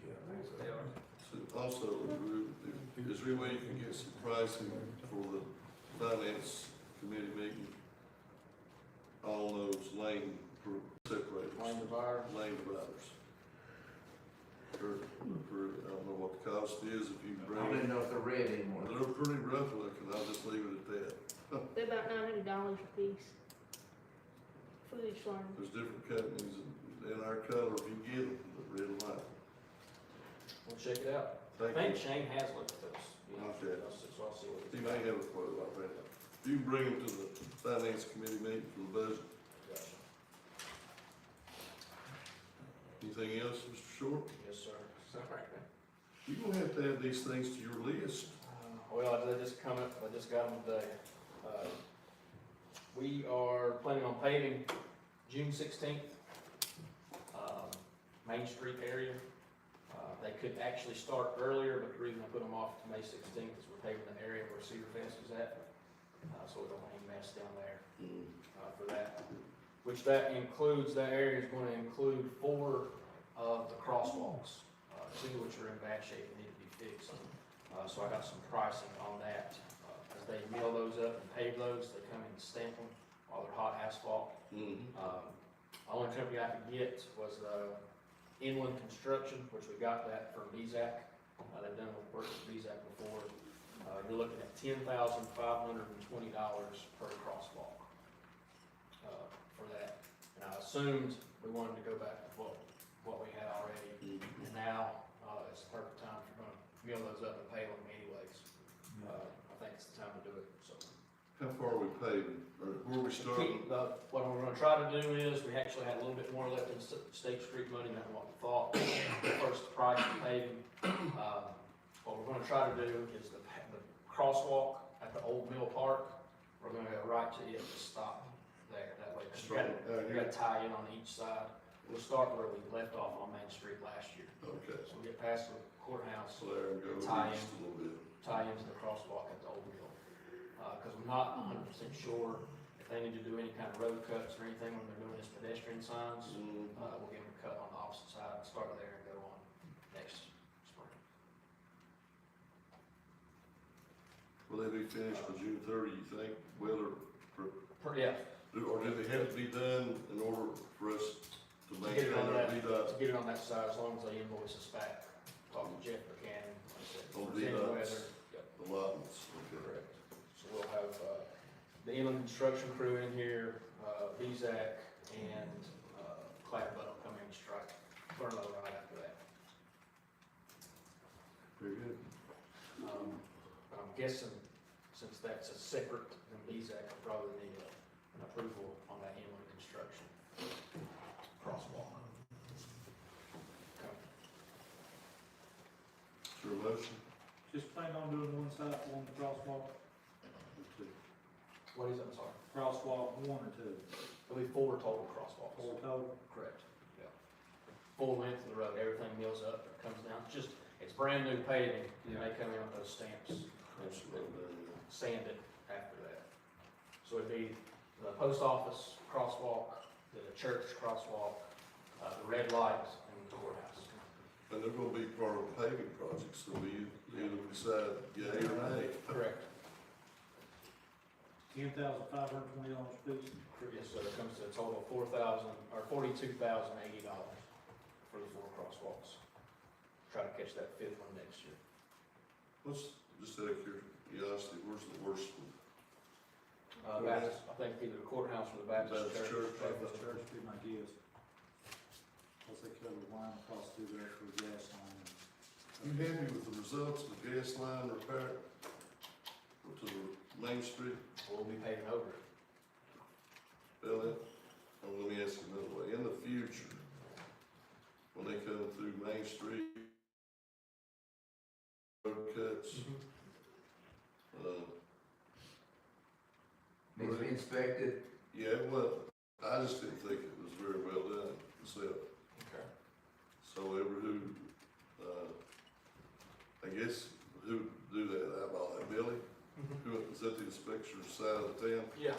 S9: Yeah, I think so.
S18: they are.
S1: So also, Drew, is there any way you can get some pricing for the finance committee meeting on those lane separators?
S11: Lane divider.
S1: Lane dividers. I don't know what the cost is if you
S9: I
S1: bring
S9: don't even
S1: them.
S9: know if they're red anymore.
S1: They're pretty rough looking, I'll just leave it at that.
S15: They're about $900 a piece for each one.
S1: There's different companies in our color, if you get them, the red and white.
S11: We'll check it out. I
S1: Thank
S11: think
S1: you.
S11: Shane has looked at those.
S1: Okay.
S11: So I'll see what
S1: You
S11: it's.
S1: may have a quote already. You can bring them to the finance committee meeting for the budget.
S11: Gotcha.
S1: Anything else, Mr. Short?
S11: Yes, sir. Sorry.
S1: You're gonna have to add these things to your list.
S11: Well, I just got them today. We are planning on paving June 16th, Main Street area. They could actually start earlier, but the reason I put them off to May 16th is we're paving the area where Cedar Fest is at. So we don't have any mess down there, for that. Which that area is gonna include 4 of the crosswalks, 2 which are in bad shape and need to be fixed. So I got some pricing on that. As they mill those up and pave those, they come in and stamp them while they're hot asphalt. Only company I could get was Inland Construction, which we got that from BZAC. They've done work with BZAC before. You're looking at $10,520 per crosswalk for that. And I assumed we wanted to go back to what we had already. And now it's the perfect time if you're going to mill those up and pave them anyways. I think it's the time to do it. So.
S1: How far are we paving, or where are we starting?
S11: What we're gonna try to do is, we actually had a little bit more left in State Street money than what we thought. First price of paving, what we're gonna try to do is the crosswalk at the old Mill Park, we're gonna go right to it and stop there, that way. We gotta tie in on each side. We'll start where we left off on Main Street last year.
S1: Okay.
S11: So we get past the courthouse,
S1: So there we go,
S11: tie
S1: east a little bit.
S11: tie into the crosswalk at the old mill. Cause I'm not 100% sure if they need to do any kind of road cuts or anything when they're doing this pedestrian signs. We'll give them a cut on the opposite side and start there and go on next spring.
S1: Will they be finished by June 30, you think, weather?
S11: Yeah.
S1: Or do they have to be done in order for us to
S11: To get
S1: maintain
S11: it on
S1: our
S11: that,
S1: VDOT?
S11: to get it on that side, as long as they invoice us back, talking to Jeff Buchanan, like I said,
S1: On
S11: if there's any
S1: VDOT's
S11: weather. Yep.
S1: allotments, okay.
S11: Correct. So we'll have, the inland construction crew in here, BZAC and, Clapper will come in and strike, burn load right after that.
S1: Very good.
S11: But I'm guessing, since that's a separate than BZAC, I'll probably need an approval on that inland construction crosswalk. Okay.
S1: Is there a motion?
S18: Just plan on doing one side, one crosswalk,
S11: What is it, I'm sorry?
S18: crosswalk one or two,
S11: There'll be 4 total crosswalks.
S18: 4 total.
S11: Correct, yeah. Full length of the road, everything mills up, it comes down, it's brand new paving, and they come in with those stamps, sand it after that. So it'd be the post office crosswalk, the church crosswalk, the red light, and the courthouse.
S1: And they're gonna be part of paving projects, so we either decide yea or nay.
S11: Correct.
S18: $10,520 piece.
S11: Yes, sir, it comes to a total of $42,080 for the 4 crosswalks. Try to catch that 5th one next year.
S1: Let's, just out of curiosity, where's the worst one?
S11: Baptist, I think either the courthouse or the Baptist
S1: Baptist
S11: church.
S1: church.
S18: Baptist church would be my guess. Cause they cover the line across through there for the gas line.
S1: You happy with the results of the gas line repair to the Main Street?
S11: We'll be paving over it.
S1: Billy, let me ask you another way, in the future, when they come through Main Street, road cuts,
S9: Needs to be inspected.
S1: yeah, well, I just didn't think it was very well done myself.
S11: Okay.
S1: So who, I guess, who do that, eyeball that, Billy? Who, is that the inspector's side of the town?
S11: Yeah.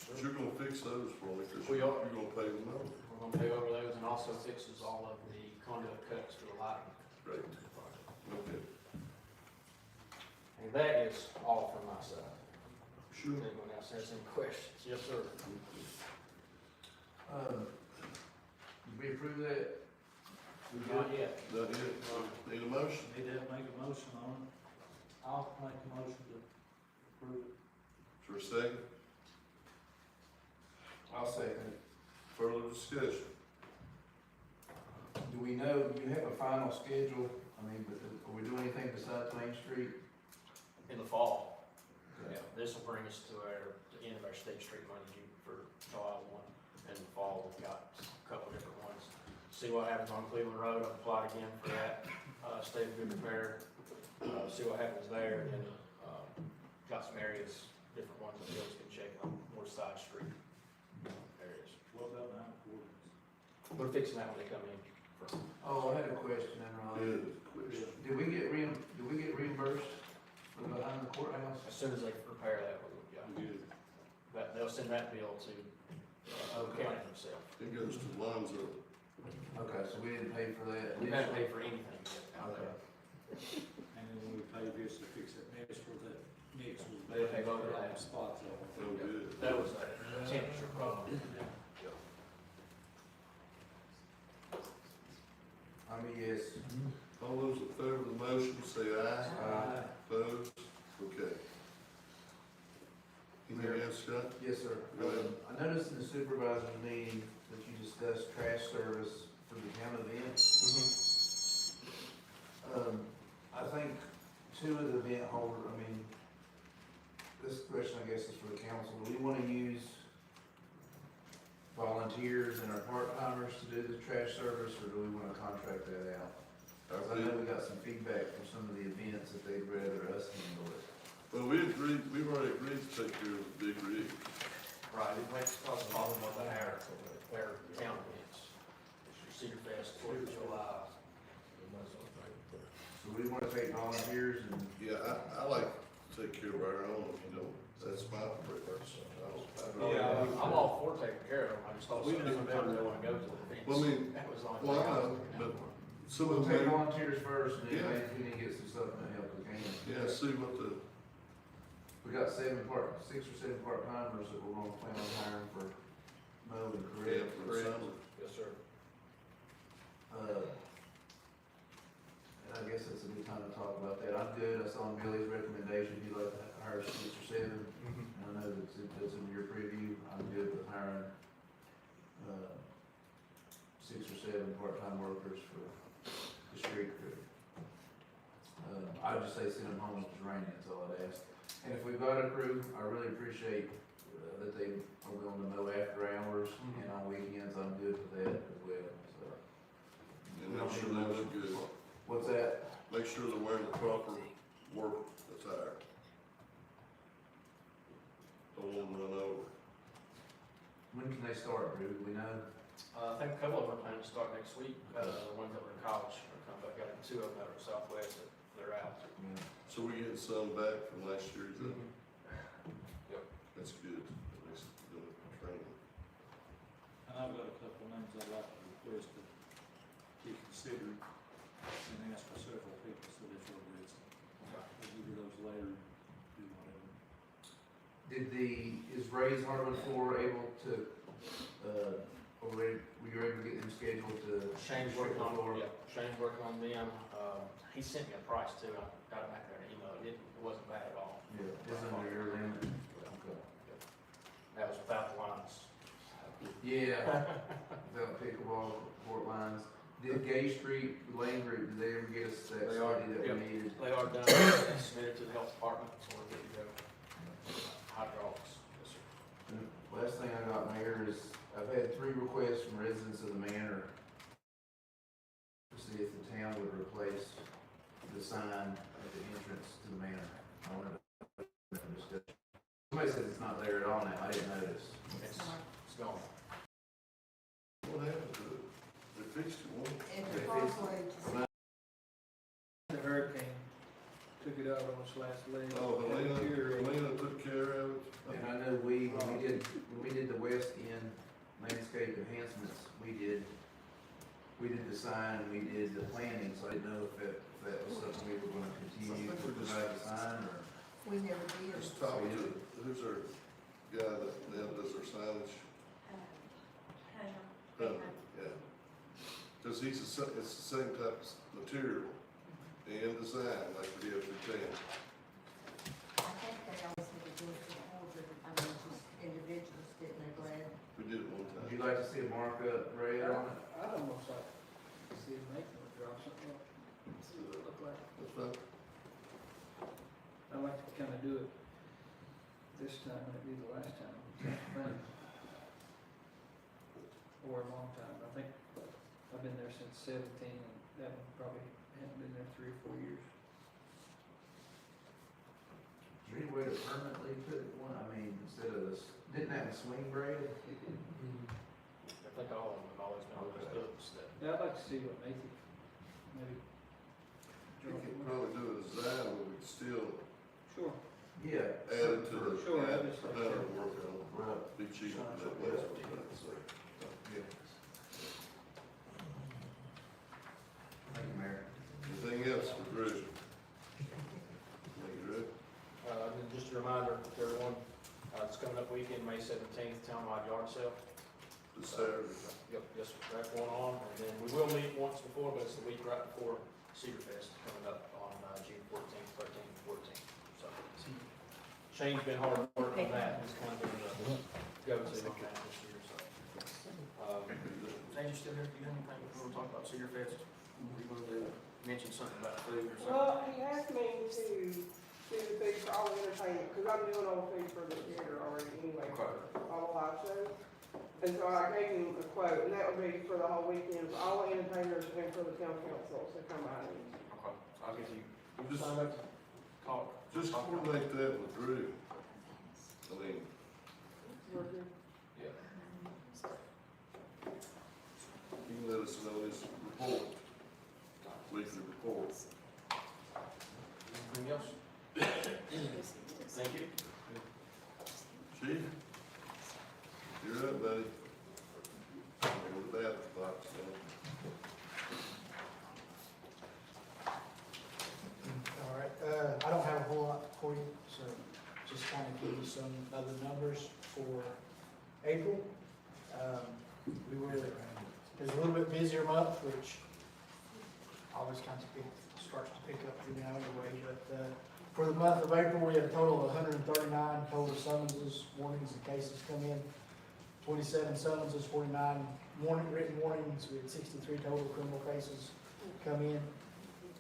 S1: But you're gonna fix those for me, cause
S11: We
S1: you're
S11: are.
S1: gonna pay them over.
S11: We're gonna pave over those and also fixes all of the conduit cuts for the lighting.
S1: Great. Okay.
S11: And that is all from my side.
S1: Sure.
S11: If anyone else has any questions? Yes, sir.
S9: Did we approve that?
S11: Not yet.
S1: That it, need a motion?
S18: Need to make a motion on it. I'll make a motion to approve it.
S1: For a second,
S9: I'll second it.
S1: further discussion.
S9: Do we know, do you have a final schedule? I mean, are we doing anything besides Main Street?
S11: In the fall. Yeah, this will bring us to the end of our State Street money for July 1. In the fall, we've got a couple different ones. See what happens on Cleveland Road, I've applied again for that, state of good repair. See what happens there, and got some areas, different ones that Bill's been checking on, more side street areas.
S18: What about behind the courthouse?
S11: We're fixing that when they come in.
S9: Oh, I had a question, then, Ron.
S1: Good question.
S9: Did we get reimbursed for behind the courthouse?
S11: As soon as they repair that, yeah.
S1: Good.
S11: But they'll send that bill to the county themselves.
S1: It goes to Lonzo.
S9: Okay, so we didn't pay for that.
S11: We haven't paid for anything yet.
S9: Okay.
S16: And then when we pay this to fix that mess where that mix was.
S11: They take over that.
S16: Spots off.
S1: Oh, good.
S11: That was a temperature problem.
S9: I'm a yes.
S1: All those in favor of the motion, say aye.
S9: Aye.
S1: Opposed? Okay. Anything else, Scott?
S9: Yes, sir.
S1: Go ahead.
S9: I noticed in the supervisor's meeting that you discussed trash service for the town events. I think two of the event holders, I mean, this question, I guess, is for the council. Do we want to use volunteers and our part-timers to do the trash service, or do we want to contract that out? Because I know we got some feedback from some of the events that they'd rather us handle it.
S1: Well, we've already agreed to take care of the big rig.
S11: Right, it makes us a problem with the hair, their town events. Cedar Fest, Fourth of July.
S9: So we want to take volunteers and,
S1: Yeah, I like to take care of our own, you know, that's my preference.
S11: Yeah, I'm all for taking care of them, I just thought sometimes they wanna go to the events.
S1: Well, I mean,
S11: That was the only
S1: well,
S11: thing
S1: I
S11: I
S1: know,
S11: was.
S1: but some
S9: we'll
S1: of
S9: take
S1: them,
S9: volunteers first, and then
S1: Yeah.
S9: maybe if we need to get some stuff to help, we can.
S1: yeah, see what the,
S9: We got 6 or 7 part-timers that we're gonna plan on hiring for mow and
S1: yeah,
S9: correct.
S1: for the summer.
S11: Yes, sir.
S9: And I guess it's a good time to talk about that. I'm good, I saw in Billy's recommendation, he'd like to hire 6 or 7. And I know that's in your preview, I'm good with hiring, 6 or 7 part-time workers for the street crew. I'd just say send them home if it's raining, that's all I'd ask. And if we've got a crew, I really appreciate that they are willing to mow after hours and on weekends, I'm good with that as well, so.
S1: And make sure they look good.
S9: What's that?
S1: Make sure they're wearing the proper work attire. Don't want them run over.
S9: When can they start, Drew, do we know?
S11: I think a couple of them are planning to start next week, the ones that were in college are coming back, got 2 of them that are Southwest, that they're out.
S1: So we're getting some back from last year, is that?
S11: Yep.
S1: That's good, at least the training.
S16: And I've got a couple names I'd like to request to be considered and ask for several people, so that's what it is. We'll give you those later, do whatever.
S9: Is Ray's Hardwood Floor able to, were you able to get them scheduled to?
S11: Shane's
S9: strip
S11: working
S9: the
S11: on,
S9: floor?
S11: yeah, Shane's working on them, he sent me a price too, I got it back there in an email, it wasn't bad at all.
S9: Yeah, it's under your limit. Okay.
S11: That was without the lines.
S9: Yeah, without pickleball court lines. Did Gay Street Lane Group, did they ever get us that
S11: They are,
S9: study that
S11: yep.
S9: we needed?
S11: They are done, and submitted to the health department, so we're good to go. Hydraulics, yes, sir.
S9: And the last thing I got, Mayor, is I've had 3 requests from residents of the manor to see if the town would replace the sign at the entrance to the manor. I wanted to discuss. Somebody says it's not there at all now, I didn't notice.
S11: It's gone.
S1: What happened to it? They fixed it, one.
S13: And the crossway just.
S18: The hurricane took it out on its last leg.
S1: Oh, Helena took care of it?
S9: And I know when we did the west end landscape enhancements, we did the sign, and we did the planning, so I didn't know if that was something we were gonna continue to provide the sign, or.
S13: We never did.
S1: Just talk to, who's our guy that now does our signage? Yeah. Cause it's the same type of material and design like we have for town.
S13: I think they always had to do it to older, I mean, just individuals, didn't they, Brad?
S1: We did it one
S9: Would
S1: time.
S9: you like to see a markup, Ray, on it?
S18: I'd almost like to see if Nathan would draw something up, see what it looked like.
S1: That's right.
S18: I'd like to kinda do it this time, and it'd be the last time. Or a long time, I think I've been there since 17, and that one probably hadn't been there 3 or 4 years.
S9: Is there any way to permanently put one, I mean, instead of this, didn't that have a swing braid?
S11: I think all of them have always been on those hooks that.
S18: Yeah, I'd like to see what Nathan, maybe.
S1: We could probably do a design where we could still
S18: Sure.
S9: Yeah.
S1: add it to the,
S18: Sure, I
S1: add
S18: just-
S1: another work on,
S9: Right.
S1: be cheaper that way, that's what I'm trying to say.
S9: Thank you, Mayor.
S1: Anything
S11: 17th, townwide yard sale.
S1: This Saturday.
S11: Yep, yes, sir, that's going on, and then we will meet once before, but it's the week right before Cedar Fest coming up on June 14th, 13th, and 14th. So Shane's been hard at work on that, he's kind of been the go-to on that this year, so. James, you still here, do you have anything before we talk about Cedar Fest? Were you gonna mention something about food or something?
S19: Well, he asked me to do the food for all the entertainment, because I'm doing all the food for the theater already anyway, for all the live shows. And so I gave him a quote, and that would be for the whole weekend, for all the entertainers and for the town council to come out and.
S11: Okay, I'll get you,
S1: Just,
S11: sign up, talk.
S1: just coordinate that with Drew. I mean,
S11: Yeah.
S1: you can let us know his report, weekly report.
S11: Anything else? Thank you.
S1: Chief, you're up, buddy. Go to the bathroom box,
S20: All right, I don't have a whole lot for you, so just kind of give you some other numbers for April. It was a little bit busier month, which always kind of starts to pick up through now anyway, but for the month of April, we had a total of 139 total summonses, warnings, and cases come in. 27 summonses, 49 written warnings, we had 63 total criminal cases come in.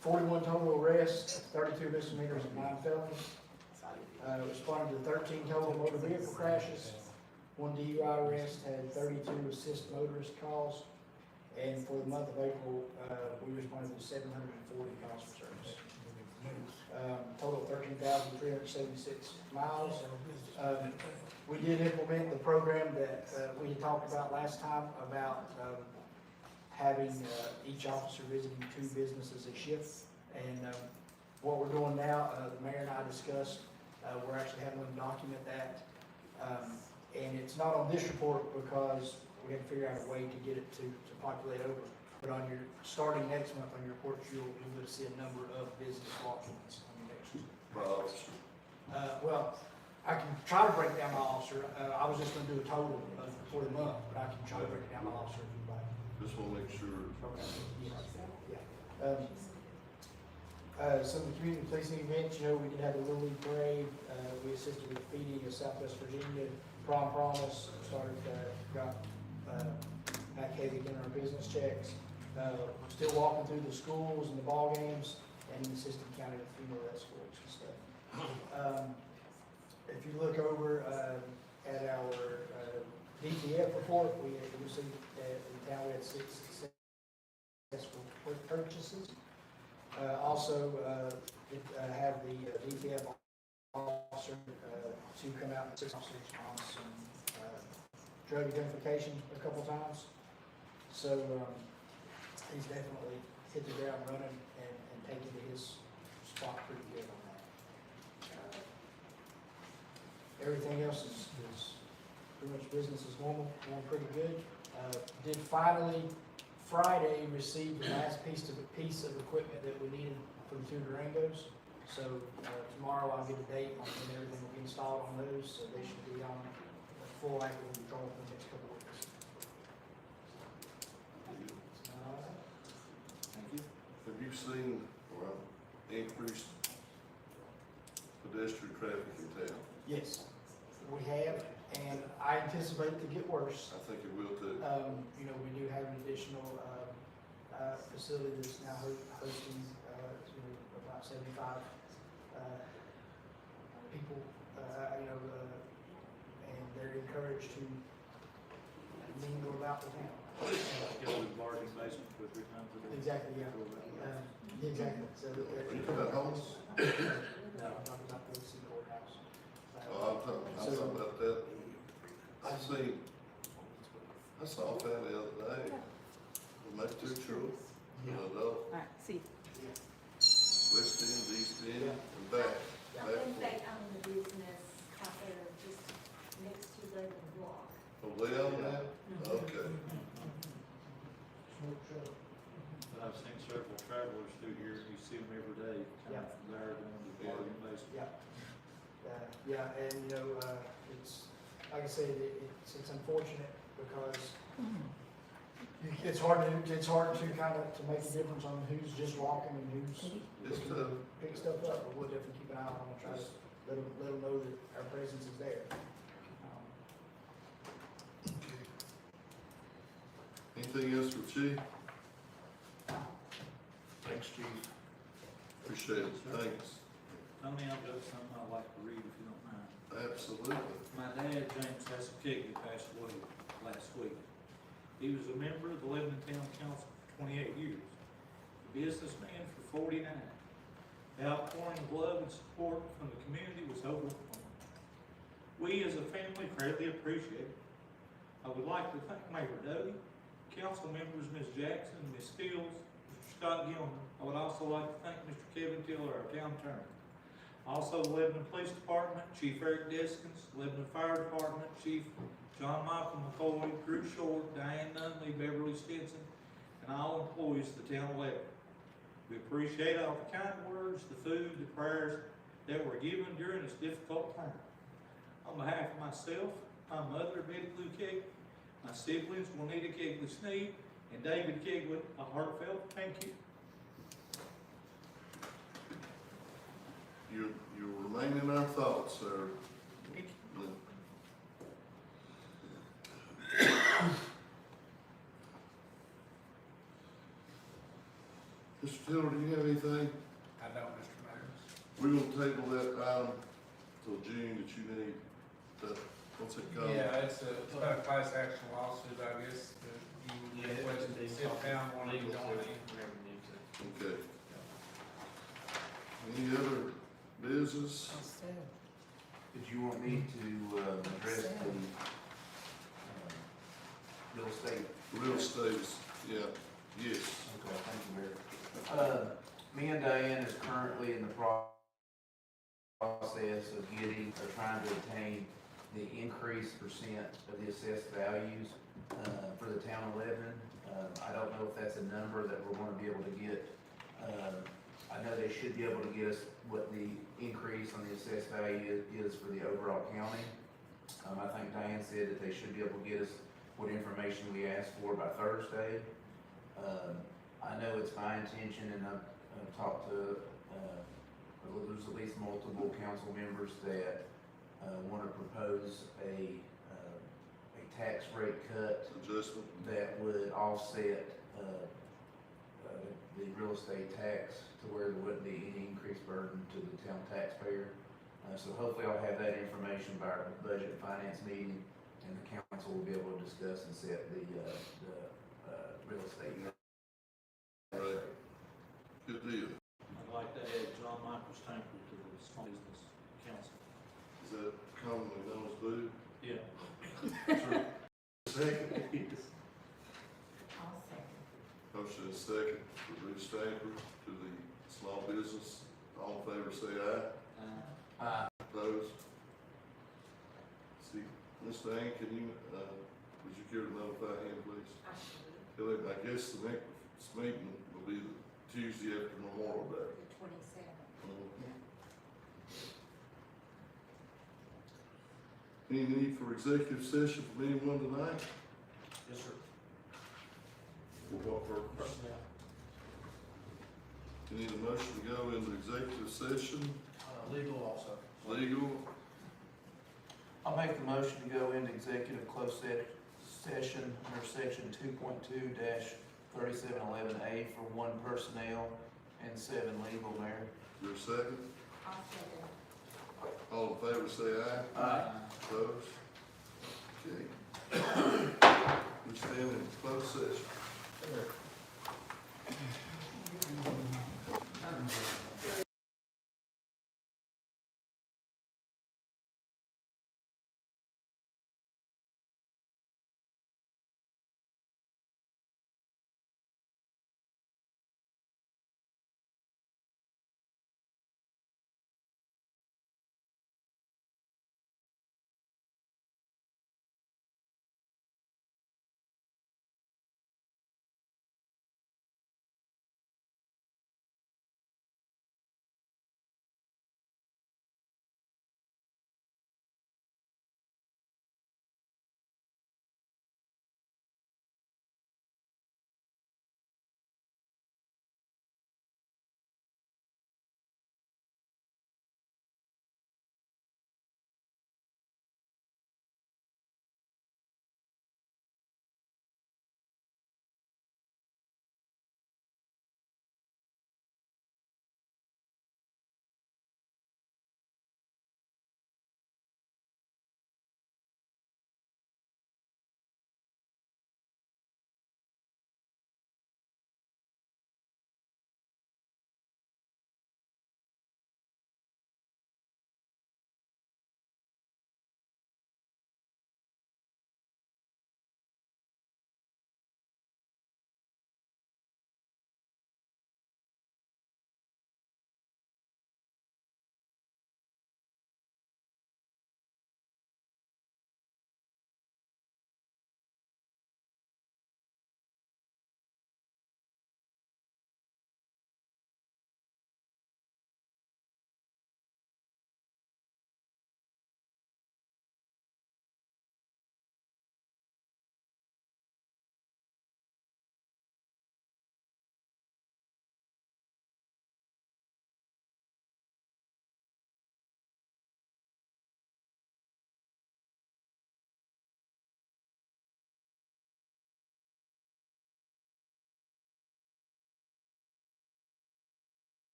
S20: 41 total arrests, 32 misdemeanors, and 9 felonies. Responded to 13 total motor vehicle crashes. 1 DUI arrest, had 32 assist motorist calls. And for the month of April, we responded to 740 calls for service. Total 13,376 miles. We did implement the program that we had talked about last time about having each officer visiting 2 businesses a shift. And what we're doing now, the mayor and I discussed, we're actually having them document that. And it's not on this report because we had to figure out a way to get it to populate over. But on your, starting next month on your report, you'll be able to see a number of business documents on your next. Well, I can try to break down my officer. I was just gonna do a total for the month, but I can try to break down my officer if you'd like.
S1: Just wanna make sure.
S20: Okay. Yeah. Some of the community policing events, you know, we did have a Little League parade. We assisted with feeding of Southwest Virginia, Prom Promise, started, got Matt Haley doing our business checks. Still walking through the schools and the ball games, and assisting county with funeral escorts and stuff. If you look over at our DTF report, we received in town we had 6 successful purchases. Also, have the DTF officer to come out and 6 officers on some drug identification a couple times. So he's definitely hit the ground running and taken to his spot pretty good on that. Everything else is pretty much business as normal, going pretty good. Did finally Friday receive the last piece of equipment that we needed for the 2 Durangos. So tomorrow I'll get a date on when everything will be installed on those, so they should be on full active control for the next couple of weeks.
S1: Thank you. Have you seen increased pedestrian traffic in town?
S20: Yes, we have, and I anticipate it to get worse.
S1: I think it will too.
S20: You know, we do have an additional facility that's now hosting about 75 people, you know, and they're encouraged to mingle about the town.
S11: Go to the bargain basement 2 or 3 times a day.
S20: Exactly, yeah. Exactly. So,
S1: Are you talking about homes?
S20: no, I'm talking about the city courthouse.
S1: Oh, I'm talking about that. I saw a family the other day, with 2 children, an adult,
S7: See.
S1: west end, east end, and back.
S7: I think they own the business out there just next to the block.
S1: Oh, they own that? Okay.
S11: But I've seen several travelers through here, you see them every day, coming from there, going to the bargain basement.
S20: Yeah. Yeah, and you know, it's, like I said, it's unfortunate because it's hard to kind of, to make a difference on who's just walking and who's
S1: It's tough.
S20: pick stuff up, but we'll definitely keep an eye on it and try to let them know that our presence is there.
S1: Anything else for Chief?
S9: Thanks, Chief.
S1: Appreciate it, thanks.
S16: Tony, I've got something I'd like to read if you don't mind.
S1: Absolutely.
S16: My dad, James Hassakigley, passed away last week. He was a member of the Lebanon Town Council for 28 years, a businessman for 49. The outpouring of love and support from the community was overwhelming. We as a family greatly appreciate it. I would like to thank Mayor Doty, council members Ms. Jackson, Ms. Fields, Mr. Scott Gilman. I would also like to thank Mr. Kevin Tiller, our town attorney. Also, the Lebanon Police Department, Chief Eric Deskins, Lebanon Fire Department, Chief John Michael McCoy, Drew Short, Diane Nunley, Beverly Stinson, and all employees of the town of Lebanon. We appreciate all the kind words, the food, the prayers that were given during this difficult time. On behalf of myself, my mother, Betty Lou Kegley, my siblings, Juanita Kegley Sneed, and David Kegley, a heartfelt thank you.
S1: You remain in our thoughts, sir. Mr. Tiller, do you have anything?
S17: I don't, Mr. Mayor.
S1: We're gonna table that item till June that you need, what's it called?
S17: Yeah, it's a class action lawsuit, I guess, that you requested to sit down on it, you don't want to.
S1: Okay. Any other business?
S9: Did you want me to, address the, real estate?
S1: Real estates, yeah, yes.
S9: Okay, thank you, Mayor. Me and Diane is currently in the process of getting, or trying to obtain the increased percent of the assessed values, for the town of Lebanon. I don't know if that's a number that we're gonna be able to get. I know they should be able to get us what the increase on the assessed value is for the overall county. I think Diane said that they should be able to get us what information we asked for by Thursday. I know it's my intention, and I've talked to, there's at least multiple council members that want to propose a tax rate cut
S1: Adjustment.
S9: that would offset the real estate tax to where there wouldn't be any increased burden to the town taxpayer. So hopefully I'll have that information by our budget and finance meeting, and the council will be able to discuss and set the real estate.
S1: Right. Good deal.
S16: I'd like to add John Michael's tanker to the Small Business Council.
S1: Is that commonly known as Boo?
S16: Yeah.
S1: Second.
S13: I'll second.
S1: Motion is second for Boo Stamper to the small business. All in favor, say aye. Opposed? See, Ms. Diane, can you, would you care to notify him, please? I guess the next meeting will be the Tuesday after Memorial Day.
S13: The 27th.
S1: Any need for executive session from anyone tonight?
S11: Yes, sir.
S1: For what purpose? You need a motion to go into executive session,
S12: Legal also.
S1: legal,
S9: I'll make the motion to go into executive closed session under section 2.2-3711A for 1 personnel and 7 legal, Mayor.
S1: your second.
S13: I'll second.
S1: All in favor, say aye.
S9: Aye.
S1: Opposed? Okay. We stand in closed session.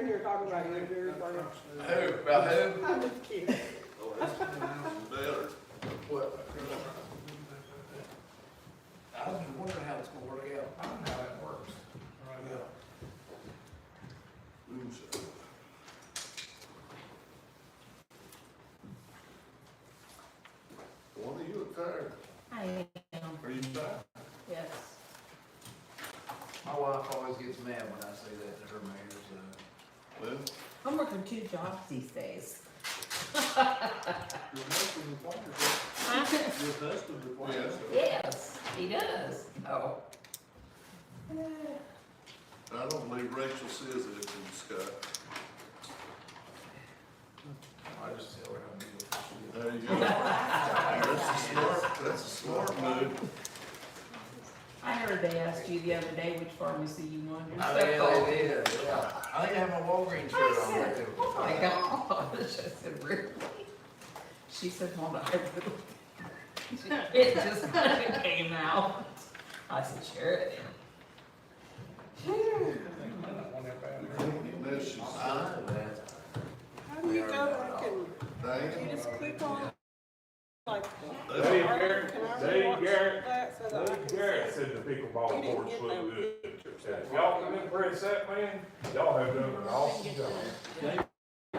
S19: in here talking about you, Jerry, sorry.
S9: Who, about who?
S19: I'm just kidding.
S1: Oh, that's better.
S9: What? I was wondering how it's gonna work out.
S17: I don't know how that works. Right now.
S1: Moonshine. What are you tired?
S3: I am,
S1: Are you tired?
S3: yes.
S9: My wife always gets mad when I say that to her mayor, so.
S1: Well,
S13: I'm working 2 jobs these days.
S16: Your husband requires it. Your husband requires it.
S13: Yes, he does. Oh.
S1: I don't believe Rachel says it to Scott.
S9: I just tell her how beautiful she is.
S1: There you go. That's a smart move.
S13: I heard they asked you the other day which pharmacy you wanted your
S9: I
S13: stuff
S9: think
S13: from.
S9: they did, yeah. I think I have my Walgreens shirt
S13: I
S9: on
S13: said,
S9: right there.
S13: oh my gosh, I said, really? She said, hold on, I really. It just kind of came out. I said, sure it
S17: I don't want that bad.
S1: Unless she's,
S9: I know that.
S19: How do you go back and,
S1: dang.
S19: you just click on, like,
S1: Dave
S19: Garrett, can I watch that so that I can
S21: Garrett
S19: see?
S21: said the pickleball
S19: He didn't
S21: courts
S19: get
S21: look
S19: them
S21: good.
S19: pictures.
S21: If y'all come in for a set, man, y'all have done an awesome job. He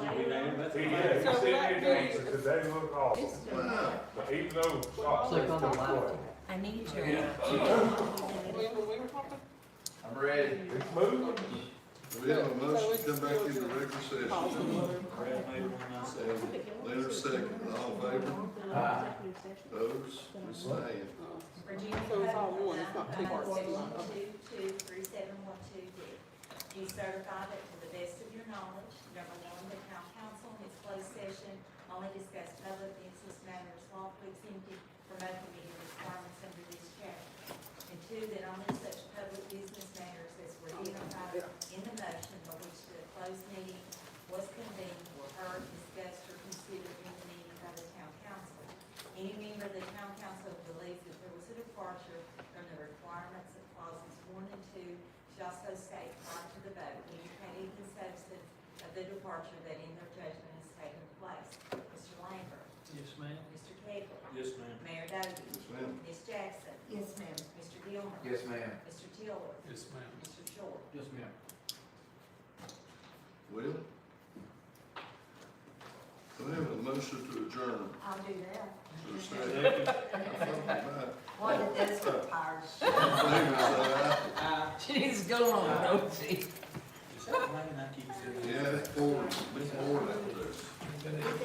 S19: So
S21: said
S19: that
S21: his
S19: video-
S21: answer said they look awesome.
S1: Wow.
S21: But even though Scott
S13: Click
S21: said
S13: on the
S21: it's
S13: laptop.
S21: good,
S13: I need
S9: Yeah.
S19: When we were talking?
S9: I'm ready.
S21: it's moving.
S1: We have a motion to come back into regular session.
S16: Brad made one, I said.
S1: Leonard second, all in favor? Opposed? We stand.
S7: Virginia
S19: So it's all one, it's not two parts.
S7: 2237112D. Do you certify that to the best of your knowledge, number one, the town council in its closed session only discussed public business matters lawfully exempted from open meeting requirements under this chapter? And two, that only such public business matters as were identified in the motion by which the closed meeting was convened were heard, discussed, or considered in the meeting by the town council. Any member of the town council believes that there was a departure from the requirements of clauses 1 and 2 shall so state prior to the vote, indicating the substance of the departure that in their judgment has taken place. Mr. Lambert,
S16: Yes, ma'am.
S7: Mr. Cagle,
S16: Yes, ma'am.
S7: Mayor Doty,
S1: Yes, ma'am.
S7: Ms. Jackson,
S13: Yes, ma'am.
S7: Mr. Gilmer,
S9: Yes, ma'am.
S7: Mr. Tiller,
S17: Yes, ma'am.
S7: Mr. Short.
S16: Yes, ma'am.
S1: Will? Do we have a motion to adjourn?
S3: I'll do that.
S1: Is there a second? I thought we might.
S13: What did this for powers?
S1: All in favor, say
S13: She needs to go on, don't she?
S16: Is that the name I keep saying?
S1: aye. Yeah, it's four, it's four out there.
S13: Is it right?